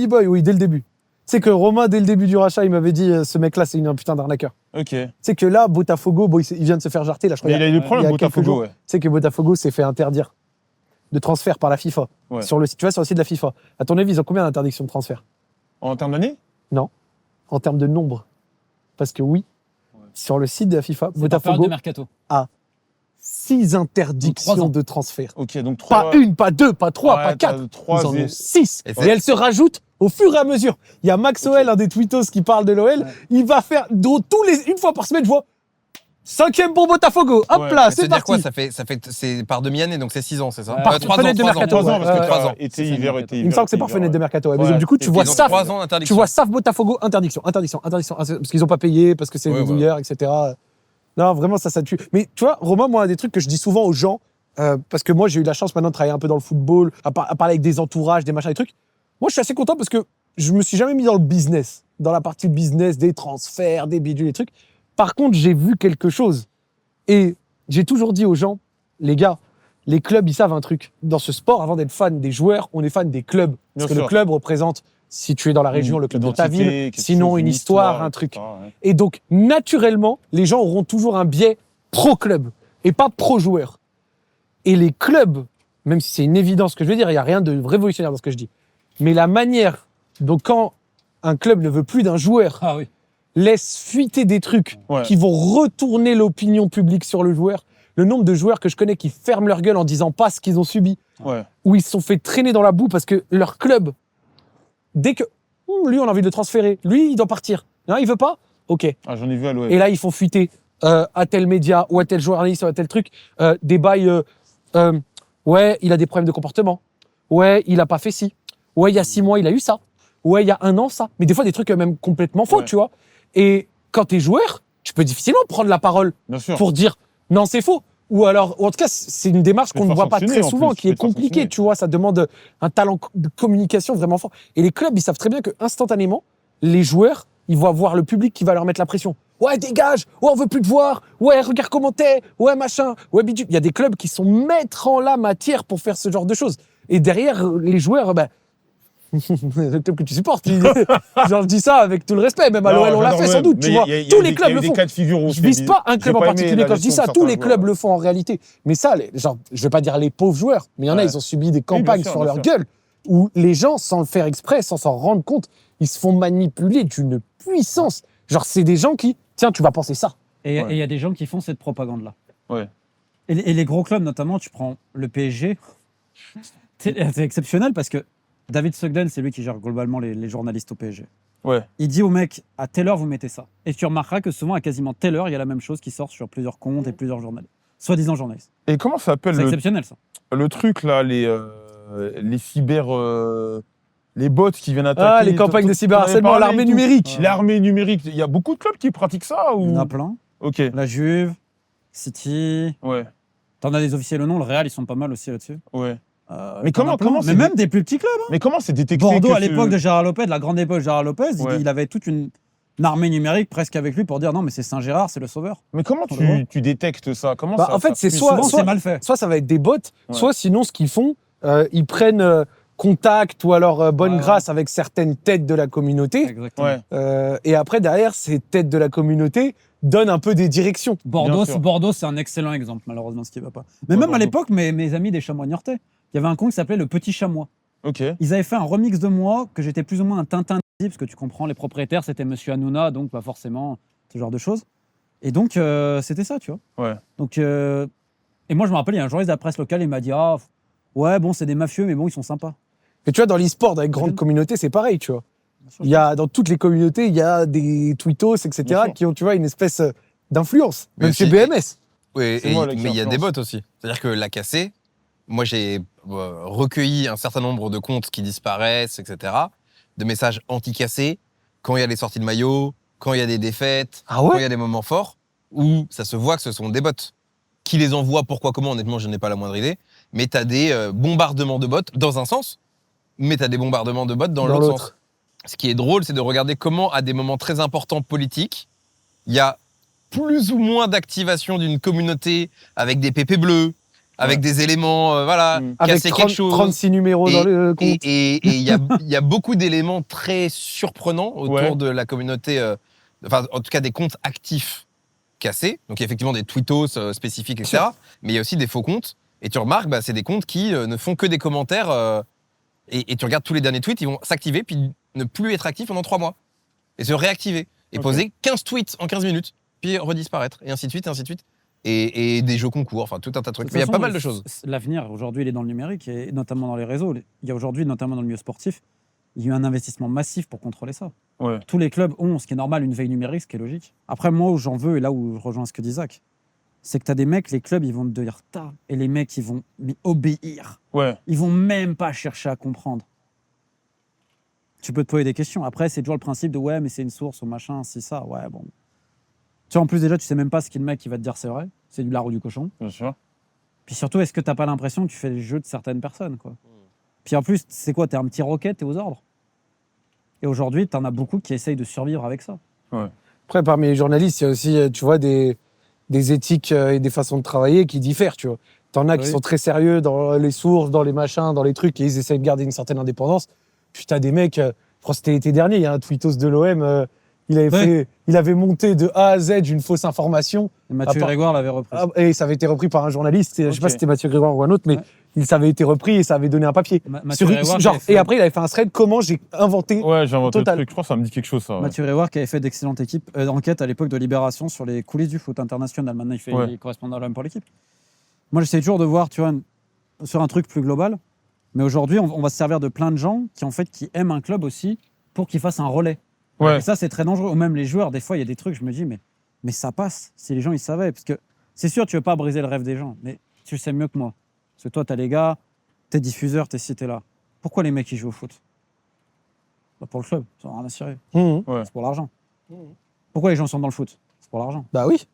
Boy, oui, dès le début. C'est que Romain, dès le début du rachat, il m'avait dit ce mec-là, c'est un putain d'arnaqueur. Ok. Mais C'est que là, Botafogo, bon, il vient de se faire jarter. Là, je crois, il a eu le il y problème, a quelques jours. Botafogo, ouais. C'est que Botafogo s'est fait interdire de transfert par la FIFA. Ouais. Tu vois, sur le site de la FIFA. À ton avis, ils ont combien d'interdictions de transfert En termes d'années? en termes de nombre? Parce que oui, sur le site de la FIFA, C'est par période Botafogo de mercato. a 6 Donc, 3 interdictions ans. de transfert. Ok, donc 3. Pas une, pas deux, pas trois, Ouais, pas quatre. t'as trois Ils en et- ont 6. Et Et, c'est- elles se rajoutent au fur et à mesure. Il y a Maxwell, un des tweetos qui parle de l'OL. Ouais. Il va faire une fois par semaine, je vois 5e pour Botafogo. Hop Ouais. là, Ça c'est veut dire quoi? parti. C'est par demi-année, donc c'est 6 ans, c'est ça? Ouais. Par 3 ans, fenêtre de 3 ans. mercato, 3 ans, parce que ouais. 3 ans. été, C'est hiver, ça, été, Il hiver. me semble que c'est été, par hiver, fenêtre de ouais. mercato. Ouais. Ouais. Mais donc, du coup, tu Et vois ils ont SAF. 3 ans Tu d'interdiction. vois SAF Botafogo, interdiction, parce qu'ils n'ont pas payé, parce que c'est Ouais, des voilà. douilleurs, etc. Non, vraiment, ça tue. Mais tu vois, Romain, moi, un des trucs que je dis souvent aux gens, parce que moi, j'ai eu la chance maintenant de travailler un peu dans le football, à parler avec des entourages, des machins, des trucs. Moi, je suis assez content parce que je me suis jamais mis dans le business, dans la partie business, des transferts, des bidules, des trucs. Par contre, j'ai vu quelque chose. Et j'ai toujours dit aux gens, les gars, les clubs, ils savent un truc. Dans ce sport, avant d'être fan des joueurs, on est fan des clubs. Parce Bien que sûr. le club représente, si tu es dans la région, le club de ta Identité, ville, quelque sinon chose, une histoire, un truc. etc., ouais. Et donc, naturellement, les gens auront toujours un biais pro-club et pas pro-joueur. Et les clubs, même si c'est une évidence ce que je veux dire, il n'y a rien de révolutionnaire dans ce que je dis. Mais la manière dont quand un club ne veut plus d'un joueur, Ah oui. laisse fuiter des trucs Ouais. qui vont retourner l'opinion publique sur le joueur, le nombre de joueurs que je connais qui ferment leur gueule en disant pas ce qu'ils ont subi, Ouais. où ils se sont fait traîner dans la boue parce que leur club, dès que lui, on a envie de le transférer, lui, il doit partir. Non, il veut pas. Ok. Ah, j'en ai vu à l'OM. Et là, ils font fuiter à tel média ou à tel journaliste ou à tel truc des bails. Ouais, il a des problèmes de comportement. Ouais, il a pas fait ci. Ouais, il y a 6 mois, il a eu ça. Ouais, il y a 1 an, ça. Mais des fois, des trucs même complètement faux, Ouais. tu vois. Et quand t'es joueur, tu peux difficilement prendre la parole Bien sûr. pour dire non, c'est faux. Ou alors, ou en tout cas, c'est une démarche Tu peux qu'on te ne faire voit pas sanctionner, très en souvent, plus. qui Tu peux est te faire compliqué, sanctionner. tu vois. Ça demande un talent de communication vraiment fort. Et les clubs, ils savent très bien que instantanément, les joueurs, ils vont avoir le public qui va leur mettre la pression. Ouais, dégage. Ouais, on veut plus te voir. Ouais, regarde comment t'es. Ouais, machin. Ouais, bidule. Il y a des clubs qui sont maîtres en la matière pour faire ce genre de choses. Et derrière, les joueurs, ben, Le club que tu supportes. Genre, je dis ça avec tout le respect. Même à Non, l'OL, on l'a j'adore fait l'OM, sans doute, mais tu vois. il y a Tous des- les clubs il y a le eu des font. cas de figure où Je vise pas un j'ai club en pas aimé particulier la quand je dis gestion ça. de Tous les certains clubs joueurs. le font en réalité. Mais ça, genre, je vais pas dire les pauvres joueurs, mais il y en a, Ouais. ils ont subi des bien campagnes sûr, sur bien leur sûr. gueule où les gens, sans le faire exprès, sans s'en rendre compte, ils se font manipuler d'une puissance. Genre, c'est des gens qui, tiens, tu vas penser ça. Et Ouais. il y a des gens qui font cette propagande-là. Ouais. Et les gros clubs, notamment, tu prends le PSG, c'est exceptionnel parce que David Sugden, c'est lui qui gère globalement les journalistes au PSG. Ouais. Il dit au mec, à telle heure, vous mettez ça. Et tu remarqueras que souvent, à quasiment telle heure, il y a la même chose qui sort sur plusieurs comptes et plusieurs journalistes. Soi-disant journalistes. Et comment ça s'appelle C'est exceptionnel, ça. le truc là, les cyber, les bots qui viennent attaquer. Les campagnes de T'en avais cyberharcèlement, parlé l'armée et tout. numérique. L'armée numérique. Il y a beaucoup de clubs qui pratiquent ça Il y en ou a plein. Ok. La Juve, City. Ouais. T'en as des officiels ou non. Le Real, ils sont pas mal aussi là-dessus. Ouais. Mais comment c'est Mais même des plus petits clubs. Mais comment c'est détecté Bordeaux, que à l'époque de Gérard Lopez, de la grande époque de Gérard Lopez, Ouais. il avait toute une armée numérique presque avec lui pour dire non, mais c'est Saint-Gérard, c'est le sauveur. Mais comment On le voit. tu détectes ça? Comment Bah, ça en fait, ça- c'est Mais soit, souvent, c'est mal fait. soit ça va être des bots, Ouais. soit sinon, ce qu'ils font, ils prennent contact ou alors bonne Ouais. grâce avec certaines têtes de la communauté. Exactement. Ouais. Et après, derrière, ces têtes de la communauté donnent un peu des directions. Bordeaux, Bien sûr. Bordeaux, c'est un excellent exemple, malheureusement, ce qui va pas. Mais Ouais, même à Bordeaux. l'époque, mes amis des Chamois niortais, il y avait un compte qui s'appelait Le Petit Chamois. Ok. Ils avaient fait un remix de moi que j'étais plus ou moins un Tintin, parce que tu comprends, les propriétaires, c'était Monsieur Hanouna, donc pas forcément ce genre de choses. Et donc, c'était ça, tu vois. Ouais. Donc, et moi, je me rappelle, il y a un journaliste de la presse locale, il m'a dit ah, ouais, bon, c'est des mafieux, mais bon, ils sont sympas. Et tu vois, dans l'e-sport, avec grande Mhm. communauté, c'est pareil, tu vois. sûr. Il y a, dans toutes les communautés, il y a des tweetos, Bien etc., sûr. qui ont, tu vois, une espèce d'influence. Mais Même chez aussi- BMS. Oui, C'est moi, là, qui mais il y a des influence. bots aussi. C'est-à-dire que la cassée, moi j'ai recueilli un certain nombre de comptes qui disparaissent, etc., de messages anti-cassés, quand il y a les sorties de maillot, quand il y a des défaites, Ah quand il y ouais a des moments forts, où ça se voit que ce sont des bots. Qui les envoient, pourquoi, comment, honnêtement, je n'ai pas la moindre idée. Mais tu as des bombardements de bots dans un sens, mais tu as des bombardements de bots dans l'autre sens. Ce qui est drôle, c'est de regarder comment, à des moments très importants politiques, il y a plus ou moins d'activation d'une communauté avec des PP bleus, avec des éléments, voilà, Avec casser 30 quelque chose. 36 numéros dans le compte. Et il y a beaucoup d'éléments très surprenants autour Ouais. de la communauté, enfin, en tout cas des comptes actifs cassés. Donc, il y a effectivement des tweetos spécifiques, etc. Mais il y a aussi des faux comptes. Et tu remarques, bah, c'est des comptes qui ne font que des commentaires. Et tu regardes tous les derniers tweets, ils vont s'activer, puis ne plus être actifs pendant 3 mois. Et se réactiver. Et Ok. poser 15 tweets en 15 minutes, puis redisparaître. Et ainsi de suite, et ainsi de suite. Et des jeux concours, enfin tout un tas de trucs. toute Mais il y a façon, pas mal de choses. L'avenir, aujourd'hui, il est dans le numérique et notamment dans les réseaux. Il y a aujourd'hui, notamment dans le milieu sportif, il y a eu un investissement massif pour contrôler ça. Ouais. Tous les clubs ont, ce qui est normal, une veille numérique, ce qui est logique. Après, moi, où j'en veux, et là où je rejoins ce que dit Zach, c'est que tu as des mecs, les clubs, ils vont te dire ta, et les mecs, ils vont obéir. Ouais. Ils vont même pas chercher à comprendre. Tu peux te poser des questions. Après, c'est toujours le principe de ouais, mais c'est une source ou machin, c'est ça. Ouais, bon. Tu vois, en plus, déjà, tu sais même pas ce qu'est le mec qui va te dire c'est vrai. C'est du lard ou du cochon. Bien sûr. Puis surtout, est-ce que t'as pas l'impression que tu fais le jeu de certaines personnes, quoi. Puis en plus, c'est quoi? T'es un petit roquette, t'es aux ordres. Et aujourd'hui, t'en as beaucoup qui essayent de survivre avec ça. Après, parmi les journalistes, il y a aussi, tu vois, des éthiques et des façons de travailler qui diffèrent, tu vois. T'en as qui Oui. sont très sérieux dans les sources, dans les machins, dans les trucs, et ils essayent de garder une certaine indépendance. Puis t'as des mecs, je crois que c'était l'été dernier, il y a un tweetos de l'OM, il avait monté de A à Z une fausse information, Et Mathieu À part- Grégoire l'avait repris. et ça avait été repris par un journaliste, je sais pas Ok. si c'était Mathieu Grégoire ou un autre, mais Ouais. ça avait été repris et ça avait donné un papier. Mathieu Grégoire, Genre, qui avait fait- et après, il avait fait un thread, comment j'ai inventé. Ouais, j'ai inventé le Total. truc. Je crois que ça me dit quelque chose, ça. Ouais. Mathieu Grégoire qui avait fait d'excellentes enquêtes à l'époque de Libération sur les coulisses du foot international. Maintenant, il est correspondant à l'OM pour l'équipe. Moi, j'essaie toujours de voir, tu vois, sur un truc plus global. Mais aujourd'hui, on va se servir de plein de gens qui aiment un club aussi pour qu'il fasse un relais. Ouais. Et ça, c'est très dangereux. Ou même les joueurs, des fois, il y a des trucs, je me dis, mais ça passe. Si les gens, ils savaient. Parce que c'est sûr, tu veux pas briser le rêve des gens. Mais tu le sais mieux que moi. Parce que toi, t'as les gars, t'es diffuseur, t'es ci, t'es là. Pourquoi les mecs, ils jouent au foot? Bah, pour le club. Ça n'a rien à cirer. Mhm. C'est pour l'argent. Pourquoi les gens sont dans le foot? C'est pour l'argent. Bah oui.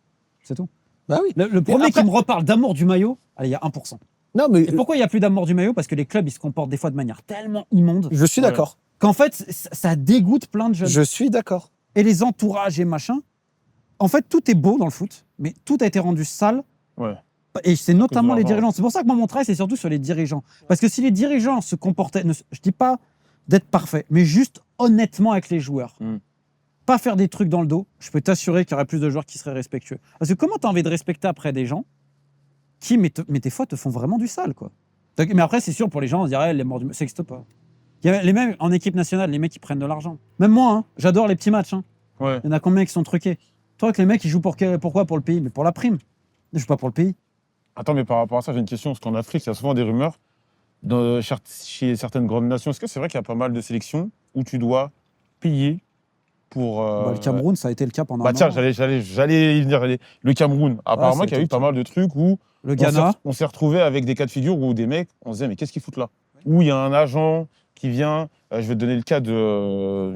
C'est tout. Bah oui. Le premier après- qui me reparle d'amour du maillot, allez, il y a 1%. Non, mais Et pourquoi il n'y a plus d'amour du maillot? Parce que les clubs, ils se comportent des fois de manière tellement immonde je suis Ouais. d'accord. qu'en fait, ça dégoûte plein de jeunes. Je suis d'accord. Et les entourages et machin. En fait, tout est beau dans le foot, mais tout a été rendu sale. Ouais. Et c'est notamment de les l'argent. dirigeants. C'est pour ça que moi, mon travail, c'est surtout sur les dirigeants. Parce que si les dirigeants se comportaient, je dis pas d'être parfait, mais juste honnêtement avec les joueurs. Mm. Pas faire des trucs dans le dos. Je peux t'assurer qu'il y aurait plus de joueurs qui seraient respectueux. Parce que comment tu as envie de respecter après des gens qui, mais des fois, te font vraiment du sale, quoi. Mais après, c'est sûr, pour les gens, on dirait, les morts du... Ça n'existe pas. Il y a les mêmes en équipe nationale, les mecs qui prennent de l'argent. Même moi, hein, j'adore les petits matchs. Hein. Ouais. Il y en a combien qui sont truqués? Toi, que les mecs, ils jouent pourquoi pour le pays? Mais pour la prime. Ils jouent pas pour le pays. Attends, mais par rapport à ça, j'ai une question. Parce qu'en Afrique, il y a souvent des rumeurs chez certaines grandes nations. Est-ce que c'est vrai qu'il y a pas mal de sélections où tu dois payer pour. Le Cameroun, ça a été le cas pendant Bah un tiens, an. j'allais y venir. Le Cameroun, apparemment, ça a qu'il y a été eu pas mal de trucs où Le Ghana. on s'est retrouvé avec des cas de figure où des mecs, on se disait, mais qu'est-ce qu'ils foutent là? Où il y a un agent qui vient, je vais te donner le cas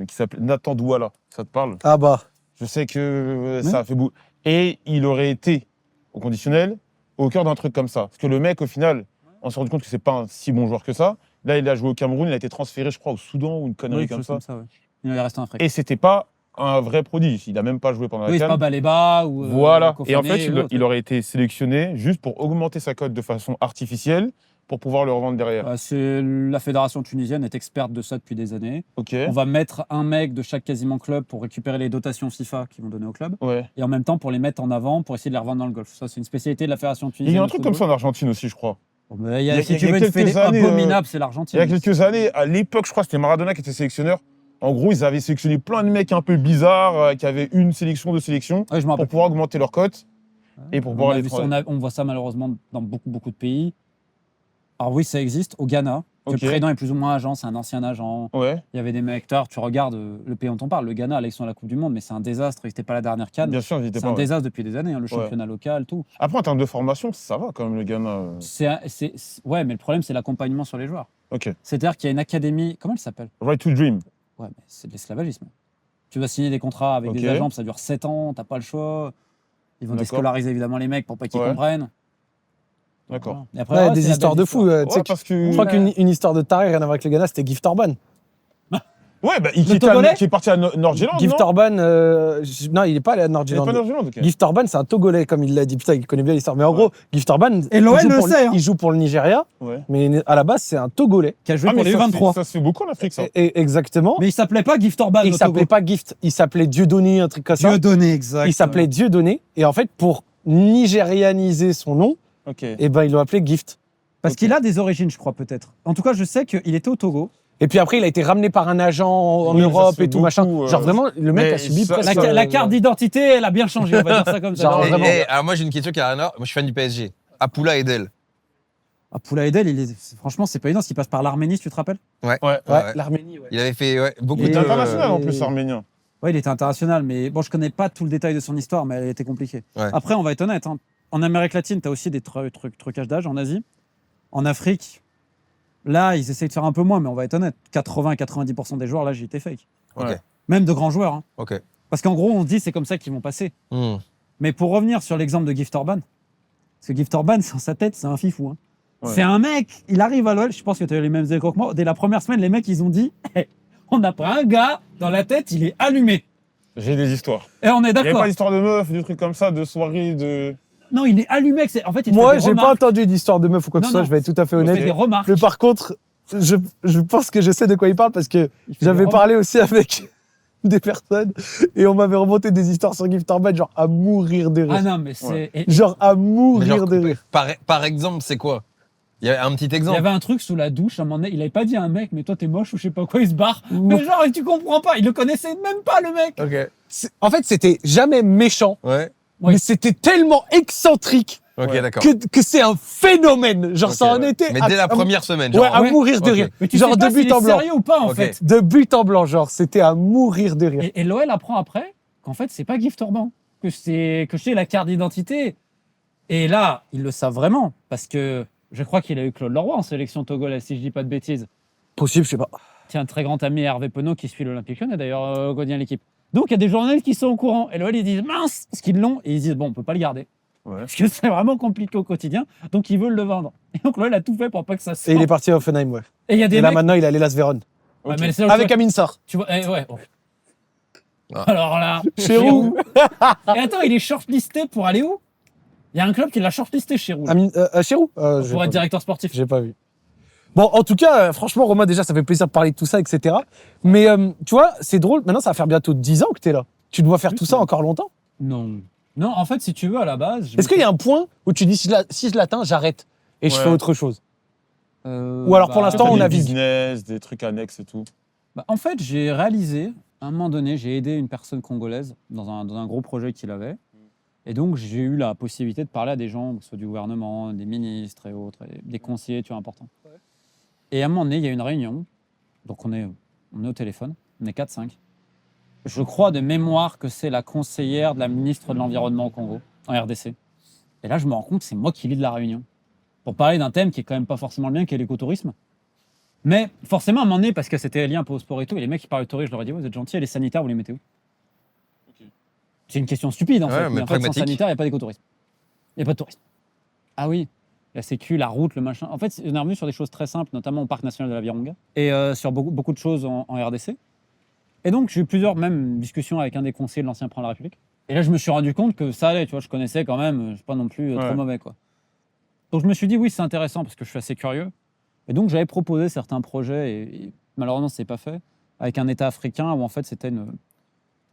qui s'appelle Nathan Douala. Ça te parle? Ah bah. Je sais que Oui. ça a fait bout. Et il aurait été au conditionnel au cœur d'un truc comme ça. Parce que le mec, au final, on s'est rendu compte que c'est pas un si bon joueur que ça. Là, il a joué au Cameroun, il a été transféré, je crois, au Soudan ou une connerie Oui, comme quelque chose ça. ouais. Il est resté en Afrique. Et c'était pas un vrai prodige. Il a même pas joué pendant la Oui, c'est CAN. pas Baléba ou. Voilà. Kofané Et en fait, ou autre. il aurait été sélectionné juste pour augmenter sa cote de façon artificielle pour pouvoir le revendre derrière. La fédération tunisienne est experte de ça depuis des années. Ok. On va mettre un mec de chaque quasiment club pour récupérer les dotations FIFA qu'ils vont donner au club. Ouais. Et en même temps pour les mettre en avant pour essayer de les revendre dans le golf. Ça, c'est une spécialité de la fédération Il tunisienne. y a un de truc comme ça football. en Argentine aussi, je crois. Bon, ben, il y a, Il y a- si il y tu a veux une quelques fédé années, abominable, c'est l'Argentine. Il y a quelques années, à l'époque, je crois que c'était Maradona qui était sélectionneur. En gros, ils avaient sélectionné plein de mecs un peu bizarres qui avaient une sélection, deux sélections Ouais, je me rappelle. pour pouvoir augmenter leur cote et pour pouvoir On, a les vu ça, travailler. on voit ça malheureusement dans beaucoup de pays. Alors oui, ça existe. Au Ghana, Ok. le président est plus ou moins agent, c'est un ancien agent. Ouais, Il y avait des mecs, tu regardes le pays dont on parle, le Ghana, l'élection à la Coupe du Monde, mais c'est un désastre. C'était pas la dernière CAN. bien sûr, n'hésitez C'est pas. un Ouais. désastre depuis des années, hein, le championnat local, tout. Après, en termes de formation, ça va quand même, le Ghana. Ouais, mais le problème, c'est l'accompagnement sur les joueurs. Ok. C'est-à-dire qu'il y a une académie, comment elle s'appelle? Right to Dream. Ouais, mais c'est de l'esclavagisme. Tu dois signer des contrats avec Ok. des agents, ça dure 7 ans, t'as pas le choix. Ils vont D'accord. déscolariser évidemment les mecs pour pas qu'ils Ouais. comprennent. D'accord. Voilà. Et après, Ouais, ouais, des c'est la histoires belle de fou. histoire. Tu sais Ouais, parce que. Je crois qu'une histoire de taré, rien à voir avec le Ghana, c'était Gift Orban. Ouais, bah, Togolais qui est parti à Nord-Irlande. Gift non Orban, non, il est pas allé à Il est pas Nord-Irlande. Nord-Irlande, ok. Gift Orban, c'est un Togolais, comme il l'a dit. Putain, il connaît bien l'histoire. Mais en gros, Gift Orban, Et l'OL le sait, hein. il joue pour le Nigeria, Ouais. mais à la base, c'est un Togolais. Qui a joué Ah, pour mais les U23. ça se fait beaucoup en Afrique, ça. Exactement. Mais il s'appelait pas Gift Orban. Il s'appelait pas Gift, il s'appelait Dieudonné, un truc comme ça. Dieudonné, exact. Il s'appelait Dieudonné. Et en fait, pour nigérianiser son nom, Ok. eh ben, ils l'ont appelé Gift. Parce Ok. qu'il a des origines, je crois, peut-être. En tout cas, je sais qu'il était au Togo. Et puis après, il a été ramené par un agent en Oui, ça Europe se fait et tout, beaucoup, machin. Genre vraiment, le mec mais a subi ça- presque... La carte d'identité, elle a bien changé, on va dire ça comme ça. Genre, Et- vraiment. alors moi j'ai une question qui a rien à voir. Moi je suis fan du PSG. Apoula Edel. Ah, Poula Edel, franchement, c'est pas évident. S'il passe par l'Arménie, tu te rappelles? Ouais. Ouais, Ouais. l'Arménie, ouais. Il avait fait beaucoup Et Il de. est international en et- plus, arménien. Ouais, il était international, mais bon, je connais pas tout le détail de son histoire, mais elle était compliquée. Ouais. Après, on va être honnête. Hein. En Amérique latine, tu as aussi des trucages d'âge. En Asie, en Afrique, là, ils essayent de faire un peu moins, mais on va être honnête. 80-90% des joueurs, là, j'ai été fake. Ok. Ouais. Même de grands joueurs. Hein. Ok. Parce qu'en gros, on se dit c'est comme ça qu'ils vont passer. Hmm. Mais pour revenir sur l'exemple de Gift Orban, parce que Gift Orban, dans sa tête, c'est un fifou. Hein. Ouais. C'est un mec, il arrive à l'OL, je pense que tu as eu les mêmes échos que moi. Dès la première semaine, les mecs, ils ont dit on a pris un gars, dans la tête, il est allumé. J'ai des histoires. Et on est Il n'y avait d'accord. pas d'histoire de meuf, des trucs comme ça, de soirée, de. Non, il est allumé. En fait, il Moi, fait des j'ai pas remarques. entendu d'histoire de meuf ou quoi que Non, ce soit, non. je vais être tout à fait Il fait honnête. des remarques. Mais par contre, je pense que je sais de quoi il parle parce que Il fait j'avais des parlé aussi avec des personnes et on m'avait remonté des histoires sur Gift Orban, genre à mourir de rire. Ah non, mais c'est. Ouais. et- Genre à Mais mourir genre, de rire. par exemple, c'est quoi? Il y a un petit Il y exemple. avait un truc sous la douche, à un moment donné, il avait pas dit à un mec, mais toi t'es moche ou je sais pas quoi, il se barre. Mais genre, et tu comprends pas, il le connaissait même pas, le mec. Ok. En fait, c'était jamais méchant, Ouais. Oui. mais c'était tellement excentrique Ok, Ouais. d'accord. que c'est un phénomène. Genre, Ok, ça en ouais. était. Mais à- dès la à- première semaine, Ouais, genre. à Ouais. mourir de Ok. rire. Mais tu Genre sais pas de s'il but est en blanc. sérieux ou pas, en Ok. fait. De but en blanc, genre, c'était à mourir de rire. Et l'OL apprend après qu'en fait, c'est pas Gift Orban, que c'est la carte d'identité. Et là, ils le savent vraiment, parce que je crois qu'il a eu Claude Leroy en sélection togolaise, si je dis pas de bêtises. Possible, je sais pas. Tiens, un très grand ami Hervé Penaud qui suit l'Olympique Lyonnais, d'ailleurs, gardien de l'équipe. Donc, il y a des journalistes qui sont au courant. Et l'OL, ils disent mince, parce qu'ils l'ont, et ils disent bon, on peut pas le garder. Ouais. Parce que c'est vraiment compliqué au quotidien, donc ils veulent le vendre. Et donc l'OL a tout fait pour pas que ça se Et il est sorte. parti à Offenheim, ouais. Et il y a des Et là, mecs. maintenant, il est allé Las Véron. Ouais, Ok. mais c'est le Avec truc. Amin Sarr. Tu vois, ouais. Bon. Ah. Alors là. Chez Roux. Et attends, il est shortlisté pour aller où? Il y a un club qui l'a shortlisté chez Roux. là, Chez Roux pour être directeur sportif. J'ai pas vu. Bon, en tout cas, franchement, Romain, déjà, ça fait plaisir de parler de tout ça, etc. Mais tu vois, c'est drôle. Maintenant, ça va faire bientôt 10 ans que t'es là. Tu dois faire tout ça encore longtemps. Non. Non, en fait, si tu veux, à la base. Est-ce qu'il y a un point où tu dis, si je l'atteins, j'arrête et je Ouais. fais autre chose? Ou alors, pour l'instant, T'as on des navigue. business, des trucs annexes et tout. En fait, j'ai réalisé, à un moment donné, j'ai aidé une personne congolaise dans un gros projet qu'il avait. Et donc, j'ai eu la possibilité de parler à des gens, que ce soit du gouvernement, des ministres et autres, et des conseillers, tu vois, importants. Et à un moment donné, il y a une réunion. Donc, on est au téléphone. On est 4-5. Je crois de mémoire que c'est la conseillère de la ministre de l'Environnement au Congo, en RDC. Et là, je me rends compte que c'est moi qui lead la réunion. Pour parler d'un thème qui est quand même pas forcément le mien, qui est l'écotourisme. Mais forcément, à un moment donné, parce que c'était lié un peu au sport et tout, et les mecs qui parlaient de tourisme, je leur ai dit, vous êtes gentils, et les sanitaires, vous les mettez où? C'est une question stupide, en Ouais, fait. mais Mais en fait, sans pragmatique. sanitaire, il n'y a pas d'écotourisme. Il n'y a pas de tourisme. Ah oui, la sécu, la route, le machin. En fait, on est revenu sur des choses très simples, notamment au Parc national de la Virunga, et sur beaucoup de choses en RDC. Et donc, j'ai eu plusieurs même discussions avec un des conseillers de l'ancien président de la République. Et là, je me suis rendu compte que ça allait, tu vois, je connaissais quand même, je suis pas non plus trop Ouais. mauvais, quoi. Donc, je me suis dit, oui, c'est intéressant parce que je suis assez curieux. Et donc, j'avais proposé certains projets, et malheureusement, ce n'est pas fait, avec un État africain où, en fait, c'était une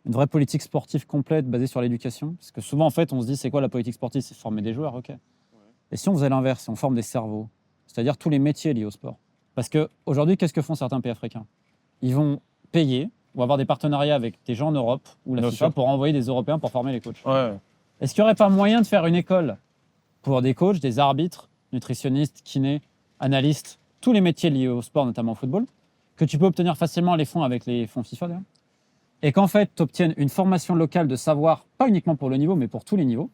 vraie politique sportive complète basée sur l'éducation. Parce que souvent, en fait, on se dit, c'est quoi la politique sportive? C'est former des joueurs, ok. Et si on faisait l'inverse, si on forme des cerveaux, c'est-à-dire tous les métiers liés au sport. Parce qu'aujourd'hui, qu'est-ce que font certains pays africains? Ils vont payer ou avoir des partenariats avec des gens en Europe ou la Bien FIFA sûr. pour envoyer des Européens pour former les coachs. Ouais. Est-ce qu'il n'y aurait pas moyen de faire une école pour des coachs, des arbitres, nutritionnistes, kinés, analystes, tous les métiers liés au sport, notamment au football, que tu peux obtenir facilement les fonds avec les fonds FIFA d'ailleurs, et qu'en fait, tu obtiennes une formation locale de savoir, pas uniquement pour le niveau, mais pour tous les niveaux,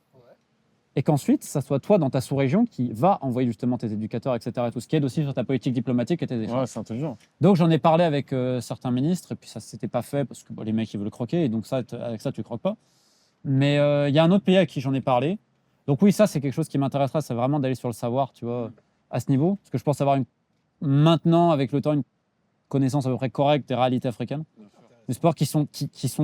et qu'ensuite, ça soit toi dans ta sous-région qui va envoyer justement tes éducateurs, etc., et tout ce qui aide aussi sur ta politique diplomatique et tes échanges. Ouais, c'est intelligent. Donc j'en ai parlé avec certains ministres, et puis ça ne s'était pas fait parce que les mecs ils veulent croquer, et donc ça, avec ça tu croques pas. Mais il y a un autre pays à qui j'en ai parlé. Donc oui, ça c'est quelque chose qui m'intéressera, c'est vraiment d'aller sur le savoir, tu vois, à ce niveau, parce que je pense avoir maintenant avec le temps une connaissance à peu près correcte des réalités africaines, des sports qui sont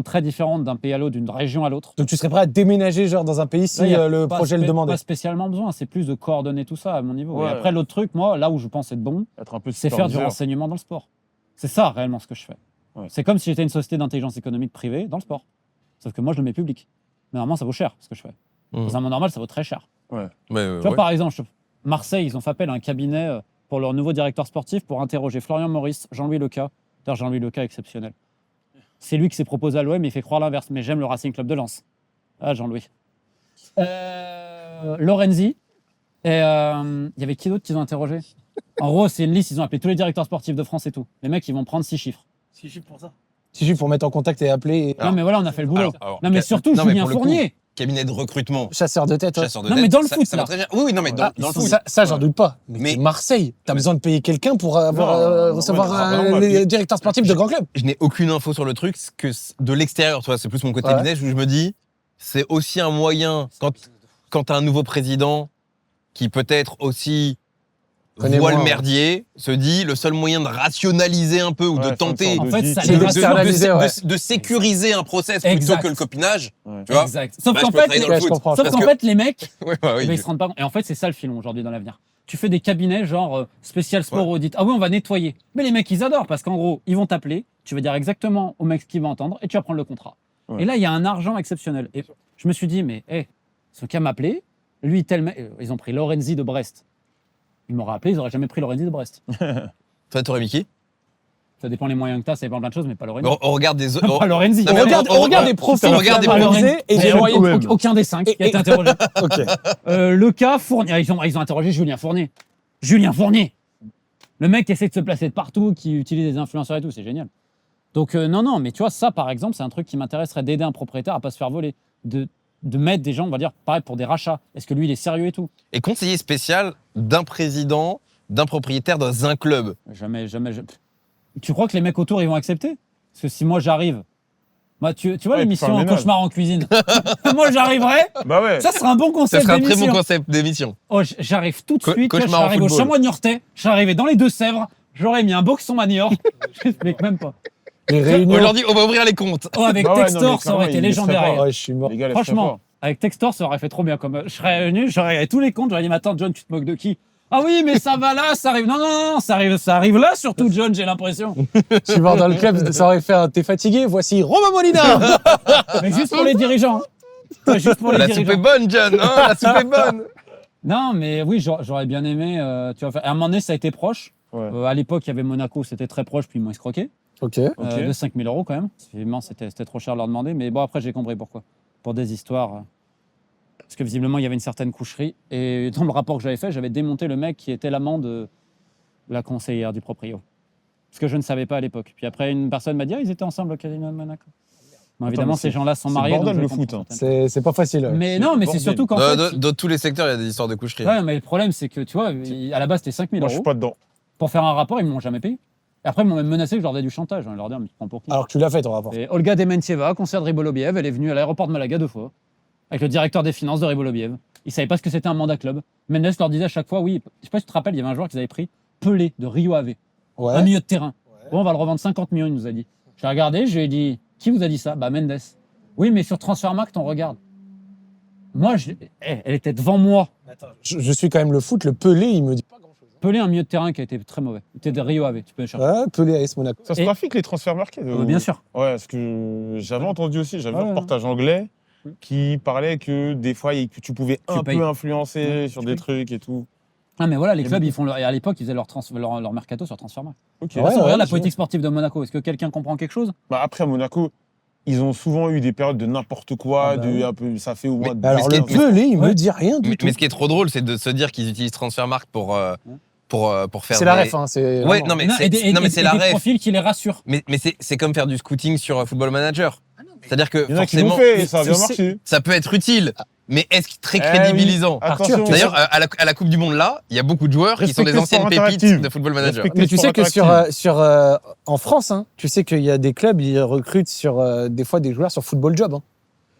très différentes d'un pays à l'autre, d'une région à l'autre. Donc, tu serais prêt à déménager genre dans un pays si Là, y a le pas projet le demandait? Pas spécialement besoin, c'est plus de coordonner tout ça à mon niveau. Ouais. Et après l'autre truc, moi, là où je pense être bon, Être un peu c'est faire du superviseur. renseignement dans le sport. C'est ça réellement ce que je fais. Ouais. C'est comme si j'étais une société d'intelligence économique privée dans le sport. Sauf que moi, je le mets public. Mais normalement, ça vaut cher ce que je fais. Dans un monde normal, ça vaut très cher. Ouais, Tu vois, par exemple, Marseille, ils ont fait appel à un cabinet pour leur nouveau directeur sportif pour interroger Florian Maurice, Jean-Louis Leca. D'ailleurs, Jean-Louis Leca, exceptionnel. C'est lui qui s'est proposé à l'OM, il fait croire l'inverse. Mais j'aime le Racing Club de Lens. Ah, Jean-Louis. Lorenzi. Et il y avait qui d'autre qu'ils ont interrogé? En gros, c'est une liste, ils ont appelé tous les directeurs sportifs de France et tout. Les mecs, ils vont prendre 6 chiffres. 6 chiffres pour ça. 6 chiffres pour mettre en contact et appeler. Non, mais voilà, on a fait le boulot. Alors, non, mais surtout, non, mais Julien pour le coup, Fournier. Cabinet de recrutement, Chasseur de tête. Ouais. chasseur de Non, tête, mais dans le ça- foot, ça là. va très bien. Oui, oui, non, mais dans le foot. Ça, j'en doute pas. Mais, Mais- Marseille, t'as besoin de payer quelqu'un pour recevoir non, les directeurs sportifs de grands clubs. Je n'ai aucune info sur le truc, de l'extérieur, tu vois, c'est plus mon côté Ouais. business où je me dis, c'est aussi un moyen, quand tu as un nouveau président qui peut-être aussi Connais voit le moins, ouais. merdier, se dit, le seul moyen de rationaliser un peu ou de Ouais, tenter, faire une En sorte fait, ça d'audit. C'est les d'externaliser, ouais. de sécuriser un process plutôt Exact. que le copinage, Ouais. tu vois. Exact. Sauf Bah, qu'en je peux fait, travailler dans le Ouais, je foot. comprends. sauf Parce qu'en que- fait, les mecs, Ouais, bah oui, eh ben, ils se rendent pas compte. Et en fait, c'est ça le filon aujourd'hui dans l'avenir. Tu fais des cabinets genre spécial sport audit. Ah oui, on va nettoyer. Mais les mecs, ils adorent parce qu'en gros, ils vont t'appeler, tu vas dire exactement au mec ce qu'il va entendre et tu vas prendre le contrat. Ouais. Et là, il y a un argent exceptionnel. Et je me suis dit, mais ce qu'à m'appeler, lui, tel mec, ils ont pris Lorenzi de Brest. Ils m'auraient appelé, ils n'auraient jamais pris Lorenzi de Brest. Toi, t'aurais mis qui? Ça dépend les moyens que tu as, ça dépend plein de choses, mais pas Lorenzi. On regarde des. Pas Lorenzi. Non, mais On regarde des profils on regarde des valorisés et Mais des moyens. ouais. aucun des 5 qui a Et- été interrogé. Ok. Le cas Fournier, ils ont interrogé Julien Fournier. Julien Fournier, le mec qui essaie de se placer de partout, qui utilise des influenceurs et tout, c'est génial. Donc non, mais tu vois, ça par exemple, c'est un truc qui m'intéresserait d'aider un propriétaire à pas se faire voler, de mettre des gens, on va dire, pareil pour des rachats. Est-ce que lui, il est sérieux et tout? Et conseiller spécial d'un président, d'un propriétaire dans un club. Jamais. Tu crois que les mecs autour, ils vont accepter? Parce que si moi j'arrive, moi, tu vois Ouais, l'émission faire le ménage. Cauchemar en cuisine. Moi j'arriverais, Bah ouais. ça serait un bon Ça concept serait un très d'émission. bon concept d'émission. Oh, j'arrive tout de suite, là, Cauchemar en j'arrive au football. chamois de Niortais, j'arrivais dans les Deux-Sèvres, j'aurais mis un boxon à Niort, je t'explique même pas. Les réunions. Aujourd'hui, on va ouvrir les comptes. Oh, avec Bah ouais, non, Textor, mais ça aurait été clairement, il laisserait légendaire. pas. Ouais, je suis mort. Les gars, Franchement, avec Textor, ça aurait fait trop bien. Comme je serais venu, j'aurais regardé tous les comptes, j'aurais dit, mais attends, John, tu te moques de qui? Ah oui, mais ça va là, ça arrive. Non, non, non, ça arrive là, surtout, John, j'ai l'impression. Tu vas dans le club, ça aurait fait un t'es fatigué, voici Romain Molina. Mais juste pour les dirigeants. Ouais, juste pour les La soupe dirigeants. est bonne, John. Hein, la soupe est bonne. Non, mais oui, j'aurais bien aimé. Tu vois, à un moment donné, ça a été proche. Ouais. À l'époque, il y avait Monaco, c'était très proche, puis ils m'ont escroqué. Ok. Ok. De 5 000 € quand même. Évidemment, c'était trop cher de leur demander. Mais bon, après, j'ai compris pourquoi. Pour des histoires. Parce que visiblement, il y avait une certaine coucherie. Et dans le rapport que j'avais fait, j'avais démonté le mec qui était l'amant de la conseillère du proprio. Parce que je ne savais pas à l'époque. Puis après, une personne m'a dit, ah, ils étaient ensemble au Casino de Monaco. Bon, évidemment, mais ces c'est- gens-là sont c'est mariés. bordel, donc je le comprends foot, hein. certaines- C'est pas facile. Ouais. Mais non, mais c'est bordel. surtout qu'en fait. Dans tous les secteurs, il y a des histoires de coucherie. Ouais, mais le problème, c'est que tu vois, à la base, c'était 5 000 Moi, je suis €. pas dedans. Pour faire un rapport, ils ne m'ont jamais payé. Et après, ils m'ont même menacé que je leur faisais du chantage. Je leur dis, mais tu te prends pour qui? Alors que tu l'as fait ton rapport. Et Olga Dementieva, concert de Ribolobiev, elle est venue à l'aéroport de Malaga 2 fois, avec le directeur des finances de Ribolobiev. Ils ne savaient pas ce que c'était un mandat club. Mendes leur disait à chaque fois, oui, je sais pas si tu te rappelles, il y avait un joueur qu'ils avaient pris, Pelé, de Rio Ave, un Ouais. milieu de terrain. Bon, on va le revendre 50 millions, il nous a dit. J'ai regardé, je lui ai dit, qui vous a dit ça? Bah, Mendes. Oui, mais sur Transfermarkt, on regarde. Moi, elle était devant moi. Je suis quand même le foot, le Pelé, il me dit pas grand-chose. Pelé, un milieu de terrain qui a été très mauvais. Il était de Rio Ave, tu peux le chercher. Ouais, Pelé AS Monaco. Ça se Et- trafique les transferts marqués. Bien sûr. Ouais, parce que j'avais entendu aussi, j'avais Ouais, un reportage anglais qui parlait que des fois, tu pouvais un payes. peu influencer Ouais, sur tu des payes. trucs et tout. Ah, mais voilà, les Et clubs, beaucoup. ils font à l'époque, ils faisaient leur mercato sur Transfermarkt. Ok. De toute façon, Ouais, regarde la je politique sportive de Monaco. Est-ce que quelqu'un comprend quelque chose? Bah, après, à Monaco, ils ont souvent eu des périodes de n'importe quoi, Ah bah oui. un peu, ça fait au moins. Mais Alors ce qui le est- Pelé, il Ouais. me dit rien du tout. Mais ce qui est trop drôle, c'est de se dire qu'ils utilisent Transfermarkt pour faire. C'est la des- ref, hein. C'est Ouais, vraiment- non, mais Non, c'est non, mais c'est la des ref. profils qui les rassurent. Mais c'est comme faire du scouting sur Football Manager. C'est-à-dire que Il y en a qui forcément, l'ont fait et ça a tu bien sais- marché. ça peut être utile, mais est-ce que très Eh crédibilisant oui. Arthur, Attention. tu D'ailleurs, à la Coupe du Monde, là, il y a beaucoup de joueurs qui sont des Respectez anciennes Sport pépites Interactive. de Football Manager. Respectez Mais tu sais que Sport en France, hein, tu sais qu'il y a des clubs, ils recrutent des fois des joueurs sur Football Job. Hein.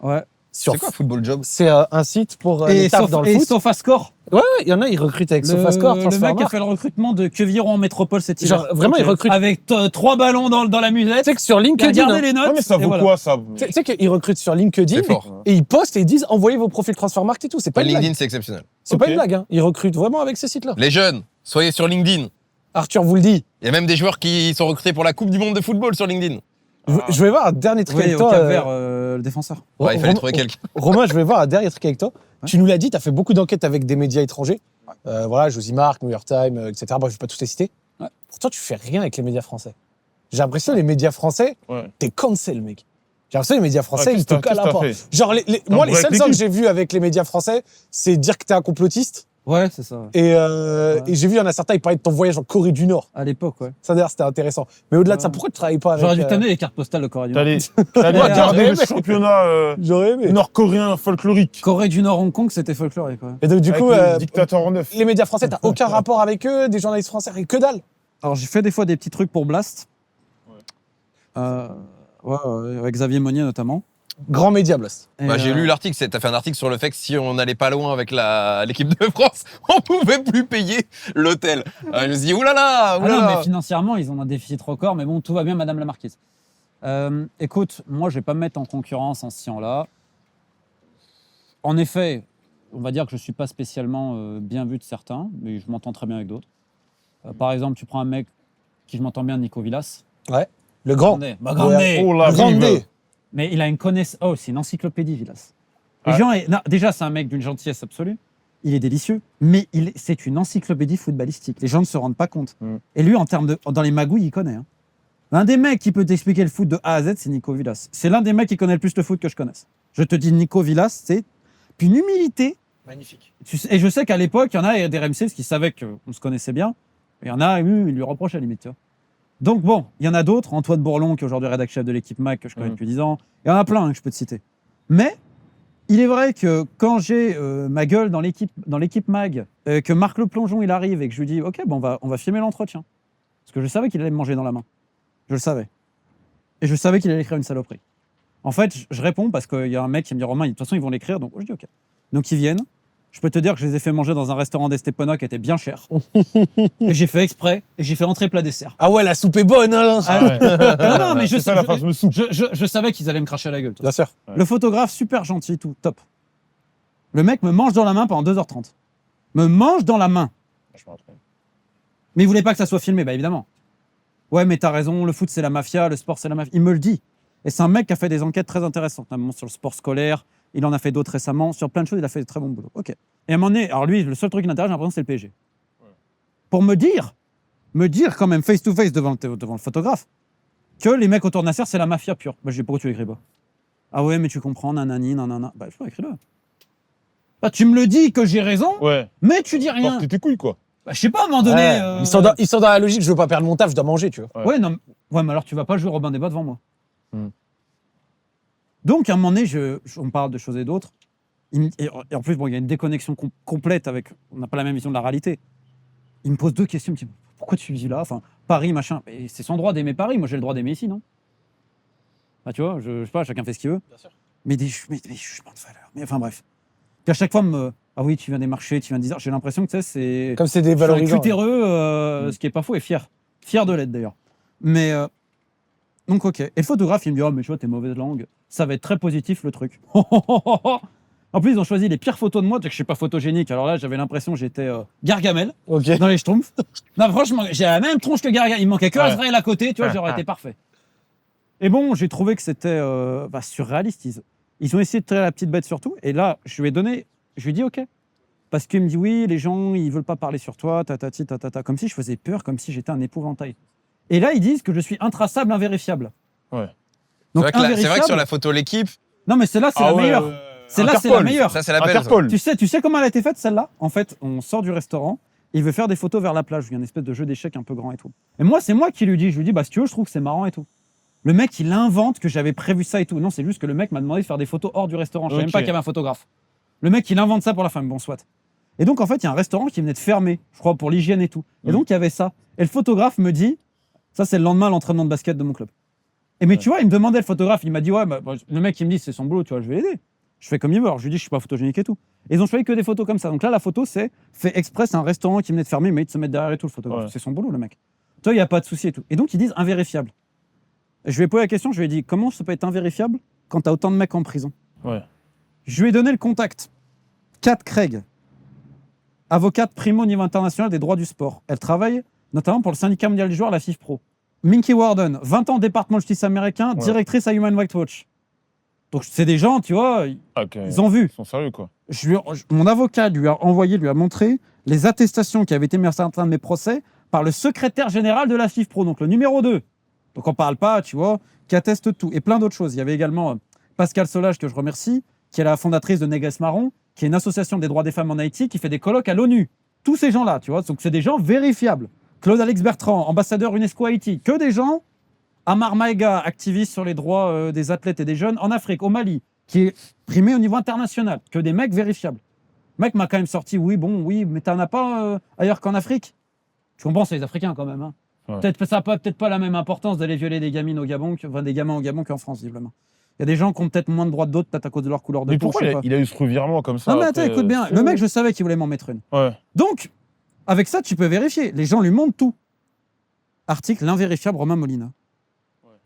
Ouais. Sur C'est quoi Football Job? C'est un site pour les tafs dans le foot. SofaScore. Ouais, il y en a, ils recrutent avec SofaScore, Le mec qui a Transfermarkt. fait le recrutement de Queviron en métropole cet hiver. Genre, vraiment, ils recrutent. Avec 3 ballons dans la Tu musette. sais que sur LinkedIn, Regardez hein, les notes. Ouais, mais ça et vaut voilà. quoi, ça tu sais qu'ils recrutent sur LinkedIn C'est fort. et ils postent et ils disent envoyez vos profils Transfermarkt et tout. C'est pas une blague. LinkedIn, c'est exceptionnel. C'est pas Ok. une blague. Hein. Ils recrutent vraiment avec ces sites-là. Les jeunes, soyez sur LinkedIn. Arthur vous le dit. Il y a même des joueurs qui sont recrutés pour la Coupe du Monde de football sur LinkedIn. Je vais voir un dernier truc Oui, avec au toi. Cap-Vert, le défenseur. Ouais, il fallait Romain- trouver quelqu'un. Romain, je vais voir un dernier truc avec toi. Tu nous l'as dit, tu as fait beaucoup d'enquêtes avec des médias étrangers. Voilà, Josimar, New York Times, etc. Bref, je ne vais pas tous les citer. Ouais. Pourtant, tu fais rien avec les médias français. J'ai l'impression que les médias français, Ouais. t'es cancel, mec. J'ai l'impression que les médias français, Ouais, ils te qu'est-ce que calent t'as pas. fait Genre, moi, les break seuls ans que l'équipe. j'ai vus avec les médias français, c'est dire que t'es un complotiste. Ouais, c'est ça. Et, Ouais. et j'ai vu, il y en a certains, ils parlaient de ton voyage en Corée du Nord. À l'époque, ouais. Ça, d'ailleurs, c'était intéressant. Mais au-delà de ça, Ouais. pourquoi tu travailles pas avec. J'aurais dû t'amener les cartes postales de Corée du Nord. T'allais Ouais, regarder ouais, le ouais. championnat J'aurais aimé. nord-coréen folklorique. Corée du Nord, Hong Kong, c'était folklorique. Ouais. Et donc, du Avec coup, le dictateur en neuf. les médias français, t'as aucun rapport avec eux, des journalistes français, que dalle. Alors, j'ai fait des fois des petits trucs pour Blast. Ouais, avec Xavier Monnier notamment. Grand média, Blast. Et, Bah, j'ai lu l'article, t'as fait un article sur le fait que si on n'allait pas loin avec l'équipe de France, on pouvait plus payer l'hôtel. Je me suis dit, oulala, Ah non, oulala. mais financièrement, ils ont un déficit record, mais bon, tout va bien, Madame la Marquise. Écoute, moi, je vais pas me mettre en concurrence en ce sciant-là. En effet, on va dire que je suis pas spécialement bien vu de certains, mais je m'entends très bien avec d'autres. Par exemple, tu prends un mec qui je m'entends bien, Nico Villas. Le grand. Grande. Oh la Grande. vive. Mais il a une connaissance. Oh, c'est une encyclopédie, Villas. Les Ouais. gens, non, déjà, c'est un mec d'une gentillesse absolue. Il est délicieux, mais c'est une encyclopédie footballistique. Les gens ne se rendent pas compte. Mm. Et lui, dans les magouilles, il connaît. Hein. L'un des mecs qui peut t'expliquer le foot de A à Z, c'est Nico Villas. C'est l'un des mecs qui connaît le plus le foot que je connaisse. Je te dis, Nico Villas, c'est une humilité. Magnifique. Et je sais qu'à l'époque, il y en a des RMC qui savaient qu'on se connaissait bien. Et il y en a, ils lui reprochaient à la limite. Tu vois. Donc bon, il y en a d'autres. Antoine Bourlon, qui est aujourd'hui rédacteur chef de l'équipe MAG, que je connais depuis 10 ans. Il y en a plein que je peux te citer. Mais il est vrai que quand j'ai ma gueule dans l'équipe MAG, que Marc Le Plongeon il arrive et que je lui dis OK, bon, on va filmer l'entretien. Parce que je savais qu'il allait me manger dans la main. Je le savais. Et je savais qu'il allait écrire une saloperie. En fait, je réponds parce qu'il y a un mec qui me dit Romain, de toute façon, ils vont l'écrire. Donc je dis OK. Donc ils viennent. Je peux te dire que je les ai fait manger dans un restaurant d'Estepona qui était bien cher. Et j'ai fait exprès. Et j'ai fait entrée plat dessert. Ah ouais, la soupe est bonne, hein. Ah, non, mais je C'est ça la phrase de soupe. je savais qu'ils allaient me cracher à la gueule. Bien sûr. Le photographe, super gentil, tout, top. Le mec me mange dans la main pendant 2h30. Me mange dans la main. Je me rappelle. Mais il voulait pas que ça soit filmé, bah évidemment. Ouais, mais t'as raison, le foot c'est la mafia, le sport c'est la mafia. Il me le dit. Et c'est un mec qui a fait des enquêtes très intéressantes, notamment sur le sport scolaire. Il en a fait d'autres récemment. Sur plein de choses, il a fait des très bons boulots. Ok. Et à un moment donné, alors lui, le seul truc qui l'intéresse, j'ai l'impression, c'est le PSG. Ouais. Pour me dire quand même face to face devant le photographe, que les mecs autour de Nasser, c'est la mafia pure. Bah, je dis, pourquoi tu l'écris pas? Ah ouais, mais tu comprends, nanani, nanana. Bah, je sais pas, écris-le. Bah, tu me le dis que j'ai raison, Ouais. mais tu dis rien. Porte tes couilles, quoi. Bah, je sais pas, à un moment donné. Ouais. Ils sont dans la logique, je veux pas perdre mon taf, je dois manger, tu vois. Ouais, non, ouais, mais alors tu vas pas jouer Robin des Bois devant moi. Hmm. Donc, à un moment donné, on parle de choses et d'autres. Et en plus, bon, il y a une déconnexion complète avec. On n'a pas la même vision de la réalité. Il me pose deux questions. Il me dit pourquoi tu vis là? Enfin, Paris, machin. Et c'est son droit d'aimer Paris. Moi, j'ai le droit d'aimer ici, non? Bah, tu vois, je sais pas, chacun fait ce qu'il veut. Bien sûr. Mais des jugements de valeur. Mais enfin, bref. Puis à chaque fois, ah oui, tu viens des marchés, tu viens d'Isère. J'ai l'impression que tu sais, c'est. Comme c'est des Je suis valorisants. cutéreux, ce qui est pas faux, et fier. Fier de l'être d'ailleurs. Mais donc ok. Et le photographe, il me dit oh mais tu vois t'es mauvaise langue. Ça va être très positif le truc. En plus ils ont choisi les pires photos de moi. Tu sais que je suis pas photogénique. Alors là j'avais l'impression que j'étais Gargamel Ok. dans les Schtroumpfs. Non franchement j'ai la même tronche que Gargamel. Il me manquait que Ouais. Azrael à côté. Tu vois j'aurais été parfait. Et bon j'ai trouvé que c'était surréaliste. Ils ont essayé de tirer la petite bête sur tout. Et là je lui ai dit ok. Parce qu'il me dit oui, les gens, ils veulent pas parler sur toi, comme si je faisais peur, comme si j'étais un épouvantail. Et là, ils disent que je suis intraçable, invérifiable. Ouais. Donc, C'est vrai que invérifiable. sur la photo l'équipe, Non, mais celle-là, c'est Ah la ouais, meilleure. Celle-là, c'est la Interpol. meilleure. ça c'est la belle. ça. Interpol. Tu sais comment elle a été faite, celle-là? En fait, on sort du restaurant, et il veut faire des photos vers la plage. Il y a une espèce de jeu d'échecs un peu grand et tout. Et moi, c'est moi qui lui dis. Je lui dis, bah, si tu veux, je trouve que c'est marrant et tout. Le mec, il invente que j'avais prévu ça et tout. Non, c'est juste que le mec m'a demandé de faire des photos hors du restaurant. Je savais même Ok. pas qu'il y avait un photographe. Le mec, il invente ça pour la femme. Bon, soit. Et donc, en fait, il y a un restaurant qui venait de fermer, je crois, pour l'hygiène et tout. Et donc, il y avait ça. Et le photographe me dit, ça, c'est le lendemain de l'entraînement de basket de mon club. Et mais tu vois, il me demandait, le photographe, il m'a dit, ouais, bah, le mec, il me dit, c'est son boulot, tu vois, je vais l'aider. Je fais comme il veut. Alors, je lui dis, je suis pas photogénique et tout. Et ils ont choisi que des photos comme ça. Donc là, la photo, c'est fait exprès, c'est un restaurant qui venait de fermer, mais il se met derrière et tout, le photographe. Ouais. C'est son boulot, le mec. Toi, il n'y a pas de souci et tout. Et donc, ils disent invérifiable. Et je lui ai posé la question, je lui ai dit, comment ça peut être invérifiable quand tu as autant de mecs en prison? Ouais. Je lui ai donné le contact. Kat Craig, avocate primo au niveau international des droits du sport. Elle travaille notamment pour le syndicat mondial du joueur, la FIFPro. Minky Warden, 20 ans au département de justice américain, Ouais. directrice à Human Rights Watch. Donc c'est des gens, tu vois, Ok. ils ont vu. Ils sont sérieux, quoi. Mon avocat lui a envoyé, lui a montré les attestations qui avaient été mises à certains de mes procès par le secrétaire général de la FIFPro, donc le numéro 2. Donc on parle pas, tu vois, qui atteste tout. Et plein d'autres choses. Il y avait également Pascal Solage, que je remercie, qui est la fondatrice de Négresse Marron, qui est une association des droits des femmes en Haïti, qui fait des colloques à l'ONU. Tous ces gens-là, tu vois, donc c'est des gens vérifiables. Claude-Alex Bertrand, ambassadeur UNESCO Haïti, que des gens. Amar Maïga, activiste sur les droits des athlètes et des jeunes en Afrique, au Mali, qui est primé au niveau international, que des mecs vérifiables. Le mec m'a quand même sorti, oui, mais t'en as pas ailleurs qu'en Afrique. Tu comprends, c'est les Africains quand même. Hein. Ouais. Ça n'a peut-être pas la même importance d'aller violer des gamines au Gabon, des gamins au Gabon qu'en France, visiblement. Il y a des gens qui ont peut-être moins de droits que d'autres, peut-être à cause de leur couleur de Mais peau. pourquoi je sais pas. il a eu ce revirement comme ça Non, mais attends, après, écoute bien. Le mec, je savais qu'il voulait m'en mettre une. Ouais. Donc, avec ça, tu peux vérifier. Les gens lui montrent tout. Article l'invérifiable Romain Molina.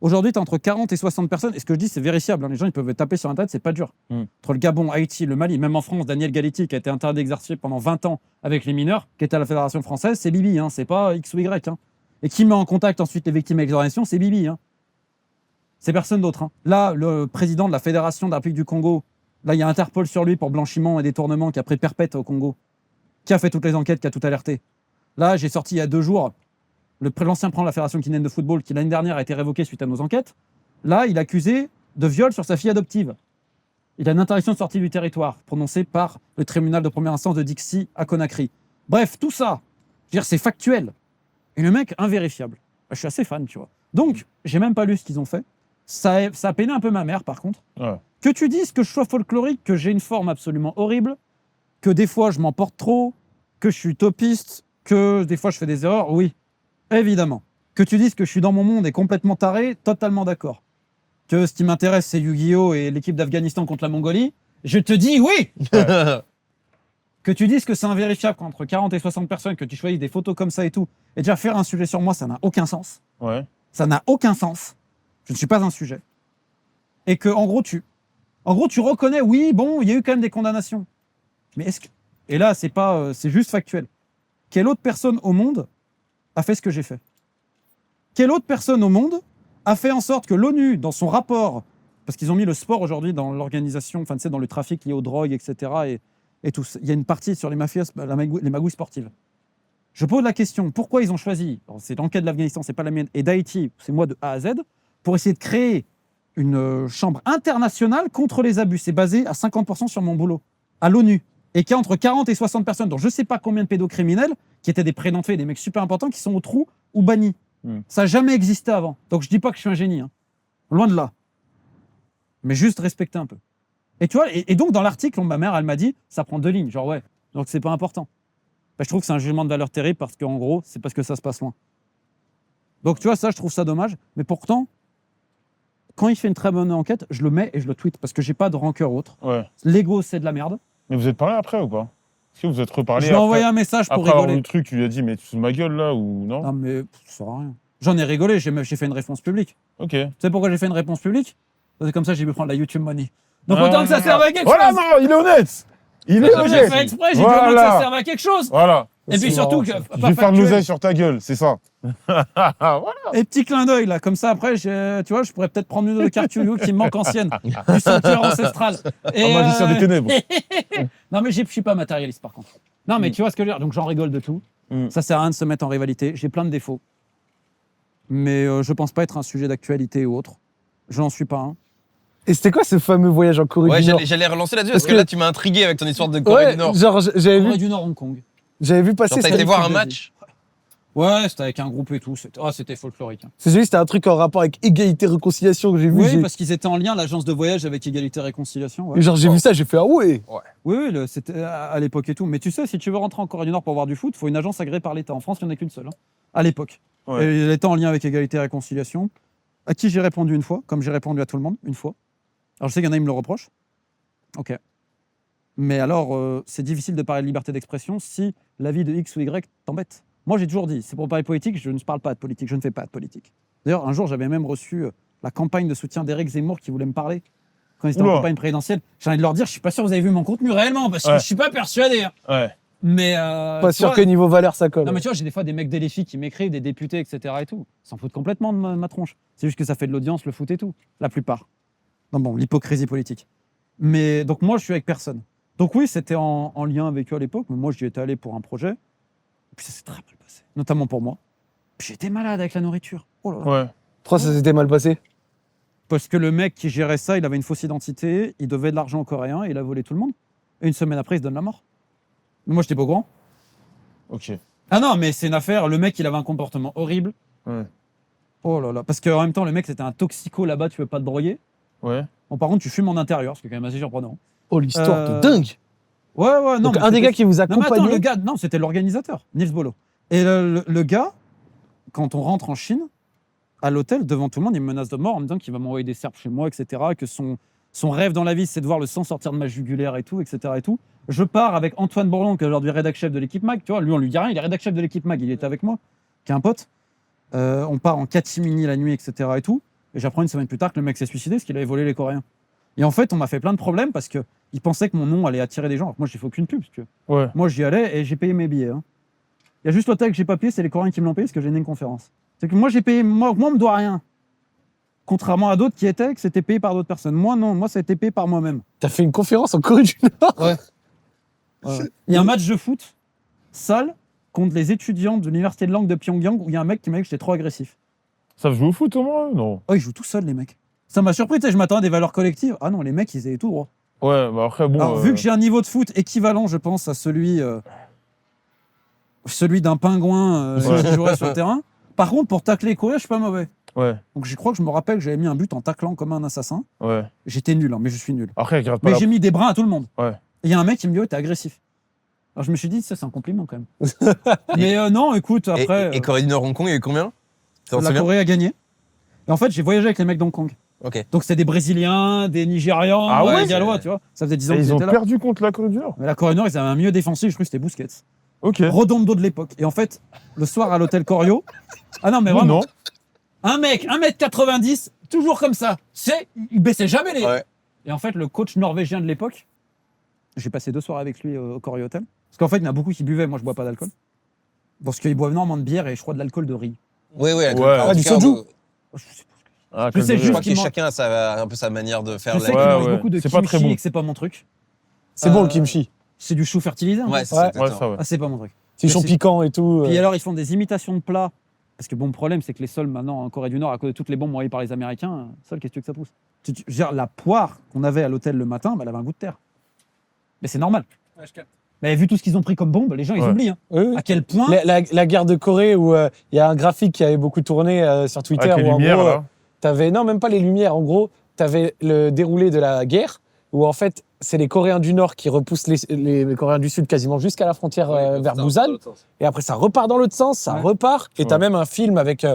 Aujourd'hui, tu as entre 40 et 60 personnes. Et ce que je dis, c'est vérifiable. Hein. Les gens, ils peuvent taper sur Internet, c'est pas dur. Entre le Gabon, Haïti, le Mali, même en France, Daniel Galetti, qui a été interdit d'exercer pendant 20 ans avec les mineurs, qui était à la Fédération française, c'est Bibi. Hein. C'est pas X ou Y. Hein. Et qui met en contact ensuite les victimes avec les organisations, c'est Bibi. Hein. C'est personne d'autre. Hein. Là, le président de la Fédération de la République du Congo, là, il y a Interpol sur lui pour blanchiment et détournement qui a pris perpète au Congo, qui a fait toutes les enquêtes, qui a tout alerté. Là, j'ai sorti il y a 2 jours l'ancien président de la Fédération guinéenne de football, qui l'année dernière a été révoqué suite à nos enquêtes. Là, il est accusé de viol sur sa fille adoptive. Il a une interdiction de sortie du territoire prononcée par le tribunal de première instance de Dixie à Conakry. Bref, tout ça, je veux dire, c'est factuel. Et le mec, invérifiable. Je suis assez fan, tu vois. Donc, j'ai même pas lu ce qu'ils ont fait. Ça a peiné un peu ma mère, par contre. Ouais. Que tu dises que je sois folklorique, que j'ai une forme absolument horrible, que des fois je m'emporte trop, que je suis topiste, que des fois je fais des erreurs, oui, évidemment. Que tu dises que je suis dans mon monde et complètement taré, totalement d'accord. Que ce qui m'intéresse, c'est Yu-Gi-Oh! Et l'équipe d'Afghanistan contre la Mongolie, je te dis oui. Que tu dises que c'est invérifiable qu'entre 40 et 60 personnes, que tu choisisses des photos comme ça et tout, et déjà faire un sujet sur moi, ça n'a aucun sens. Ouais. Ça n'a aucun sens. Je ne suis pas un sujet. Et que, en gros, tu reconnais, oui, bon, il y a eu quand même des condamnations. Mais est-ce que. Et là, c'est juste factuel. quelle autre personne au monde a fait ce que j'ai fait? Quelle autre personne au monde a fait en sorte que l'ONU, dans son rapport, parce qu'ils ont mis le sport aujourd'hui dans l'organisation, enfin, tu sais, dans le trafic lié aux drogues, etc., et tout, il y a une partie sur les mafias, les magouilles sportives. Je pose la question, pourquoi ils ont choisi, c'est l'enquête de l'Afghanistan, c'est pas la mienne, et d'Haïti, c'est moi de A à Z, pour essayer de créer une chambre internationale contre les abus. C'est basé à 50% sur mon boulot, à l'ONU. Et qu'il y a entre 40 et 60 personnes, dont je ne sais pas combien de pédocriminels, qui étaient des prédentés, des mecs super importants, qui sont au trou ou bannis. Ça n'a jamais existé avant. Donc je ne dis pas que je suis un génie. Hein. Loin de là. Mais juste respecter un peu. Et tu vois, et donc dans l'article, ma mère, elle m'a dit, ça prend 2 lignes. Genre ouais, donc c'est pas important. Ben, je trouve que c'est un jugement de valeur terrible parce qu'en gros, c'est parce que ça se passe loin. Donc tu vois, ça, je trouve ça dommage. Mais pourtant, quand il fait une très bonne enquête, je le mets et je le tweet parce que j'ai pas de rancœur autre. Ouais. L'ego, c'est de la merde. Mais vous êtes parlé après ou pas? Est-ce que vous êtes reparlé Je lui ai envoyé un message pour après avoir vu rigoler. le truc, tu lui as dit, mais tu te fous de ma gueule là ou non? Non, mais ça sert à rien. J'en ai rigolé, j'ai fait une réponse publique. Ok. Tu sais pourquoi j'ai fait une réponse publique? C'est comme ça, j'ai pu prendre la YouTube Money. Donc autant que ça serve à quelque Voilà, chose. non, il est honnête. Il est J'ai honnête. fait exprès, j'ai dit autant que ça serve à quelque chose. Voilà. Et puis surtout, que, Je vais faire de l'oseille sur ta gueule, c'est ça. Et petit clin d'œil là, comme ça après, tu vois, je pourrais peut-être prendre une de cartes Yu-Gi-Oh qui me manque ancienne, du sanctuaire ancestral. Et, Un magicien des ténèbres. Non mais je suis pas matérialiste par contre. Non mais tu vois ce que je veux dire, donc j'en rigole de tout. Ça sert à rien de se mettre en rivalité. J'ai plein de défauts, mais je pense pas être un sujet d'actualité ou autre. Je n'en suis pas un. Et c'était quoi ce fameux voyage en Corée Ouais, du Nord? j'allais relancer là-dessus Parce parce que que- là, tu m'as intrigué avec ton histoire de Corée Ouais, du Nord. genre Corée du Nord, Hong Kong. j'avais vu passer Genre, t'as ça. été voir un match? Ouais, c'était avec un groupe et tout. C'était folklorique. Hein. J'ai vu c'était un truc en rapport avec égalité réconciliation que j'ai vu. Oui, parce qu'ils étaient en lien, l'agence de voyage avec Égalité et Réconciliation. Ouais. Genre j'ai vu ça, j'ai fait ah ouais. Oui, c'était à l'époque et tout. Mais tu sais, si tu veux rentrer en Corée du Nord pour voir du foot, il faut une agence agréée par l'État. En France, il n'y en a qu'une seule, hein, à l'époque. Ouais. Et elle était en lien avec Égalité et Réconciliation, à qui j'ai répondu une fois, comme j'ai répondu à tout le monde, une fois. Alors je sais qu'il y en a, ils me le reprochent. Ok. Mais alors, c'est difficile de parler de liberté d'expression si l'avis de X ou Y t'embête. Moi, j'ai toujours dit, c'est pour parler politique, je ne parle pas de politique, je ne fais pas de politique. D'ailleurs, un jour, j'avais même reçu la campagne de soutien d'Éric Zemmour qui voulait me parler quand ils étaient en Oula. campagne présidentielle. J'ai envie de leur dire, je suis pas sûr que vous avez vu mon contenu réellement, parce que Ouais. je suis pas persuadé. Hein. Ouais. Mais Pas tu sûr vois, que niveau valeur ça colle. non, mais tu vois, j'ai des fois des mecs d'LFI qui m'écrivent, des députés, etc. et tout. Ils s'en foutent complètement de ma tronche. C'est juste que ça fait de l'audience, le foot et tout. La plupart. Non, bon, l'hypocrisie politique. Mais donc, moi, je suis avec personne. Donc, oui, c'était en lien avec eux à l'époque, mais moi, j'y étais allé pour un projet. Et puis, ça s'est très mal passé, notamment pour moi. Puis, j'étais malade avec la nourriture. Oh là là. Ouais. Pourquoi ça s'était mal passé? Parce que le mec qui gérait ça, il avait une fausse identité, il devait de l'argent aux Coréens, et il a volé tout le monde. Et une semaine après, il se donne la mort. Mais moi, j'étais pas au courant. Ok. Ah non, mais c'est une affaire. Le mec, il avait un comportement horrible. Ouais. Oh là là. Parce qu'en même temps, le mec, c'était un toxico là-bas, tu peux pas te droguer. Ouais. Bon, par contre, tu fumes en intérieur, ce qui est quand même assez surprenant. Oh l'histoire de Euh, dingue. Ouais, ouais, non. Donc mais un des c'était- gars qui vous Non, mais attends, accompagnait. le gars, non, c'était l'organisateur, Nils Bolo. Et le gars, quand on rentre en Chine, à l'hôtel, devant tout le monde, il me menace de mort en me disant qu'il va m'envoyer des serpes chez moi, etc. Que son rêve dans la vie, c'est de voir le sang sortir de ma jugulaire et tout, etc. Et tout. Je pars avec Antoine Bourlon, qui est aujourd'hui rédac-chef de l'équipe MAG. Tu vois, lui, on lui dit rien, il est rédac-chef de l'équipe MAG, il était avec moi, qui est un pote. On part en catimini la nuit, etc. Et tout. Et j'apprends une semaine plus tard que le mec s'est suicidé parce qu'il avait volé les Coréens. Et en fait, on m'a fait plein de problèmes parce qu'il pensait que mon nom allait attirer des gens. Alors que moi, j'ai fait aucune pub. Parce que Ouais. moi, j'y allais et j'ai payé mes billets. Hein. Il y a juste l'hôtel que j'ai pas payé, c'est les Coréens qui me l'ont payé parce que j'ai donné une conférence. C'est que moi, j'ai payé, moi, on me doit rien. Contrairement à d'autres qui étaient, que c'était payé par d'autres personnes. Moi, non, moi, ça a été payé par moi-même. T'as fait une conférence en Corée du Nord. Ouais. Il y a un match de foot, sale, contre les étudiants de l'université de langue de Pyongyang où il y a un mec qui m'a dit que j'étais trop agressif. Ça joue au foot au moins? Non. Oh, ils jouent tout seuls, les mecs. Ça m'a surpris, tu sais, je m'attendais à des valeurs collectives. Ah non, les mecs, ils étaient tout droit. Ouais, bah après, bon. Alors, vu que j'ai un niveau de foot équivalent, je pense, à celui d'un pingouin Ouais. qui jouerait sur le terrain. Par contre, pour tacler et courir, je suis pas mauvais. Ouais, Donc, je crois que je me rappelle que j'avais mis un but en taclant comme un assassin. ouais. J'étais nul, hein, mais je suis nul. Après, regarde pas Mais la... j'ai mis des brins à tout le monde. Ouais. Et il y a un mec qui me dit, ouais, t'es agressif. Alors, je me suis dit, ça, c'est un compliment quand même. Mais non, écoute, après, Et Corée du Nord, Hong Kong, il y a eu combien? Ça t'en la souviens? Corée a gagné. Et en fait, j'ai voyagé avec les mecs d'Hong Kong. Ok. Donc, c'est des Brésiliens, des Nigérians, Ah ouais, des Gallois, tu vois. Ça faisait 10 ans Et qu'ils ils ont étaient là. perdu contre la Corée du Nord. Mais la Corée du Nord, ils avaient un mieux défensif, je crois que c'était Busquets. Ok. Redondo de l'époque. Et en fait, le soir à l'hôtel Corio, ah non, mais vraiment, Non. un mec, 1m90, toujours comme ça. Il baissait jamais les. Ouais. Et en fait, le coach norvégien de l'époque, j'ai passé 2 soirs avec lui au Corio Hotel. Parce qu'en fait, il y en a beaucoup qui buvaient, moi je bois pas d'alcool. Parce qu'ils boivent énormément de bière et je crois de l'alcool de riz. Oui, oui. Ouais. Du soju. Je sais pas. Ah, Je sais comme Je juste crois qu'ils que mangent- chacun a un peu sa manière de faire Je la sais qu'ils Ouais, mangent ouais. beaucoup de C'est pas très kimchi bon. et que c'est pas mon truc. C'est bon le kimchi. C'est du chou fertilisé. en Ouais, fait. c'est Ouais. ça, Ouais, exactement. ça, ouais. Ah, c'est pas mon truc. S'ils Mais sont c'est- piquants et tout. Puis alors, ils font des imitations de plats. Parce que bon, le problème, c'est que les sols, maintenant, en Corée du Nord, à cause de toutes les bombes envoyées par les Américains, seul, qu'est-ce que tu veux que ça pousse je veux dire, la poire qu'on avait à l'hôtel le matin, bah, elle avait un goût de terre. Mais c'est normal. Mais vu tout ce qu'ils ont pris comme bombe, les gens, ils Ouais. oublient. Hein. Oui, oui. À quel point. La guerre de Corée où il y a un graphique qui avait beaucoup tourné sur Twitter Avec les où en lumières, gros, là. t'avais non même pas les lumières. En gros, t'avais le déroulé de la guerre où en fait c'est les Coréens du Nord qui repoussent les Coréens du Sud quasiment jusqu'à la frontière vers Busan et après ça repart dans l'autre sens, ça Ouais. repart et t'as Ouais. même un film avec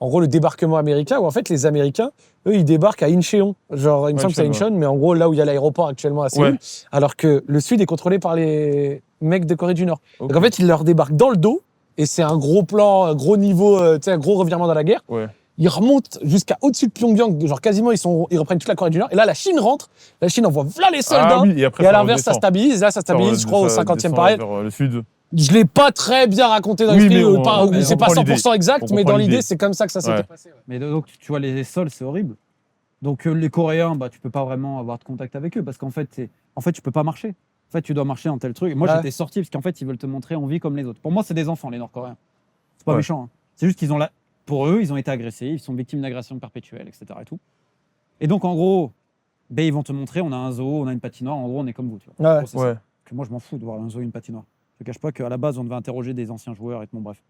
en gros le débarquement américain où en fait les Américains eux ils débarquent à Incheon, genre il me semble que c'est Incheon, Incheon mais en gros là où il y a l'aéroport actuellement à Séoul, Ouais. alors que le Sud est contrôlé par les mecs de Corée du Nord. Ok. Donc en fait, ils leur débarquent dans le dos et c'est un gros plan, un gros niveau, tu sais, un gros revirement dans la guerre. Ouais. Ils remontent jusqu'à au-dessus de Pyongyang, genre quasiment ils reprennent toute la Corée du Nord. Et là, la Chine rentre, la Chine envoie voilà les soldats. Ah oui, et après, Et à ça l'inverse, ça redescend. stabilise. Là, ça stabilise, je crois, au 50e descend pareil. vers le sud. Je l'ai pas très bien raconté dans Oui, l'esprit, mais on- mais c'est on pas comprend 100% exact, On mais comprend dans l'idée, l'idée. c'est comme ça que ça s'était Ouais. passé. Ouais. Mais donc, tu vois, les sols, c'est horrible. Donc, les Coréens, bah, tu peux pas vraiment avoir de contact avec eux parce qu'en fait, tu peux pas marcher. En fait, tu dois marcher dans tel truc. Et moi, Ouais. j'étais sorti parce qu'en fait, ils veulent te montrer on vit comme les autres. Pour moi, c'est des enfants, les Nord-Coréens. C'est pas Ouais. méchant. Hein. C'est juste qu'ils ont pour eux, ils ont été agressés, ils sont victimes d'agressions perpétuelles, etc. Et tout. Et donc, en gros, ben, ils vont te montrer on a un zoo, on a une patinoire. En gros, on est comme vous. Tu vois. En Ouais. gros, c'est Ouais. ça. Que moi, je m'en fous de voir un zoo et une patinoire. Je te cache pas qu'à la base, on devait interroger des anciens joueurs et tout. Bon, bref.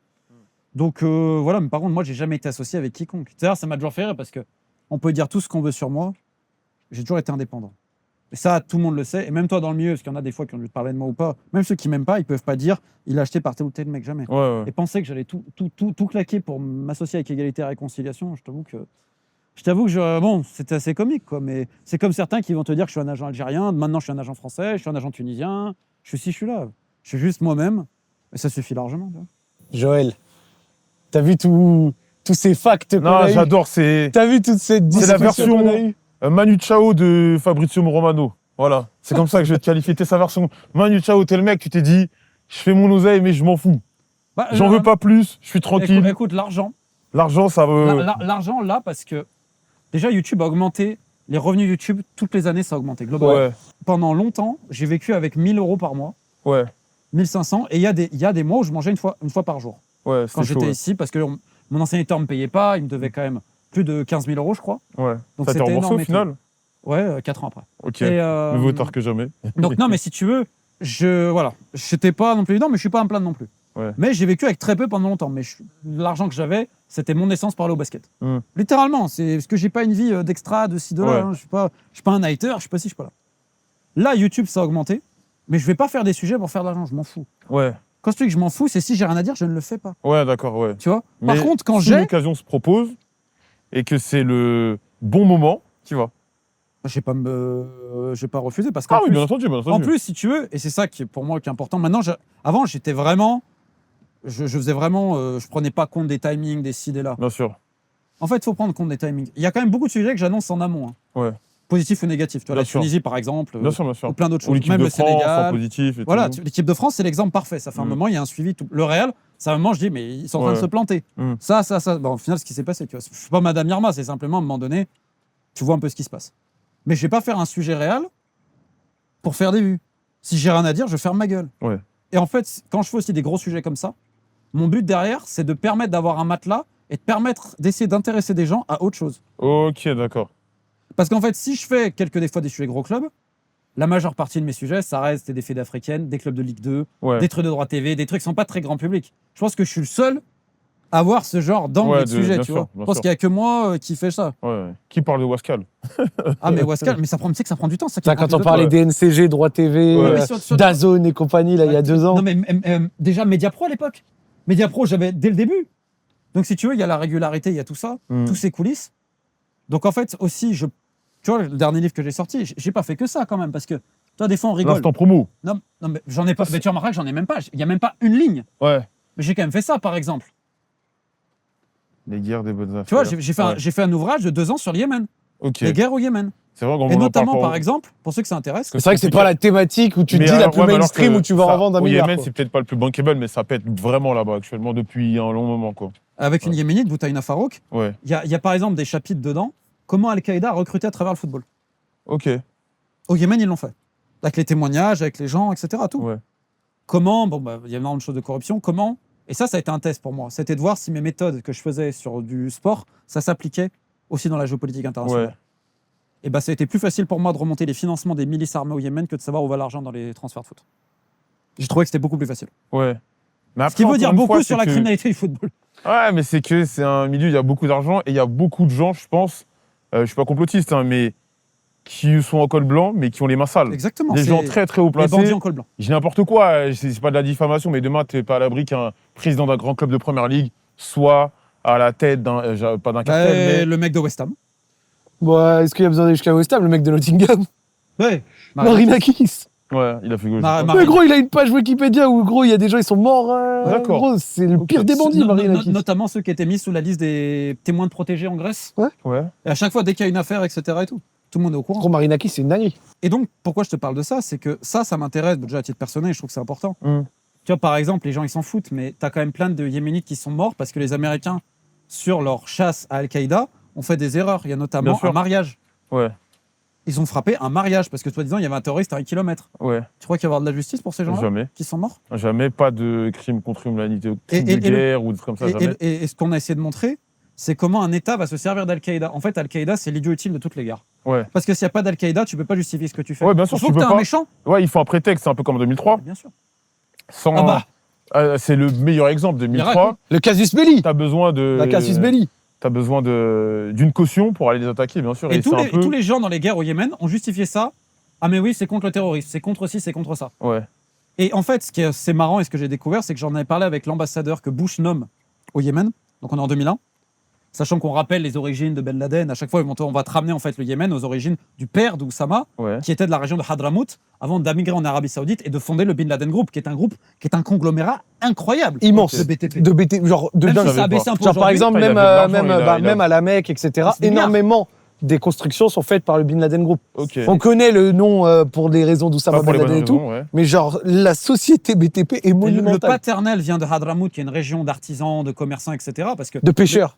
Donc, voilà. Mais par contre, moi, j'ai jamais été associé avec quiconque. C'est-à-dire, ça m'a toujours fait rire parce que on peut dire tout ce qu'on veut sur moi. J'ai toujours été indépendant. Et ça, tout le monde le sait. Et même toi, dans le milieu, parce qu'il y en a des fois qui ont dû te parler de moi ou pas, même ceux qui m'aiment pas, ils peuvent pas dire il a acheté par tel ou tel mec, jamais. Ouais, ouais. Et penser que j'allais tout claquer pour m'associer avec Égalité et Réconciliation, je t'avoue que bon, c'était assez comique, quoi. Mais c'est comme certains qui vont te dire que je suis un agent algérien, maintenant je suis un agent français, je suis un agent tunisien, je suis là. Je suis juste moi-même, et ça suffit largement. Tu vois. Joël, t'as vu tous ces facts qu'on Non, a eu. j'adore. C'est T'as vu toute cette C'est la discussion qu'on a version- eue. Manu Chao de Fabrizio Romano. Voilà. C'est comme ça que je vais te qualifier. T'es sa version. Manu Chao, t'es le mec, tu t'es dit, je fais mon oseille, mais je m'en fous. Bah, J'en veux pas plus, je suis tranquille. Écoute, l'argent. L'argent, ça veut. L'argent, là, parce que déjà, YouTube a augmenté. Les revenus YouTube, toutes les années, ça a augmenté globalement. Ouais, Pendant longtemps, j'ai vécu avec 1 000 euros par mois, ouais, 1500. Et il y a des mois où je mangeais une fois par jour. ouais. Quand C'était j'étais chaud. ici, parce que mon ancien éditeur ne me payait pas. Il me devait quand même plus de 15 000 euros, je crois. Ouais. Donc Ça t'est c'était remboursé énorme au et final? Ouais, 4 ans après. Ok. Et, Mieux vaut tard que jamais. donc, non, mais si tu veux, j'étais pas non plus évident, mais je suis pas à me plaindre non plus. Ouais. Mais j'ai vécu avec très peu pendant longtemps. Mais l'argent que j'avais, c'était mon essence pour aller au basket. Mm. Littéralement, c'est parce que j'ai pas une vie d'extra, de ci, de là. Ouais. Hein. Je suis pas un nighter, je suis pas ci, je suis pas là. Là, YouTube, ça a augmenté, mais je vais pas faire des sujets pour faire de l'argent, je m'en fous. Ouais, Quand je te dis que je m'en fous, c'est si j'ai rien à dire, je ne le fais pas. ouais, d'accord, ouais. Tu vois. Par Mais contre, quand si j'ai, l'occasion se propose et que c'est le bon moment, tu vas. je vais pas refuser parce qu'en Ah oui, plus, bien entendu, bien en entendu. plus, si tu veux, et c'est ça qui est pour moi qui est important. Maintenant, avant, j'étais vraiment, je faisais vraiment, je prenais pas compte des timings, des ci, des là. Bien sûr. En fait, il faut prendre compte des timings. Il y a quand même beaucoup de sujets que j'annonce en amont. Hein. Ouais. Positif ou négatif. Tu vois, Bien la sûr. Tunisie, par exemple, Bien sûr, bien sûr. ou plein d'autres Ou choses. l'équipe Même de le France en Sénégal. positif et Voilà, tout. l'équipe de France, c'est l'exemple parfait. Ça fait un Mm. moment, il y a un suivi. Le Real, ça à un moment, je dis, mais ils sont en train de Ouais. se planter. Mm. Ça. Bon, au final, ce qui s'est passé, tu vois, je suis pas Madame Irma, c'est simplement à un moment donné, tu vois un peu ce qui se passe. Mais je vais pas faire un sujet réel pour faire des vues. Si j'ai rien à dire, je ferme ma gueule. Ouais. Et en fait, quand je fais aussi des gros sujets comme ça, mon but derrière, c'est de permettre d'avoir un matelas et de permettre d'essayer d'intéresser des gens à autre chose. Ok, d'accord. Parce qu'en fait, si je fais des fois des sujets gros clubs, la majeure partie de mes sujets, ça reste des faits d'africaine, des clubs de Ligue 2, Ouais. des trucs de droit TV, des trucs qui sont pas très grand public. Je pense que je suis le seul à avoir ce genre d'angle Ouais, de sujet, bien tu sûr, vois. bien Je pense sûr. qu'il y a que moi qui fait ça. Ouais. Qui parle de Wascal? Ah, mais Wascal, mais ça prend, tu sais que ça prend du temps. Ça, qui Ça, prend quand plus on de parlait temps. des NCG, droit TV, Ouais. Mais sur- DAZN et compagnie, là, il y a 2 ans. Non, mais déjà Mediapro à l'époque. Mediapro, j'avais dès le début. Donc, si tu veux, il y a la régularité, il y a tout ça, Mm. tous ces coulisses. Donc, en fait, aussi, tu vois, le dernier livre que j'ai sorti, j'ai pas fait que ça quand même, parce que, toi, des fois, on rigole. L'instant promo. Non, mais j'en ai pas. Mais tu remarqueras que j'en ai même pas. Il y a même pas une ligne. Ouais. Mais j'ai quand même fait ça, par exemple. Les guerres des bonnes affaires. Tu vois, j'ai fait, Ouais. j'ai fait un ouvrage de 2 ans sur le Yémen. Ok. Les guerres au Yémen. C'est vrai qu'on Et en notamment, parle pas. par exemple, pour ceux que ça intéresse, C'est vrai que c'est pas la thématique où tu te Mais dis la alors, plus ouais, mais alors mainstream que où tu vas ça, en vendre un au milliard. Yémen, quoi. c'est peut-être pas le plus bankable, mais ça pète vraiment là-bas actuellement depuis un long moment, quoi. avec une Yéménite, Boutaïna Farouk, Ouais. il y a par exemple des chapitres dedans, comment Al-Qaïda a recruté à travers le football. Ok. Au Yémen, ils l'ont fait. Avec les témoignages, avec les gens, etc. Tout. Ouais. Comment, bon, bah, il y a énormément de choses de corruption, comment, et ça a été un test pour moi, c'était de voir si mes méthodes que je faisais sur du sport, ça s'appliquait aussi dans la géopolitique internationale. Ouais. Et bah, ça a été plus facile pour moi de remonter les financements des milices armées au Yémen que de savoir où va l'argent dans les transferts de foot. J'ai trouvé que c'était beaucoup plus facile. Ouais. Mais Ce qui après, veut dire encore une beaucoup fois, sur c'est la que- criminalité du football. Ouais, mais c'est que c'est un milieu, il y a beaucoup d'argent et il y a beaucoup de gens, je pense, je suis pas complotiste, hein, mais qui sont en col blanc, mais qui ont les mains sales. Exactement. Des c'est gens très très haut les placés. bandits en col blanc. J'ai n'importe quoi, c'est pas de la diffamation, mais demain, t'es pas à l'abri qu'un président d'un grand club de première ligue soit à la tête d'un, pas d'un cartel, mais. Le mec de West Ham. Bon, est-ce qu'il y a besoin d'aller jusqu'à West Ham, le mec de Nottingham Ouais. Marinakis. Ouais, il a fait gauche. Mais gros, il a une page Wikipédia où gros, il y a des gens, ils sont morts. D'accord. Gros, c'est le pire des bandits, Marinakis. Notamment ceux qui étaient mis sous la liste des témoins de protégés en Grèce. Ouais. Et à chaque fois, dès qu'il y a une affaire, etc. et tout le monde est au courant. Gros, Marinakis, c'est une dinguerie. Et donc, pourquoi je te parle de ça, c'est que ça m'intéresse déjà à titre personnel, je trouve que c'est important. Mm. Tu vois, par exemple, les gens, ils s'en foutent, mais tu as quand même plein de Yéménites qui sont morts parce que les Américains, sur leur chasse à Al-Qaïda, ont fait des erreurs. Il y a Bien notamment sûr. un mariage. Ouais. Ils ont frappé un mariage parce que, soi-disant, il y avait un terroriste à 1 kilomètre. Ouais. Tu crois qu'il va y avoir de la justice pour ces gens-là Jamais. qui sont morts? Jamais. Pas de crime contre l'humanité, Et- crime et- de et le- guerre ou des trucs comme ça. Jamais. Et ce qu'on a essayé de montrer, c'est comment un État va se servir d'Al-Qaïda. En fait, Al-Qaïda, c'est l'idiot utile de toutes les guerres. Ouais. Parce que s'il n'y a pas d'Al-Qaïda, tu peux pas justifier ce que tu fais. Ouais, bien sûr, Il faut tu que peux tu un pas. méchant. Ouais, il faut un prétexte, c'est un peu comme en 2003. Bien sûr. Sans... Ah bah. C'est le meilleur exemple. 2003, Miracle. Le casus belli. t'as besoin de. La casus belli. T'as besoin d'une caution pour aller les attaquer, bien sûr. Et tous c'est un les, peu... tous les gens dans les guerres au Yémen ont justifié ça. Ah mais oui, c'est contre le terrorisme, c'est contre ci, c'est contre ça. Ouais. Et en fait, ce qui est assez marrant et ce que j'ai découvert, c'est que j'en avais parlé avec l'ambassadeur que Bush nomme au Yémen. Donc on est en 2001. Sachant qu'on rappelle les origines de Ben Laden, à chaque fois on va te ramener en fait le Yémen aux origines du père d'Oussama, Ouais. qui était de la région de Hadramout, avant d'émigrer en Arabie Saoudite et de fonder le Bin Laden Group, qui est un conglomérat incroyable. Immense. De BTP. De BT, genre de Même dingue. si ça a baissé un peu Genre par aujourd'hui. exemple, il même, avait de l'argent, même à la Mecque, etc., C'est des milliards. énormément des constructions sont faites par le Bin Laden Group. Ok. On connaît le nom pour des raisons d'Oussama Pas pour Ben les bonnes Laden et tout, raisons, ouais. mais genre la société BTP est Le monumentale. paternel vient de Hadramout, qui est une région d'artisans, de commerçants, etc. Parce que De pêcheurs.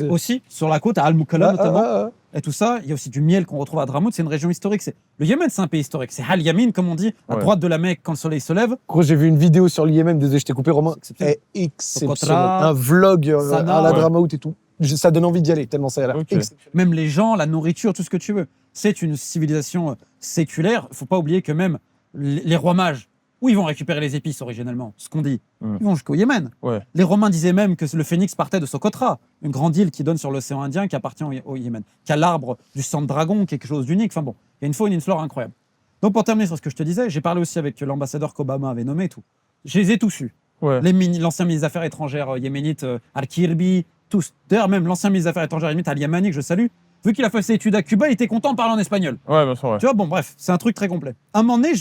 aussi, sur la côte, à Al-Mukalla notamment, Ah. et tout ça, il y a aussi du miel qu'on retrouve à Hadramout, c'est une région historique. Le Yémen, c'est un pays historique. C'est Al Yamin, comme on dit, à Ouais. droite de la Mecque quand le soleil se lève. Gros, j'ai vu une vidéo sur le Yémen, désolé, je t'ai coupé, Romain. C'est exceptionnel. Est exceptionnel. Socotra, Un vlog Sanaa. à la Ouais. Dramaout et tout. Ça donne envie d'y aller, tellement ça a l'air Ok. exceptionnel. Même les gens, la nourriture, tout ce que tu veux. C'est une civilisation séculaire. Il ne faut pas oublier que même les rois mages, où ils vont récupérer les épices originellement, ce qu'on dit, Mm. ils vont jusqu'au Yémen. Ouais. Les Romains disaient même que le phénix partait de Socotra, une grande île qui donne sur l'océan Indien qui appartient au Yémen, qui a l'arbre du sang de dragon, quelque chose d'unique. Enfin bon, il y a une faune et une flore incroyable. Donc pour terminer sur ce que je te disais, j'ai parlé aussi avec l'ambassadeur qu'Obama avait nommé et tout. Je les ai tous eus. Ouais. L'ancien ministre des Affaires étrangères yéménite, Al-Kirbi, tous. D'ailleurs, même l'ancien ministre des Affaires étrangères yéménite, Al-Yamani, que je salue, vu qu'il a fait ses études à Cuba, il était content de parler en espagnol. Ouais, bien sûr, ouais. Tu vois, bon, bref, c'est un truc très complet. À un moment donné,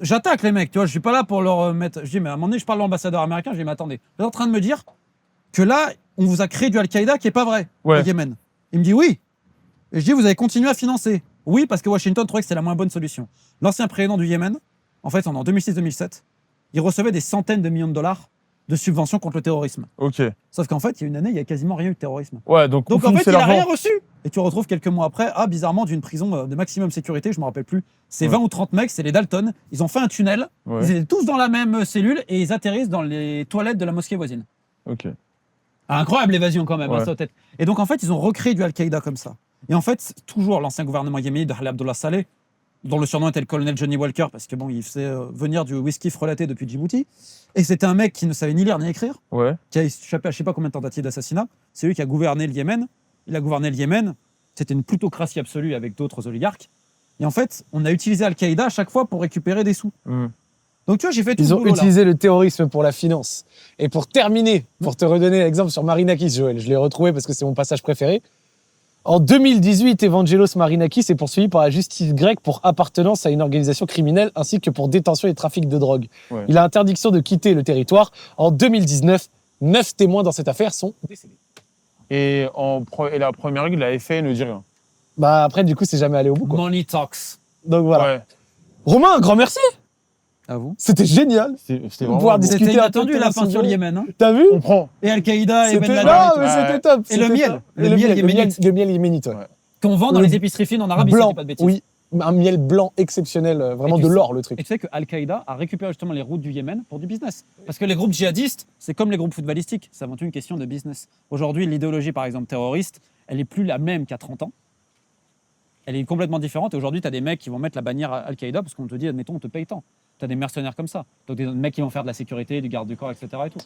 j'attaque les mecs, tu vois, je suis pas là pour leur mettre. Je dis, mais à un moment donné, je parle à l'ambassadeur américain, je dis, mais attendez, vous êtes en train de me dire que là, on vous a créé du Al-Qaïda qui est pas vrai Ouais. au Yémen. Il me dit oui. Et je dis, vous avez continué à financer. Oui, parce que Washington trouvait que c'était la moins bonne solution. L'ancien président du Yémen, en fait, en 2006-2007, il recevait des centaines de millions de dollars de subventions contre le terrorisme. Ok. Sauf qu'en fait, il y a une année, il y a quasiment rien eu de terrorisme. Ouais, donc Donc où en fait, finissait il a l'argent rien reçu. Et tu retrouves quelques mois après, bizarrement, d'une prison de maximum sécurité, je me rappelle plus. C'est Ouais. 20 ou 30 mecs, c'est les Dalton. Ils ont fait un tunnel, Ouais. ils étaient tous dans la même cellule et ils atterrissent dans les toilettes de la mosquée voisine. Ok. Incroyable l'évasion quand même, Ouais. ça aux têtes. Et donc en fait, ils ont recréé du Al-Qaïda comme ça. Et en fait, toujours l'ancien gouvernement yéménite de Halil Abdullah Saleh, dont le surnom était le colonel Johnny Walker, parce que bon, il faisait venir du whisky frelaté depuis Djibouti. Et c'était un mec qui ne savait ni lire ni écrire, Ouais. qui a échappé à je sais pas combien de tentatives d'assassinat. C'est lui qui a gouverné le Yémen. Il a gouverné le Yémen. C'était une plutocratie absolue avec d'autres oligarques. Et en fait, on a utilisé Al-Qaïda à chaque fois pour récupérer des sous. Hmm. Donc tu vois, j'ai fait tout Ils ce ont boulot-là. utilisé le terrorisme pour la finance. Et pour terminer, pour te redonner l'exemple sur Marinakis, Joël, je l'ai retrouvé parce que c'est mon passage préféré. En 2018, Evangelos Marinakis est poursuivi par la justice grecque pour appartenance à une organisation criminelle ainsi que pour détention et trafic de drogue. Ouais. Il a interdiction de quitter le territoire. En 2019, 9 témoins dans cette affaire sont décédés. Et la première règle, la FA ne dit rien. Bah après, du coup, c'est jamais allé au bout, quoi. Money talks. Donc voilà. Ouais. Romain, un grand merci. À vous. C'était génial. C'était Pouvoir vraiment. discuter. C'était un peu inattendu de la fin sur sujet. le Yémen. Hein. T'as vu? On prend. Et Al-Qaïda et Ben C'était Laden. non, et mais tout. c'était top. Et le c'était miel. top. Le Et miel yéménite. Le miel yéménite, ouais. Ouais. Qu'on vend dans Le les épiceries fines en Arabie, si je Blanc, dis pas de bêtises. oui. Un miel blanc exceptionnel, vraiment Et de tu l'or, le truc. Et tu sais que Al-Qaïda a récupéré justement les routes du Yémen pour du business. Parce que les groupes djihadistes, c'est comme les groupes footballistiques, c'est avant tout une question de business. Aujourd'hui, l'idéologie, par exemple, terroriste, elle n'est plus la même qu'à 30 ans. Elle est complètement différente. Et aujourd'hui, tu as des mecs qui vont mettre la bannière Al-Qaïda parce qu'on te dit, admettons, on te paye tant. Tu as des mercenaires comme ça. Donc des mecs qui vont faire de la sécurité, du garde du corps, etc. Et tout.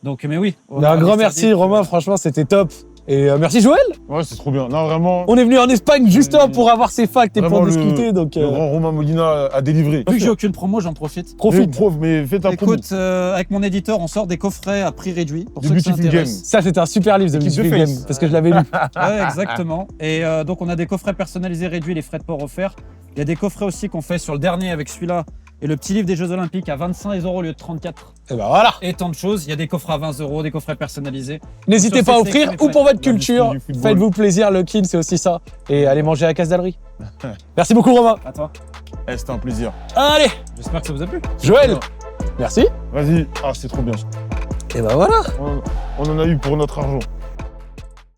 Donc, mais oui. Un grand merci, Romain, franchement, c'était top. Et merci, Joël. Ouais, c'est trop bien. Non, vraiment. On est venu en Espagne justement pour avoir ces facts et pour Vraiment, discuter. Donc, Le grand Romain Molina a délivré. Vu que j'ai aucune promo, j'en profite. profite. Mais fais ta promo. Écoute, avec mon éditeur, on sort des coffrets à prix réduit pour Du ceux qui Beautiful s'intéressent. Ça, c'était un super livre de Équipe de Beautiful Face. Game parce que je l'avais lu. Ouais, exactement. Et donc, on a des coffrets personnalisés réduits, les frais de port offerts. Il y a des coffrets aussi qu'on fait sur le dernier avec celui-là et le petit livre des Jeux Olympiques à 25 € au lieu de 34. Et ben voilà. Et tant de choses. Il y a des coffrets à 20 €, des coffrets personnalisés. N'hésitez Sur pas à ces offrir sections, ou pour votre la culture. du football. Faites-vous plaisir, le kin, c'est aussi ça. Et allez manger à Casse d'Allery. Merci beaucoup, Romain. À toi. C'était un plaisir. Allez, J'espère que ça vous a plu. Joël. Merci. Vas-y. Ah, c'est trop bien. Et ben voilà. On en a eu pour notre argent.